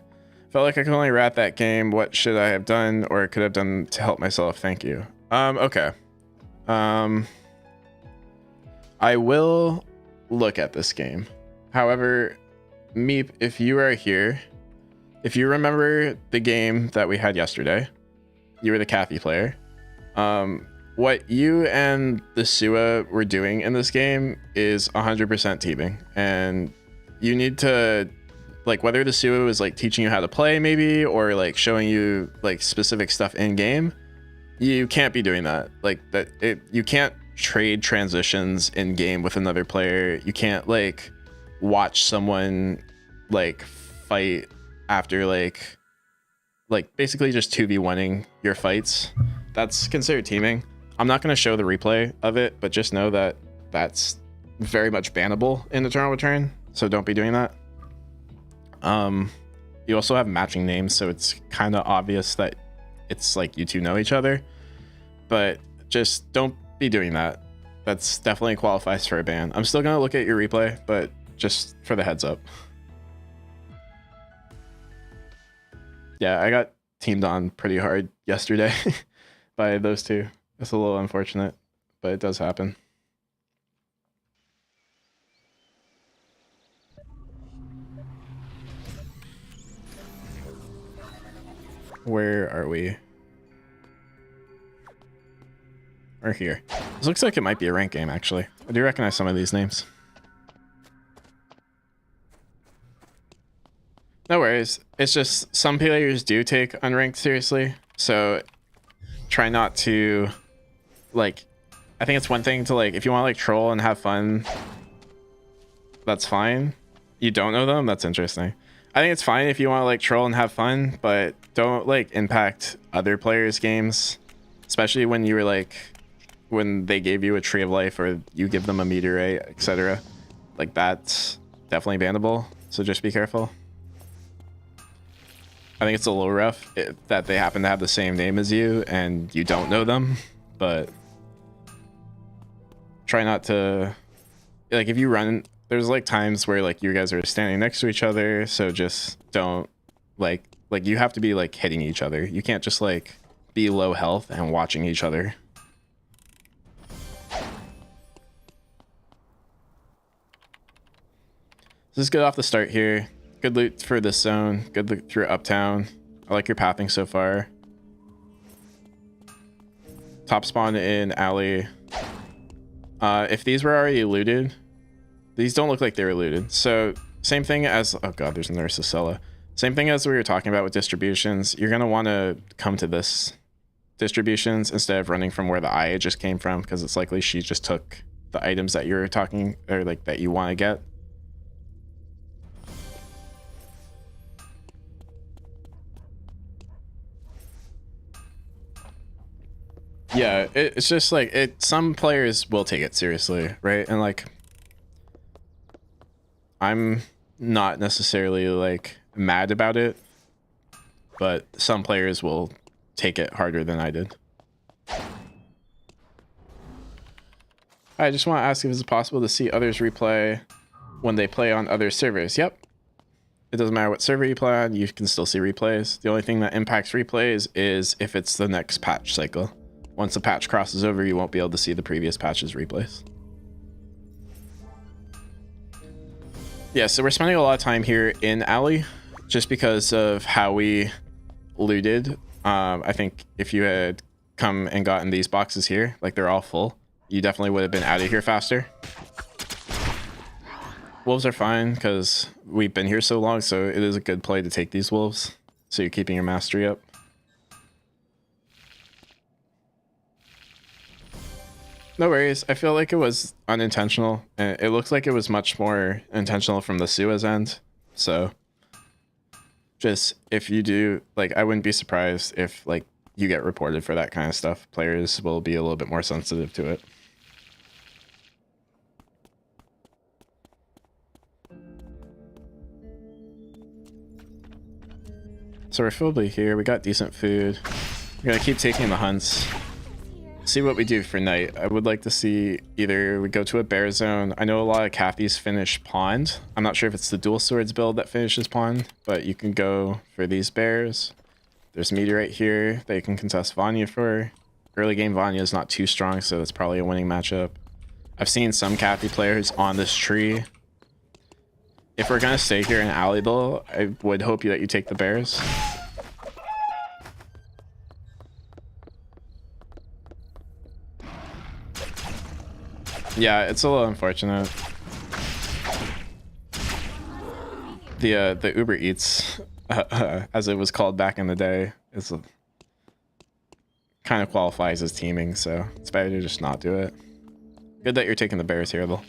Felt like I could only rat that game. What should I have done or could have done to help myself? Thank you. Okay. I will look at this game. However, Meep, if you are here, if you remember the game that we had yesterday, you were the Cathy player. What you and the Sua were doing in this game is 100% teaming, and you need to, like, whether the Sua was like teaching you how to play maybe, or like showing you like specific stuff in game, you can't be doing that. Like that, you can't trade transitions in game with another player. You can't like watch someone like fight after like basically just 2v1ing your fights. That's considered teaming. I'm not going to show the replay of it, but just know that that's very much bannable in Eternal Return, so don't be doing that. You also have matching names, so it's kind of obvious that it's like you two know each other, but just don't be doing that. That's definitely qualifies for a ban. I'm still going to look at your replay, but just for the heads up. Yeah, I got teamed on pretty hard yesterday by those two. It's a little unfortunate, but it does happen. Where are we? We're here. This looks like it might be a rank game, actually. I do recognize some of these names. No worries. It's just some players do take unranked seriously. So try not to, like, I think it's one thing to, like, if you want to, like, troll and have fun, that's fine. You don't know them? That's interesting. I think it's fine if you want to, like, troll and have fun, but don't, like, impact other players' games, especially when you were, like, when they gave you a tree of life or you give them a meteorite, etc. Like, that's definitely bannable, so just be careful. I think it's a little rough that they happen to have the same name as you and you don't know them, but try not to, like, if you run, there's like times where like you guys are standing next to each other, so just don't like you have to be like hitting each other. You can't just like be low health and watching each other. This is good off the start here. Good loot for this zone. Good loot through Uptown. I like your pathing so far. Top spawn in alley. If these were already looted, these don't look like they were looted. So same thing as, oh god, there's a Narcissella. Same thing as we were talking about with distributions. You're gonna want to come to this distributions instead of running from where the Aya just came from, because it's likely she just took the items that you're talking, or like that you want to get. Yeah, it's just like some players will take it seriously, right? And like, I'm not necessarily like mad about it, but some players will take it harder than I did. I just want to ask if it's possible to see others replay when they play on other servers. Yep. It doesn't matter what server you play on, you can still see replays. The only thing that impacts replays is if it's the next patch cycle. Once the patch crosses over, you won't be able to see the previous patch's replays. Yeah, so we're spending a lot of time here in alley just because of how we looted. I think if you had come and gotten these boxes here, like they're all full, you definitely would have been out of here faster. Wolves are fine because we've been here so long, so it is a good play to take these wolves. So you're keeping your mastery up. No worries. I feel like it was unintentional, and it looks like it was much more intentional from the Suez end. So just if you do, like, I wouldn't be surprised if like you get reported for that kind of stuff. Players will be a little bit more sensitive to it. So we're fully here. We got decent food. We're gonna keep taking the hunts. See what we do for night. I would like to see either we go to a bear zone. I know a lot of Cathy's finish pond. I'm not sure if it's the dual swords build that finishes pond, but you can go for these bears. There's meteorite here that you can contest Vanya for. Early game Vanya is not too strong, so it's probably a winning matchup. I've seen some Cathy players on this tree. If we're gonna stay here in alley though, I would hope that you take the bears. Yeah, it's a little unfortunate. The Uber Eats, as it was called back in the day, is kind of qualifies as teaming, so it's better to just not do it. Good that you're taking the bears here, though.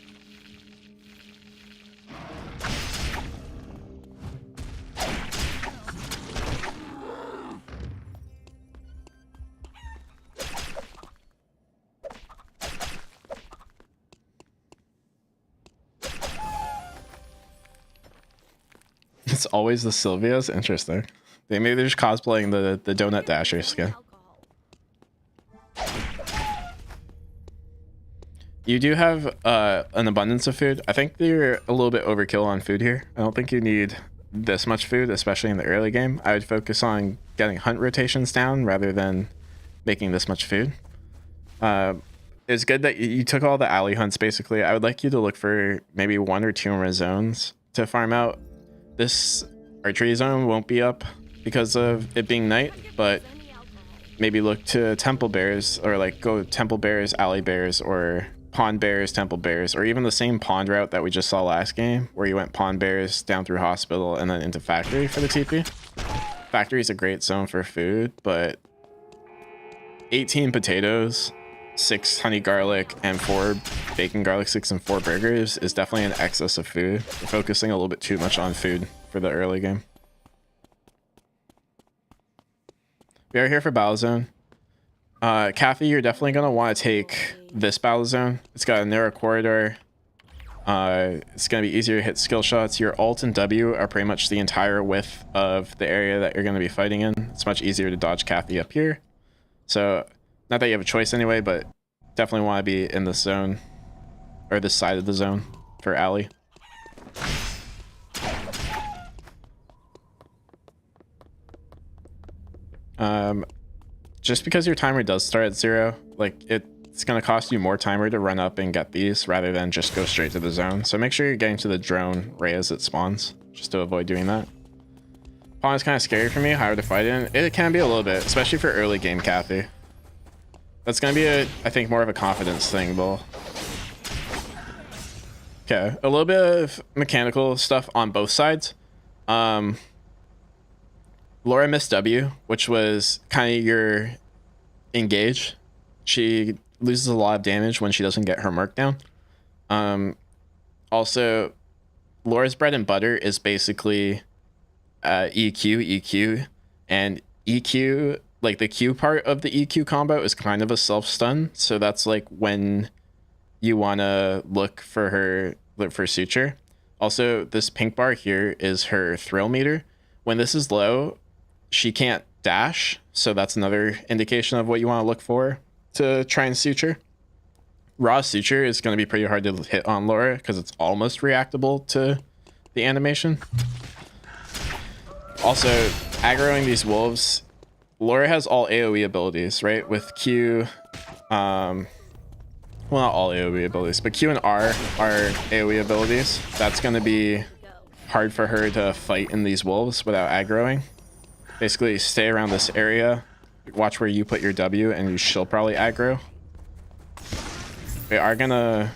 It's always the Sylvias? Interesting. Maybe they're just cosplaying the Donut Dasher skin. You do have an abundance of food. I think you're a little bit overkill on food here. I don't think you need this much food, especially in the early game. I would focus on getting hunt rotations down rather than making this much food. It's good that you took all the alley hunts, basically. I would like you to look for maybe 1 or 2 more zones to farm out. This archery zone won't be up because of it being night, but maybe look to temple bears, or like go temple bears, alley bears, or pond bears, temple bears, or even the same pond route that we just saw last game where you went pond bears down through hospital and then into factory for the TP. Factory is a great zone for food, but 18 potatoes, 6 honey garlic, and 4 bacon garlic sticks and 4 burgers is definitely an excess of food. We're focusing a little bit too much on food for the early game. We are here for battle zone. Cathy, you're definitely going to want to take this battle zone. It's got a narrow corridor. It's going to be easier to hit skill shots. Your alt and W are pretty much the entire width of the area that you're going to be fighting in. It's much easier to dodge Cathy up here. So, not that you have a choice anyway, but definitely want to be in this zone, or this side of the zone for Allie. Just because your timer does start at 0, like it's going to cost you more timer to run up and get these rather than just go straight to the zone. So make sure you're getting to the drone right as it spawns, just to avoid doing that. Pawn is kind of scary for me, hard to fight in. It can be a little bit, especially for early game Cathy. That's going to be, I think, more of a confidence thing, though. Okay, a little bit of mechanical stuff on both sides. Laura missed W, which was kind of your engage. She loses a lot of damage when she doesn't get her merc down. Also, Laura's bread and butter is basically EQ, and EQ, like the Q part of the EQ combo is kind of a self-stun. So that's like when you want to look for suture. Also, this pink bar here is her thrill meter. When this is low, she can't dash, so that's another indication of what you want to look for to try and suture. Raw suture is going to be pretty hard to hit on Laura because it's almost reactable to the animation. Also, aggroing these wolves, Laura has all AoE abilities, right? With Q, well, not all AoE abilities, but Q and R are AoE abilities. That's going to be hard for her to fight in these wolves without aggroing. Basically, stay around this area, watch where you put your W, and she'll probably aggro. We are gonna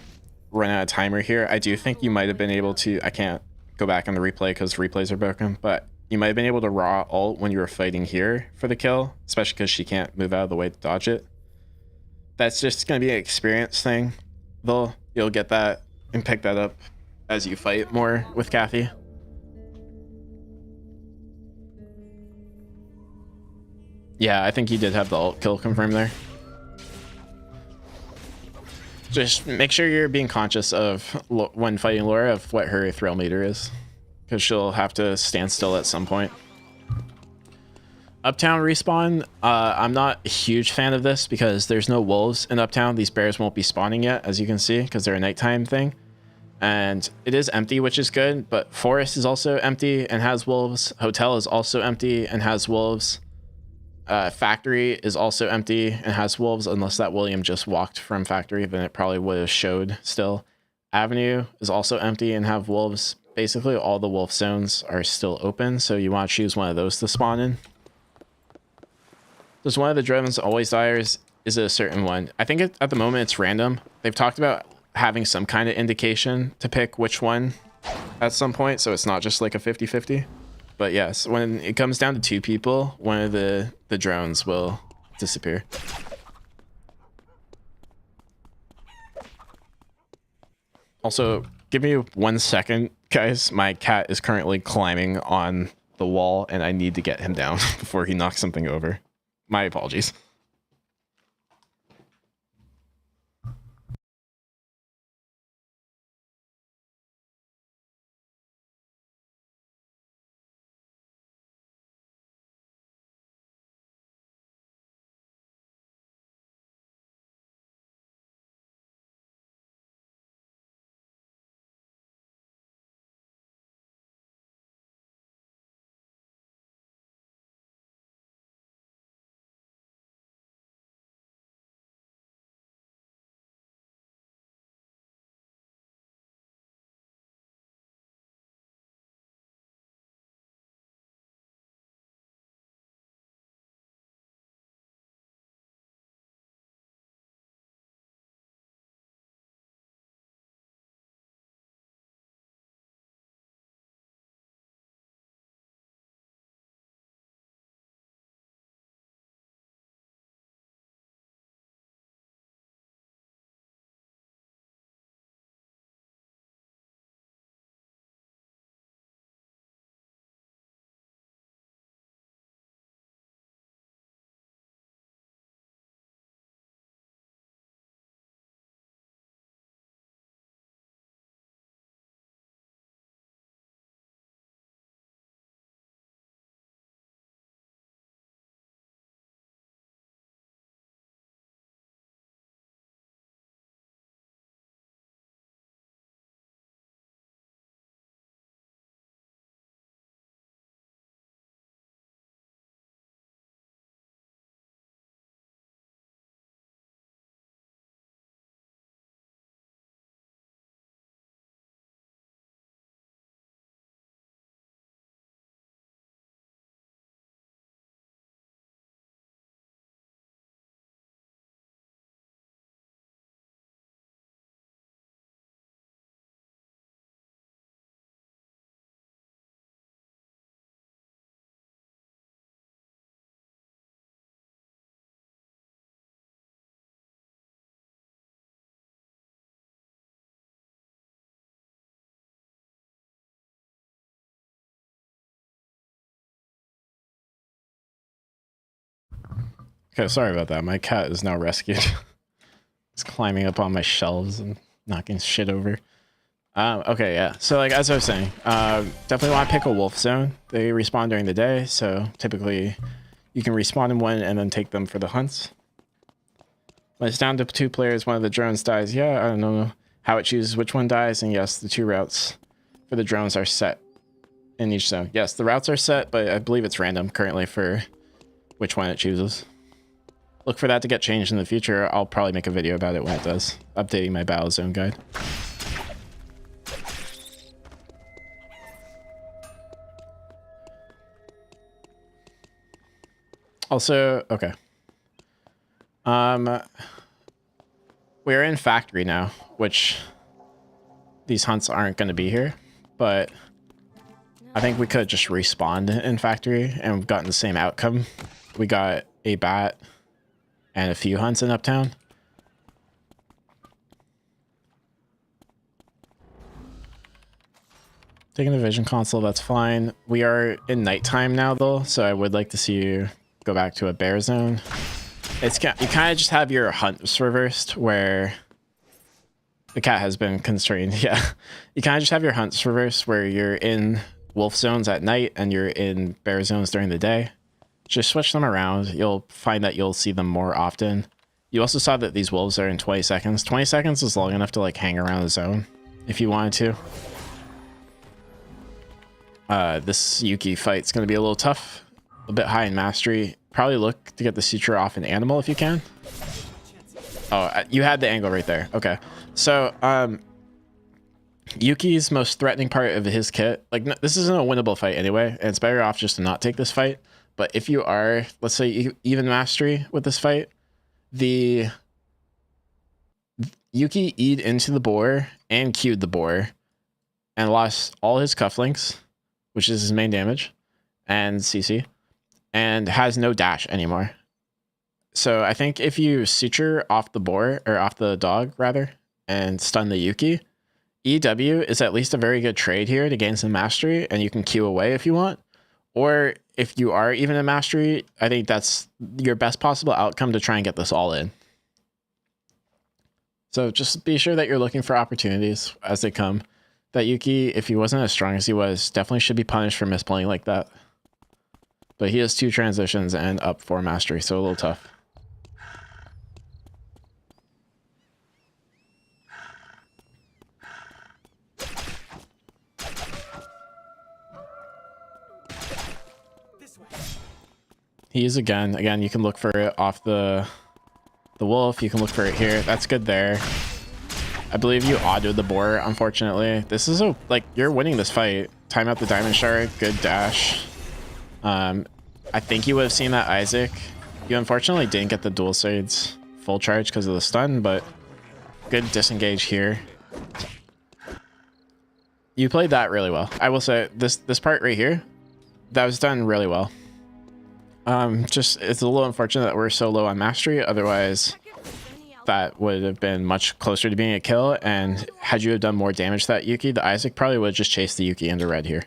run out of timer here. I do think you might have been able to, I can't go back on the replay because replays are broken, but you might have been able to raw ult when you were fighting here for the kill, especially because she can't move out of the way to dodge it. That's just gonna be an experience thing, though. You'll get that and pick that up as you fight more with Cathy. Yeah, I think you did have the ult kill confirmed there. Just make sure you're being conscious of, when fighting Laura, of what her thrill meter is, because she'll have to stand still at some point. Uptown respawn, I'm not a huge fan of this because there's no wolves in Uptown. These bears won't be spawning yet, as you can see, because they're a nighttime thing. And it is empty, which is good, but Forest is also empty and has wolves. Hotel is also empty and has wolves. Factory is also empty and has wolves, unless that William just walked from Factory, then it probably would have showed still. Avenue is also empty and have wolves. Basically, all the wolf zones are still open, so you want to choose one of those to spawn in. Does one of the drones always die, or is it a certain one? I think at the moment it's random. They've talked about having some kind of indication to pick which one at some point, so it's not just like a 50-50. But yes, when it comes down to 2 people, one of the drones will disappear. Also, give me 1 second, guys. My cat is currently climbing on the wall, and I need to get him down before he knocks something over. My apologies. Okay, sorry about that. My cat is now rescued. It's climbing up on my shelves and knocking shit over. Okay, yeah. So like as I was saying, definitely want to pick a wolf zone. They respawn during the day, so typically you can respawn in one and then take them for the hunts. When it's down to 2 players, one of the drones dies. Yeah, I don't know how it chooses which one dies, and yes, the 2 routes for the drones are set in each zone. Yes, the routes are set, but I believe it's random currently for which one it chooses. Look for that to get changed in the future. I'll probably make a video about it when it does. Updating my battle zone guide. Also, okay. We're in factory now, which these hunts aren't going to be here, but I think we could just respawn in factory and we've gotten the same outcome. We got a bat and a few hunts in Uptown. Taking the vision console, that's fine. We are in nighttime now though, so I would like to see you go back to a bear zone. It's you kind of just have your hunts reversed where the cat has been constrained. Yeah, you kind of just have your hunts reversed where you're in wolf zones at night and you're in bear zones during the day. Just switch them around. You'll find that you'll see them more often. You also saw that these wolves are in 20 seconds. 20 seconds is long enough to like hang around the zone if you wanted to. This Yuki fight's going to be a little tough, a bit high in mastery. Probably look to get the suture off an animal if you can. Oh, you had the angle right there. Okay. So, Yuki's most threatening part of his kit, like this isn't a winnable fight anyway, and it's better off just to not take this fight. But if you are, let's say, even mastery with this fight, the Yuki E'd into the boar and Q'd the boar and lost all his cufflinks, which is his main damage, and CC, and has no dash anymore. So I think if you suture off the boar, or off the dog rather, and stun the Yuki, EW is at least a very good trade here to gain some mastery, and you can Q away if you want. Or if you are even in mastery, I think that's your best possible outcome to try and get this all in. So just be sure that you're looking for opportunities as they come. That Yuki, if he wasn't as strong as he was, definitely should be punished for misplaying like that. But he has 2 transitions and up 4 mastery, so a little tough. He is again, you can look for it off the wolf. You can look for it here. That's good there. I believe you autoed the boar, unfortunately. This is like, you're winning this fight. Time out the diamond shard. Good dash. I think you would have seen that Isaac. You unfortunately didn't get the dual swords full charge because of the stun, but good disengage here. You played that really well. I will say this part right here, that was done really well. Just it's a little unfortunate that we're so low on mastery. Otherwise, that would have been much closer to being a kill. And had you have done more damage to that Yuki, the Isaac probably would have just chased the Yuki into red here.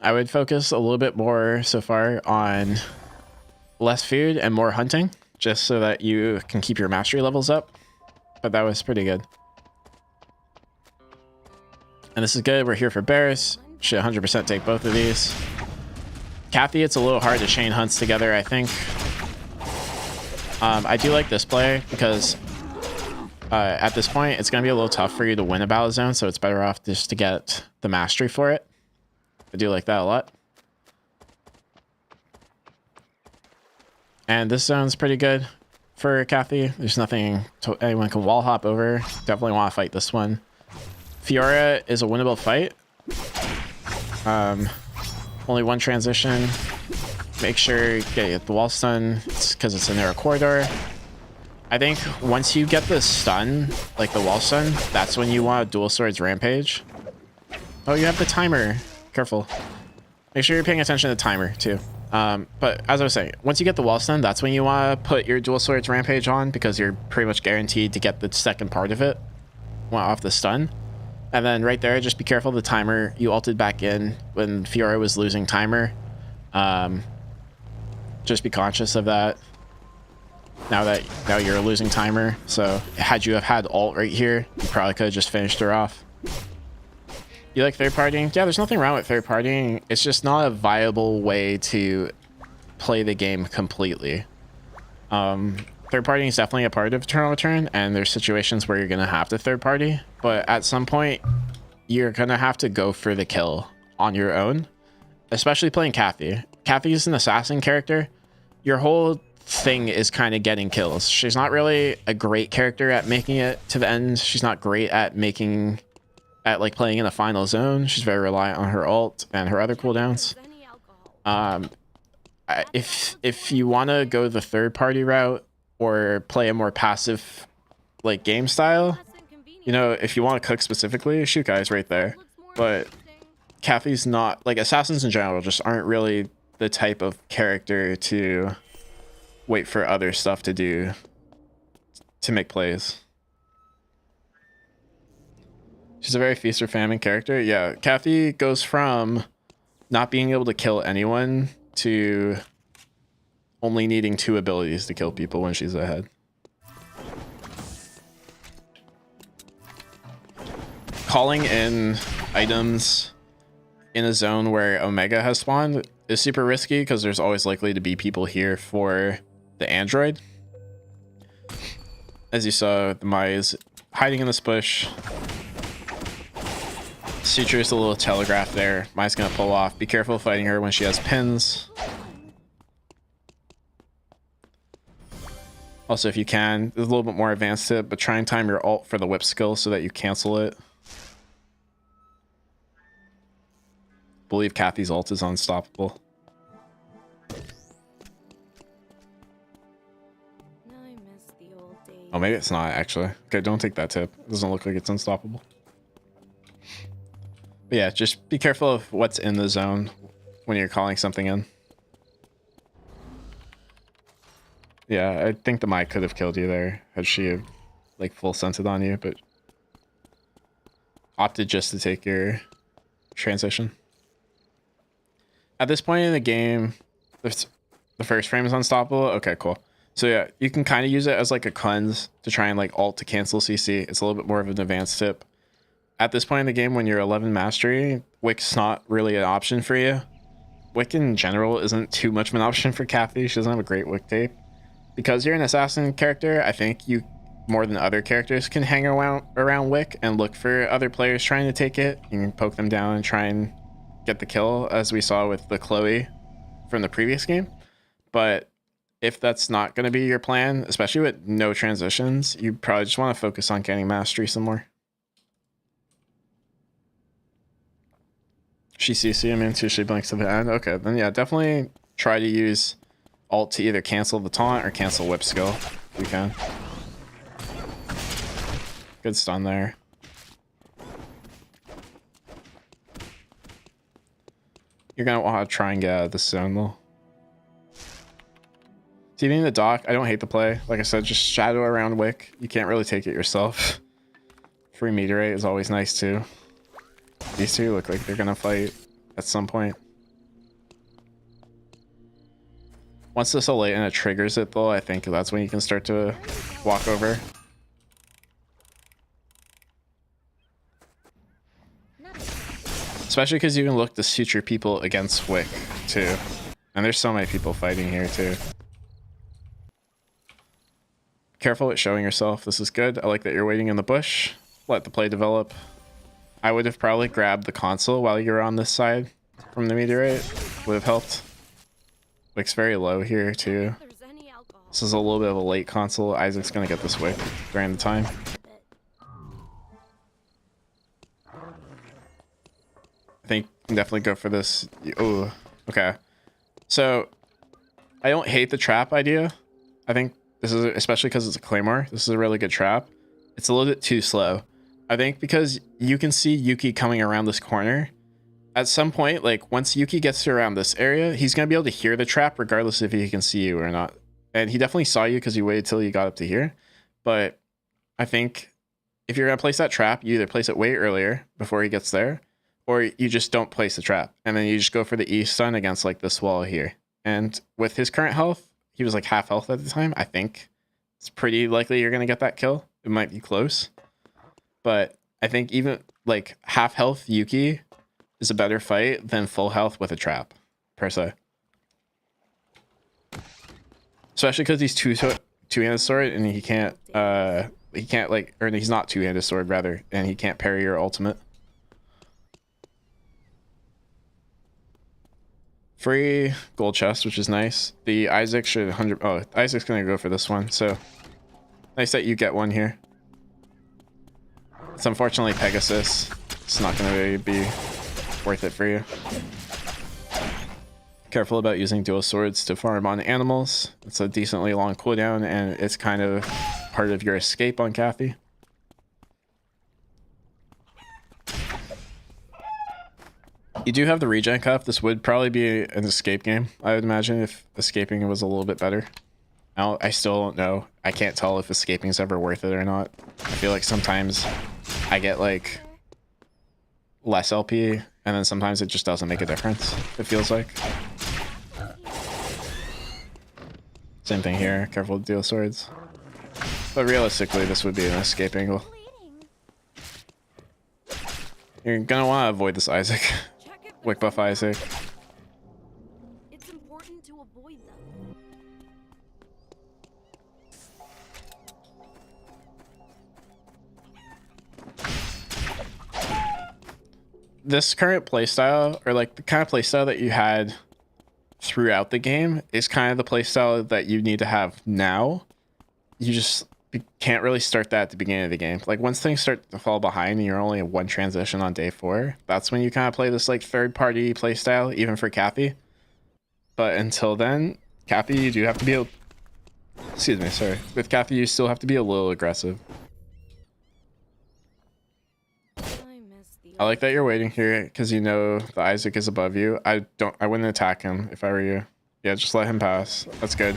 I would focus a little bit more so far on less food and more hunting, just so that you can keep your mastery levels up. But that was pretty good. And this is good. We're here for bears. Should 100% take both of these. Cathy, it's a little hard to chain hunts together, I think. I do like this play because at this point, it's going to be a little tough for you to win a battle zone, so it's better off just to get the mastery for it. I do like that a lot. And this zone's pretty good for Cathy. There's nothing anyone can wall hop over. Definitely want to fight this one. Fiora is a winnable fight. Only 1 transition. Make sure you get the wall stun. It's because it's a narrow corridor. I think once you get the stun, like the wall stun, that's when you want a dual swords rampage. Oh, you have the timer. Careful. Make sure you're paying attention to the timer too. But as I was saying, once you get the wall stun, that's when you want to put your dual swords rampage on, because you're pretty much guaranteed to get the second part of it off the stun. And then right there, just be careful of the timer. You ulted back in when Fiora was losing timer. Just be conscious of that. Now you're a losing timer. So had you have had ult right here, you probably could have just finished her off. You like third partying? Yeah, there's nothing wrong with third partying. It's just not a viable way to play the game completely. Third partying is definitely a part of Eternal Return, and there's situations where you're gonna have to third party, but at some point you're gonna have to go for the kill on your own, especially playing Cathy. Cathy is an assassin character. Your whole thing is kind of getting kills. She's not really a great character at making it to the end. She's not great at like playing in the final zone. She's very reliant on her ult and her other cooldowns. If you want to go the third party route or play a more passive like game style, you know, if you want to cook specifically, shoot guys right there. But Cathy's not, like, assassins in general just aren't really the type of character to wait for other stuff to do to make plays. She's a very feast or famine character. Yeah, Cathy goes from not being able to kill anyone to only needing 2 abilities to kill people when she's ahead. Calling in items in a zone where Omega has spawned is super risky because there's always likely to be people here for the android. As you saw, the Mai is hiding in this bush. Suture's a little telegraph there. Mai's gonna pull off. Be careful fighting her when she has pins. Also, if you can, there's a little bit more advanced tip, but try and time your ult for the whip skill so that you cancel it. I believe Cathy's ult is unstoppable. Oh, maybe it's not actually. Okay, don't take that tip. It doesn't look like it's unstoppable. But yeah, just be careful of what's in the zone when you're calling something in. Yeah, I think the Mai could have killed you there had she like full scented on you, but opted just to take your transition. At this point in the game, the first frame is unstoppable. Okay, cool. So yeah, you can kind of use it as like a cleanse to try and like ult to cancel CC. It's a little bit more of an advanced tip. At this point in the game, when you're 11 mastery, Wick's not really an option for you. Wick in general isn't too much of an option for Cathy. She doesn't have a great Wick tape. Because you're an assassin character, I think you, more than other characters, can hang around Wick and look for other players trying to take it. You can poke them down and try and get the kill, as we saw with the Chloe from the previous game. But if that's not going to be your plan, especially with no transitions, you probably just want to focus on getting mastery some more. She CC him until she blinks to the end. Okay, then yeah, definitely try to use ult to either cancel the taunt or cancel whip skill if you can. Good stun there. You're gonna want to try and get out of this zone though. TV in the dock, I don't hate the play. Like I said, just shadow around Wick. You can't really take it yourself. Free meteorite is always nice too. These two look like they're gonna fight at some point. Once this Elena triggers it though, I think that's when you can start to walk over. Especially because you can look to suture people against Wick too. And there's so many people fighting here too. Careful with showing yourself. This is good. I like that you're waiting in the bush. Let the play develop. I would have probably grabbed the console while you're on this side from the meteorite. Would have helped. Wick's very low here too. This is a little bit of a late console. Isaac's gonna get this Wick during the time. I think you can definitely go for this. Oh, okay. So I don't hate the trap idea. I think this is, especially because it's a claymore, this is a really good trap. It's a little bit too slow. I think because you can see Yuki coming around this corner. At some point, like once Yuki gets to around this area, he's going to be able to hear the trap regardless if he can see you or not. And he definitely saw you because you waited till you got up to here. But I think if you're going to place that trap, you either place it way earlier before he gets there, or you just don't place the trap, and then you just go for the E stun against like this wall here. And with his current health, he was like half health at the time. I think it's pretty likely you're gonna get that kill. It might be close, but I think even like half health Yuki is a better fight than full health with a trap, per se. Especially because he's two-handed sword and he can't like, or he's not two-handed sword rather, and he can't parry your ultimate. Free gold chest, which is nice. The Isaac should 100. Oh, Isaac's gonna go for this one. So nice that you get one here. It's unfortunately Pegasus. It's not gonna really be worth it for you. Careful about using dual swords to farm on animals. It's a decently long cooldown, and it's kind of part of your escape on Cathy. You do have the regen cup. This would probably be an escape game, I would imagine, if escaping was a little bit better. I still don't know. I can't tell if escaping is ever worth it or not. I feel like sometimes I get like less LP, and then sometimes it just doesn't make a difference, it feels like. Same thing here. Careful with dual swords. But realistically, this would be an escape angle. You're gonna want to avoid this Isaac. Wick buff Isaac. It's important to avoid them. This current playstyle, or like the kind of playstyle that you had throughout the game, is kind of the playstyle that you need to have now. You just can't really start that at the beginning of the game. Like once things start to fall behind and you're only in one transition on day 4, that's when you kind of play this like third party playstyle, even for Cathy. But until then, Cathy, you do have to be excuse me, sorry. With Cathy, you still have to be a little aggressive. I like that you're waiting here because you know the Isaac is above you. I wouldn't attack him if I were you. Yeah, just let him pass. That's good.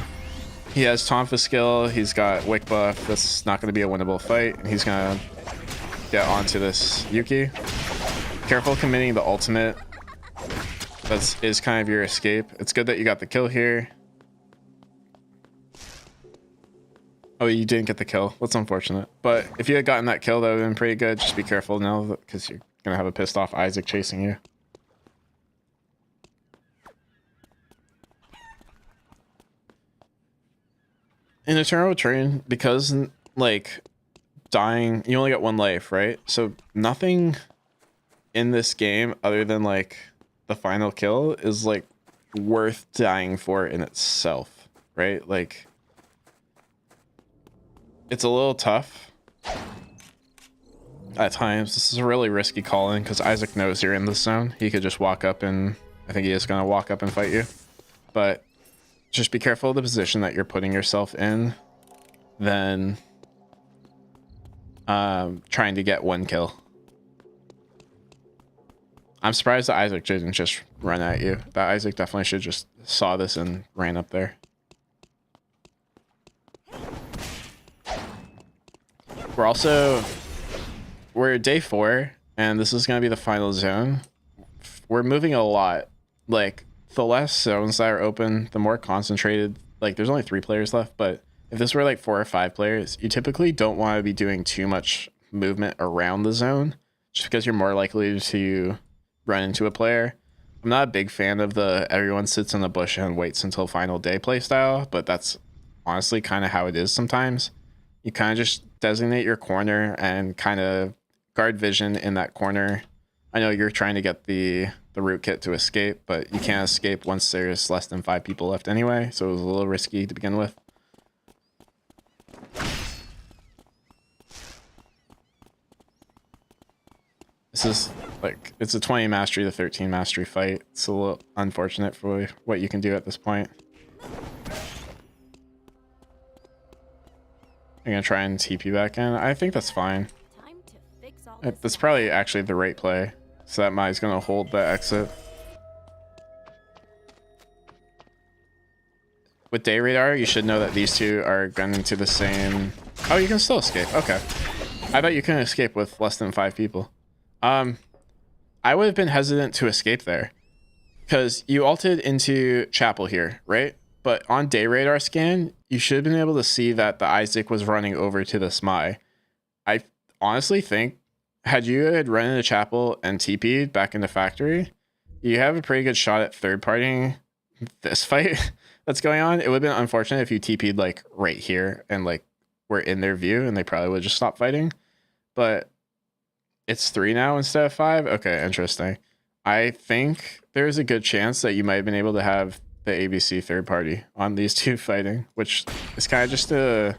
He has Tonfa skill. He's got Wick buff. That's not going to be a winnable fight. And he's going to get onto this Yuki. Careful committing the ultimate. That is kind of your escape. It's good that you got the kill here. Oh, you didn't get the kill. That's unfortunate. But if you had gotten that kill, that would have been pretty good. Just be careful now because you're going to have a pissed off Isaac chasing you. In Eternal Return, because like dying, you only got one life, right? So nothing in this game other than like the final kill is like worth dying for in itself, right? Like it's a little tough at times. This is a really risky call in because Isaac knows you're in this zone. He could just walk up and I think he is going to walk up and fight you, but just be careful of the position that you're putting yourself in, then trying to get one kill. I'm surprised that Isaac didn't just run at you. That Isaac definitely should just saw this and ran up there. We're day 4, and this is going to be the final zone. We're moving a lot. Like, the less zones that are open, the more concentrated. Like, there's only 3 players left, but if this were like 4 or 5 players, you typically don't want to be doing too much movement around the zone, just because you're more likely to run into a player. I'm not a big fan of the everyone sits in the bush and waits until final day play style, but that's honestly kind of how it is sometimes. You kind of just designate your corner and kind of guard vision in that corner. I know you're trying to get the root kit to escape, but you can't escape once there's less than 5 people left anyway, so it was a little risky to begin with. This is like, it's a 20 mastery to 13 mastery fight. It's a little unfortunate for what you can do at this point. I'm gonna try and TP back in. I think that's fine. That's probably actually the right play. So that Mai's gonna hold the exit. With Day Radar, you should know that these two are gunning to the same... Oh, you can still escape. Okay. I bet you can escape with less than 5 people. I I would have been hesitant to escape there because you ulted into Chapel here, right? But on day radar scan, you should have been able to see that the Isaac was running over to the Smy. I honestly think had you had run into Chapel and TP'd back into factory, you have a pretty good shot at third partying this fight that's going on. It would have been unfortunate if you TP'd like right here and like were in their view and they probably would just stop fighting. But it's 3 now instead of 5. Okay, interesting. I think there's a good chance that you might have been able to have the ABC third party on these two fighting, which is kind of just a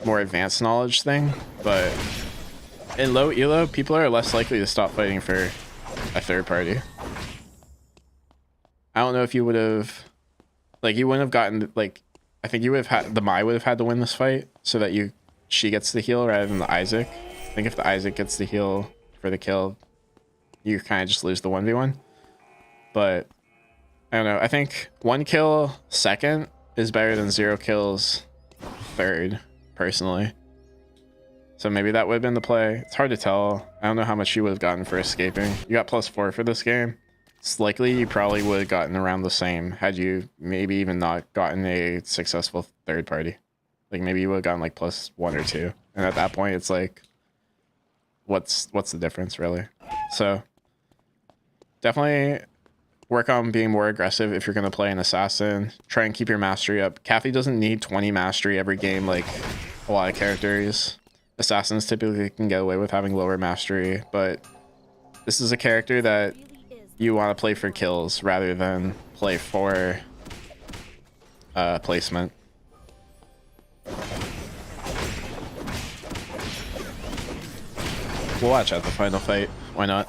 more advanced knowledge thing. But in low elo, people are less likely to stop fighting for a third party. I don't know if you would have, like, you wouldn't have gotten, like, I think you would have had, the Mai would have had to win this fight so that she gets the heal rather than the Isaac. I think if the Isaac gets the heal for the kill, you kind of just lose the 1v1. But I don't know. I think 1 kill second is better than 0 kills third, personally. So maybe that would have been the play. It's hard to tell. I don't know how much you would have gotten for escaping. You got +4 for this game. It's likely you probably would have gotten around the same had you maybe even not gotten a successful third party. Like maybe you would have gotten like +1 or 2. And at that point, it's like, what's the difference really? So definitely work on being more aggressive if you're going to play an assassin. Try and keep your mastery up. Cathy doesn't need 20 mastery every game like a lot of characters. Assassins typically can get away with having lower mastery, but this is a character that you want to play for kills rather than play for placement. We'll watch out the final fight. Why not?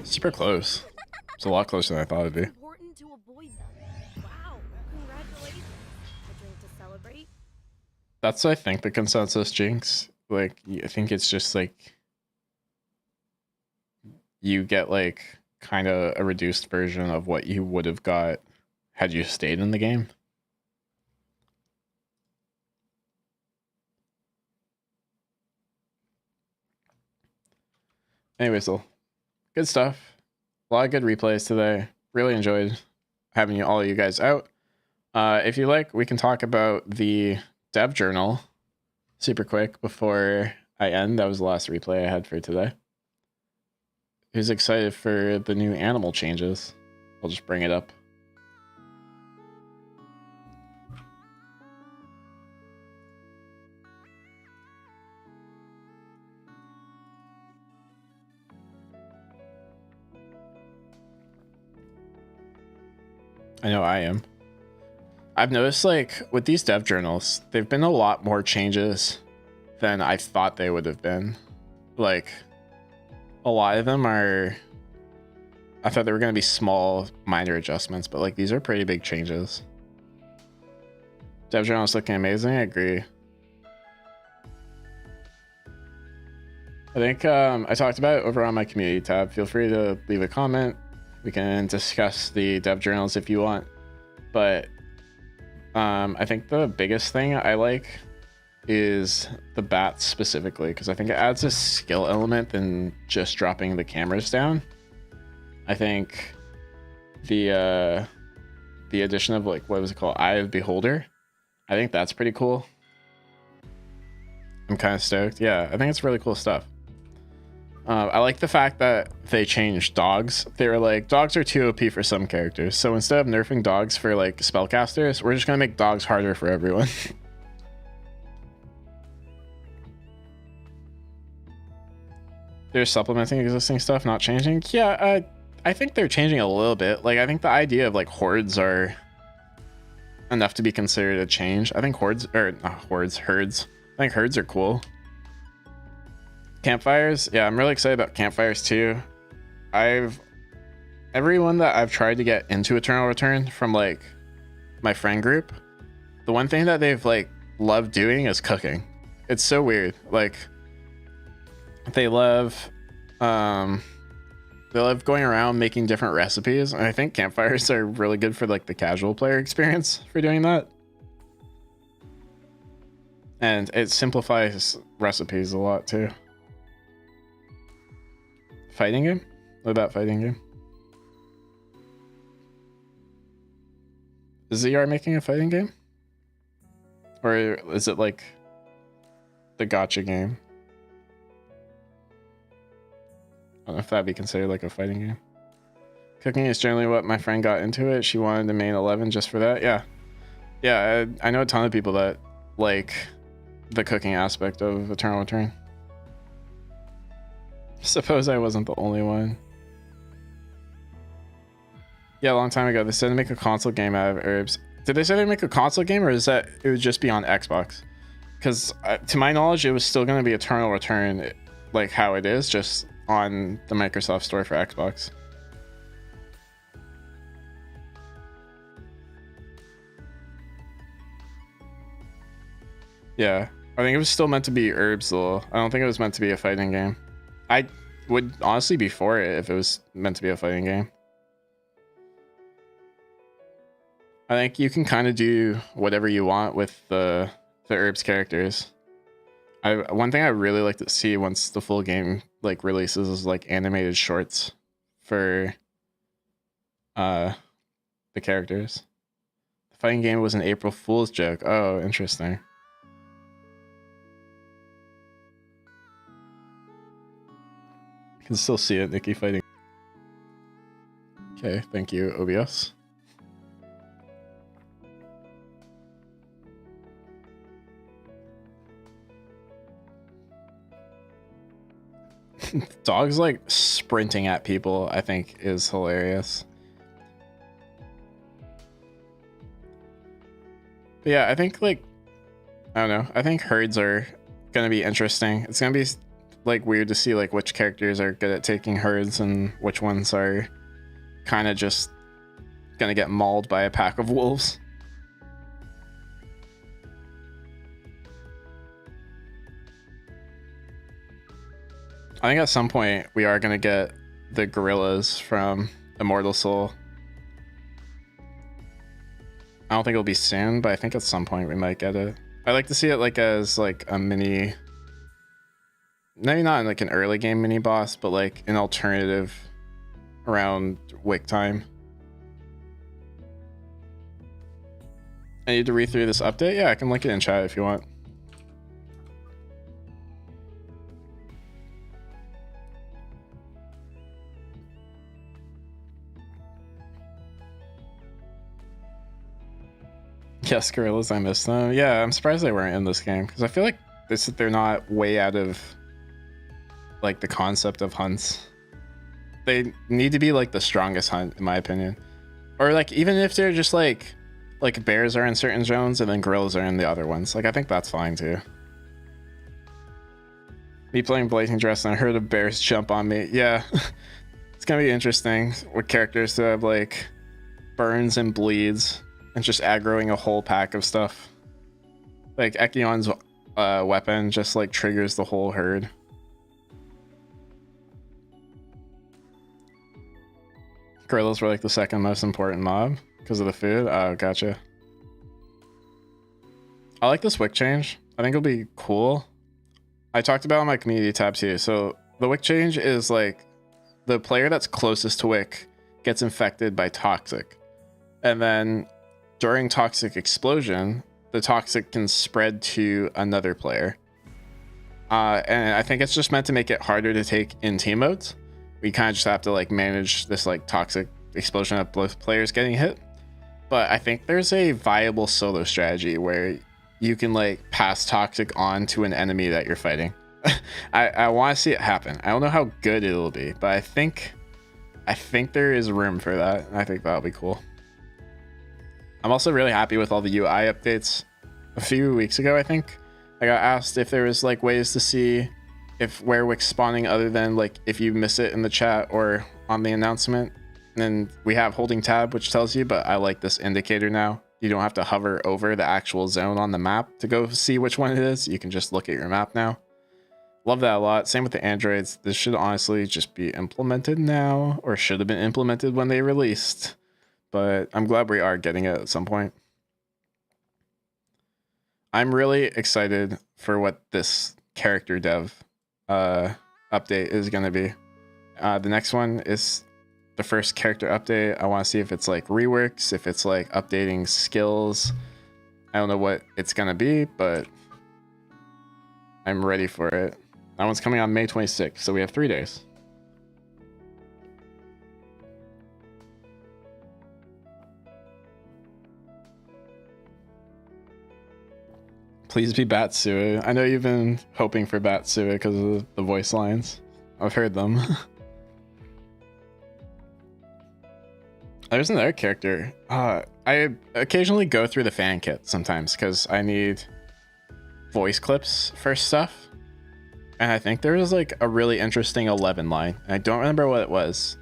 Super close. It's a lot closer than I thought it'd be. Important to avoid them. Wow, congratulations. A drink to celebrate. That's, I think, the consensus, Jinx. Like, I think it's just like you get like kind of a reduced version of what you would have got had you stayed in the game. Anyways, so good stuff. A lot of good replays today. Really enjoyed having all of you guys out. If you like, we can talk about the dev journal super quick before I end. That was the last replay I had for today. Who's excited for the new animal changes? I'll just bring it up. I know I am. I've noticed like with these dev journals, they've been a lot more changes than I thought they would have been. Like a lot of them are, I thought they were going to be small minor adjustments, but like these are pretty big changes. Dev journal is looking amazing. I agree. I think I talked about it over on my community tab. Feel free to leave a comment. We can discuss the dev journals if you want, but I think the biggest thing I like is the bats specifically, because I think it adds a skill element than just dropping the cameras down. I think the addition of like, what was it called? Eye of Beholder. I think that's pretty cool. I'm kind of stoked. Yeah, I think it's really cool stuff. I like the fact that they changed dogs. They were like, dogs are too OP for some characters. So instead of nerfing dogs for like spellcasters, we're just going to make dogs harder for everyone. They're supplementing existing stuff, not changing. Yeah, I think they're changing a little bit. Like, I think the idea of like hordes are enough to be considered a change. I think herds. I think herds are cool. Campfires, yeah, I'm really excited about campfires too. Everyone that I've tried to get into Eternal Return from like my friend group, the one thing that they've like loved doing is cooking. It's so weird. Like they love going around making different recipes, and I think campfires are really good for like the casual player experience for doing that. And it simplifies recipes a lot too. Fighting game? What about fighting game? Is ZR making a fighting game? Or is it like the gacha game? I don't know if that'd be considered like a fighting game. Cooking is generally what my friend got into it. She wanted to main 11 just for that. Yeah. Yeah, I know a ton of people that like the cooking aspect of Eternal Return. Suppose I wasn't the only one. Yeah, a long time ago, they said to make a console game out of ERBS. Did they say they'd make a console game, or is that it would just be on Xbox? Because to my knowledge, it was still going to be Eternal Return, like how it is, just on the Microsoft Store for Xbox. Yeah, I think it was still meant to be ERBS though. I don't think it was meant to be a fighting game. I would honestly be for it if it was meant to be a fighting game. I think you can kind of do whatever you want with the ERBS characters. One thing I really like to see once the full game like releases is like animated shorts for the characters. The fighting game was an April Fool's joke. Oh, interesting. You can still see it, Nikki fighting. Okay, thank you, OBS. Dogs like sprinting at people, I think, is hilarious. But yeah, I think like, I don't know, I think herds are gonna be interesting. It's gonna be like weird to see like which characters are good at taking herds and which ones are kind of just gonna get mauled by a pack of wolves. I think at some point we are gonna get the gorillas from Immortal Soul. I don't think it'll be soon, but I think at some point we might get it. I like to see it like as like a mini, maybe not like an early game mini boss, but like an alternative around Wick time. I need to read through this update. Yeah, I can link it in chat if you want. Yes, gorillas, I miss them. Yeah, I'm surprised they weren't in this game because I feel like they're not way out of like the concept of hunts. They need to be like the strongest hunt in my opinion, or like even if they're just like bears are in certain zones and then gorillas are in the other ones. Like I think that's fine too. Me playing Blazing Dress and I heard of bears jump on me. Yeah, it's gonna be interesting with characters to have like burns and bleeds. And just aggroing a whole pack of stuff. Like Ekion's weapon just like triggers the whole herd. Gorillas were like the second most important mob because of the food. Oh, gotcha. I like this wick change. I think it'll be cool. I talked about it on my community tab too. So the wick change is like the player that's closest to wick gets infected by toxic. And then during toxic explosion, the toxic can spread to another player. And I think it's just meant to make it harder to take in team modes. We kind of just have to like manage this like toxic explosion of both players getting hit. But I think there's a viable solo strategy where you can like pass toxic on to an enemy that you're fighting. I want to see it happen. I don't know how good it'll be, but I think there is room for that. I think that'll be cool. I'm also really happy with all the UI updates. A few weeks ago, I think, I got asked if there was like ways to see if where Wick's spawning other than like if you miss it in the chat or on the announcement. And then we have holding tab, which tells you, but I like this indicator now. You don't have to hover over the actual zone on the map to go see which one it is. You can just look at your map now. Love that a lot. Same with the androids. This should honestly just be implemented now, or should have been implemented when they released. But I'm glad we are getting it at some point. I'm really excited for what this character dev update is going to be. The next one is the first character update. I want to see if it's like reworks, if it's like updating skills. I don't know what it's going to be, but I'm ready for it. That one's coming on May 26th, so we have 3 days. Please be Batsua. I know you've been hoping for Batsua because of the voice lines. I've heard them. There's another character. I occasionally go through the fan kit sometimes because I need voice clips for stuff. And I think there was like a really interesting 11 line. I don't remember what it was.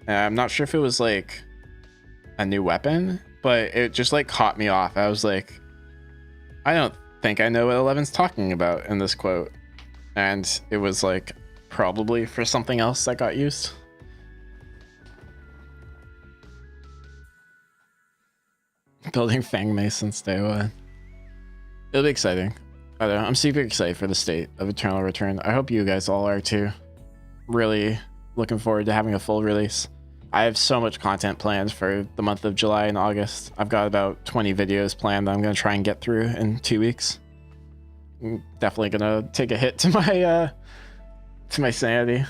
And I'm not sure if it was like a new weapon, but it just like caught me off. I was like, I don't think I know what 11's talking about in this quote. And it was like probably for something else that got used. Building Fang Mace since day one. It'll be exciting. I don't know, I'm super excited for the state of Eternal Return. I hope you guys all are too. Really looking forward to having a full release. I have so much content planned for the month of July and August. I've got about 20 videos planned that I'm going to try and get through in 2 weeks. I'm definitely going to take a hit to my sanity.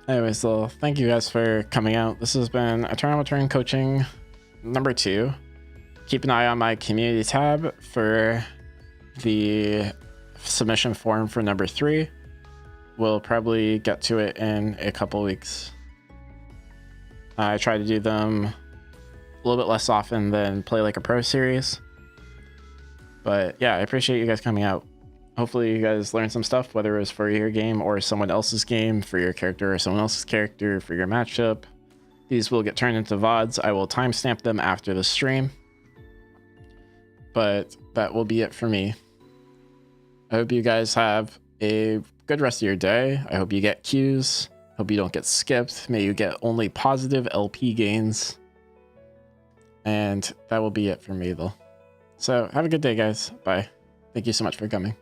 Anyways, so thank you guys for coming out. This has been Eternal Return Coaching number 2. Keep an eye on my community tab for the submission form for number 3. We'll probably get to it in a couple weeks. I try to do them a little bit less often than Play Like a Pro series. But yeah, I appreciate you guys coming out. Hopefully you guys learned some stuff, whether it was for your game or someone else's game, for your character or someone else's character, for your matchup. These will get turned into VODs. I will timestamp them after the stream. But that will be it for me. I hope you guys have a good rest of your day. I hope you get Qs. Hope you don't get skipped. May you get only positive LP gains. And that will be it for me though. So have a good day, guys. Bye. Thank you so much for coming.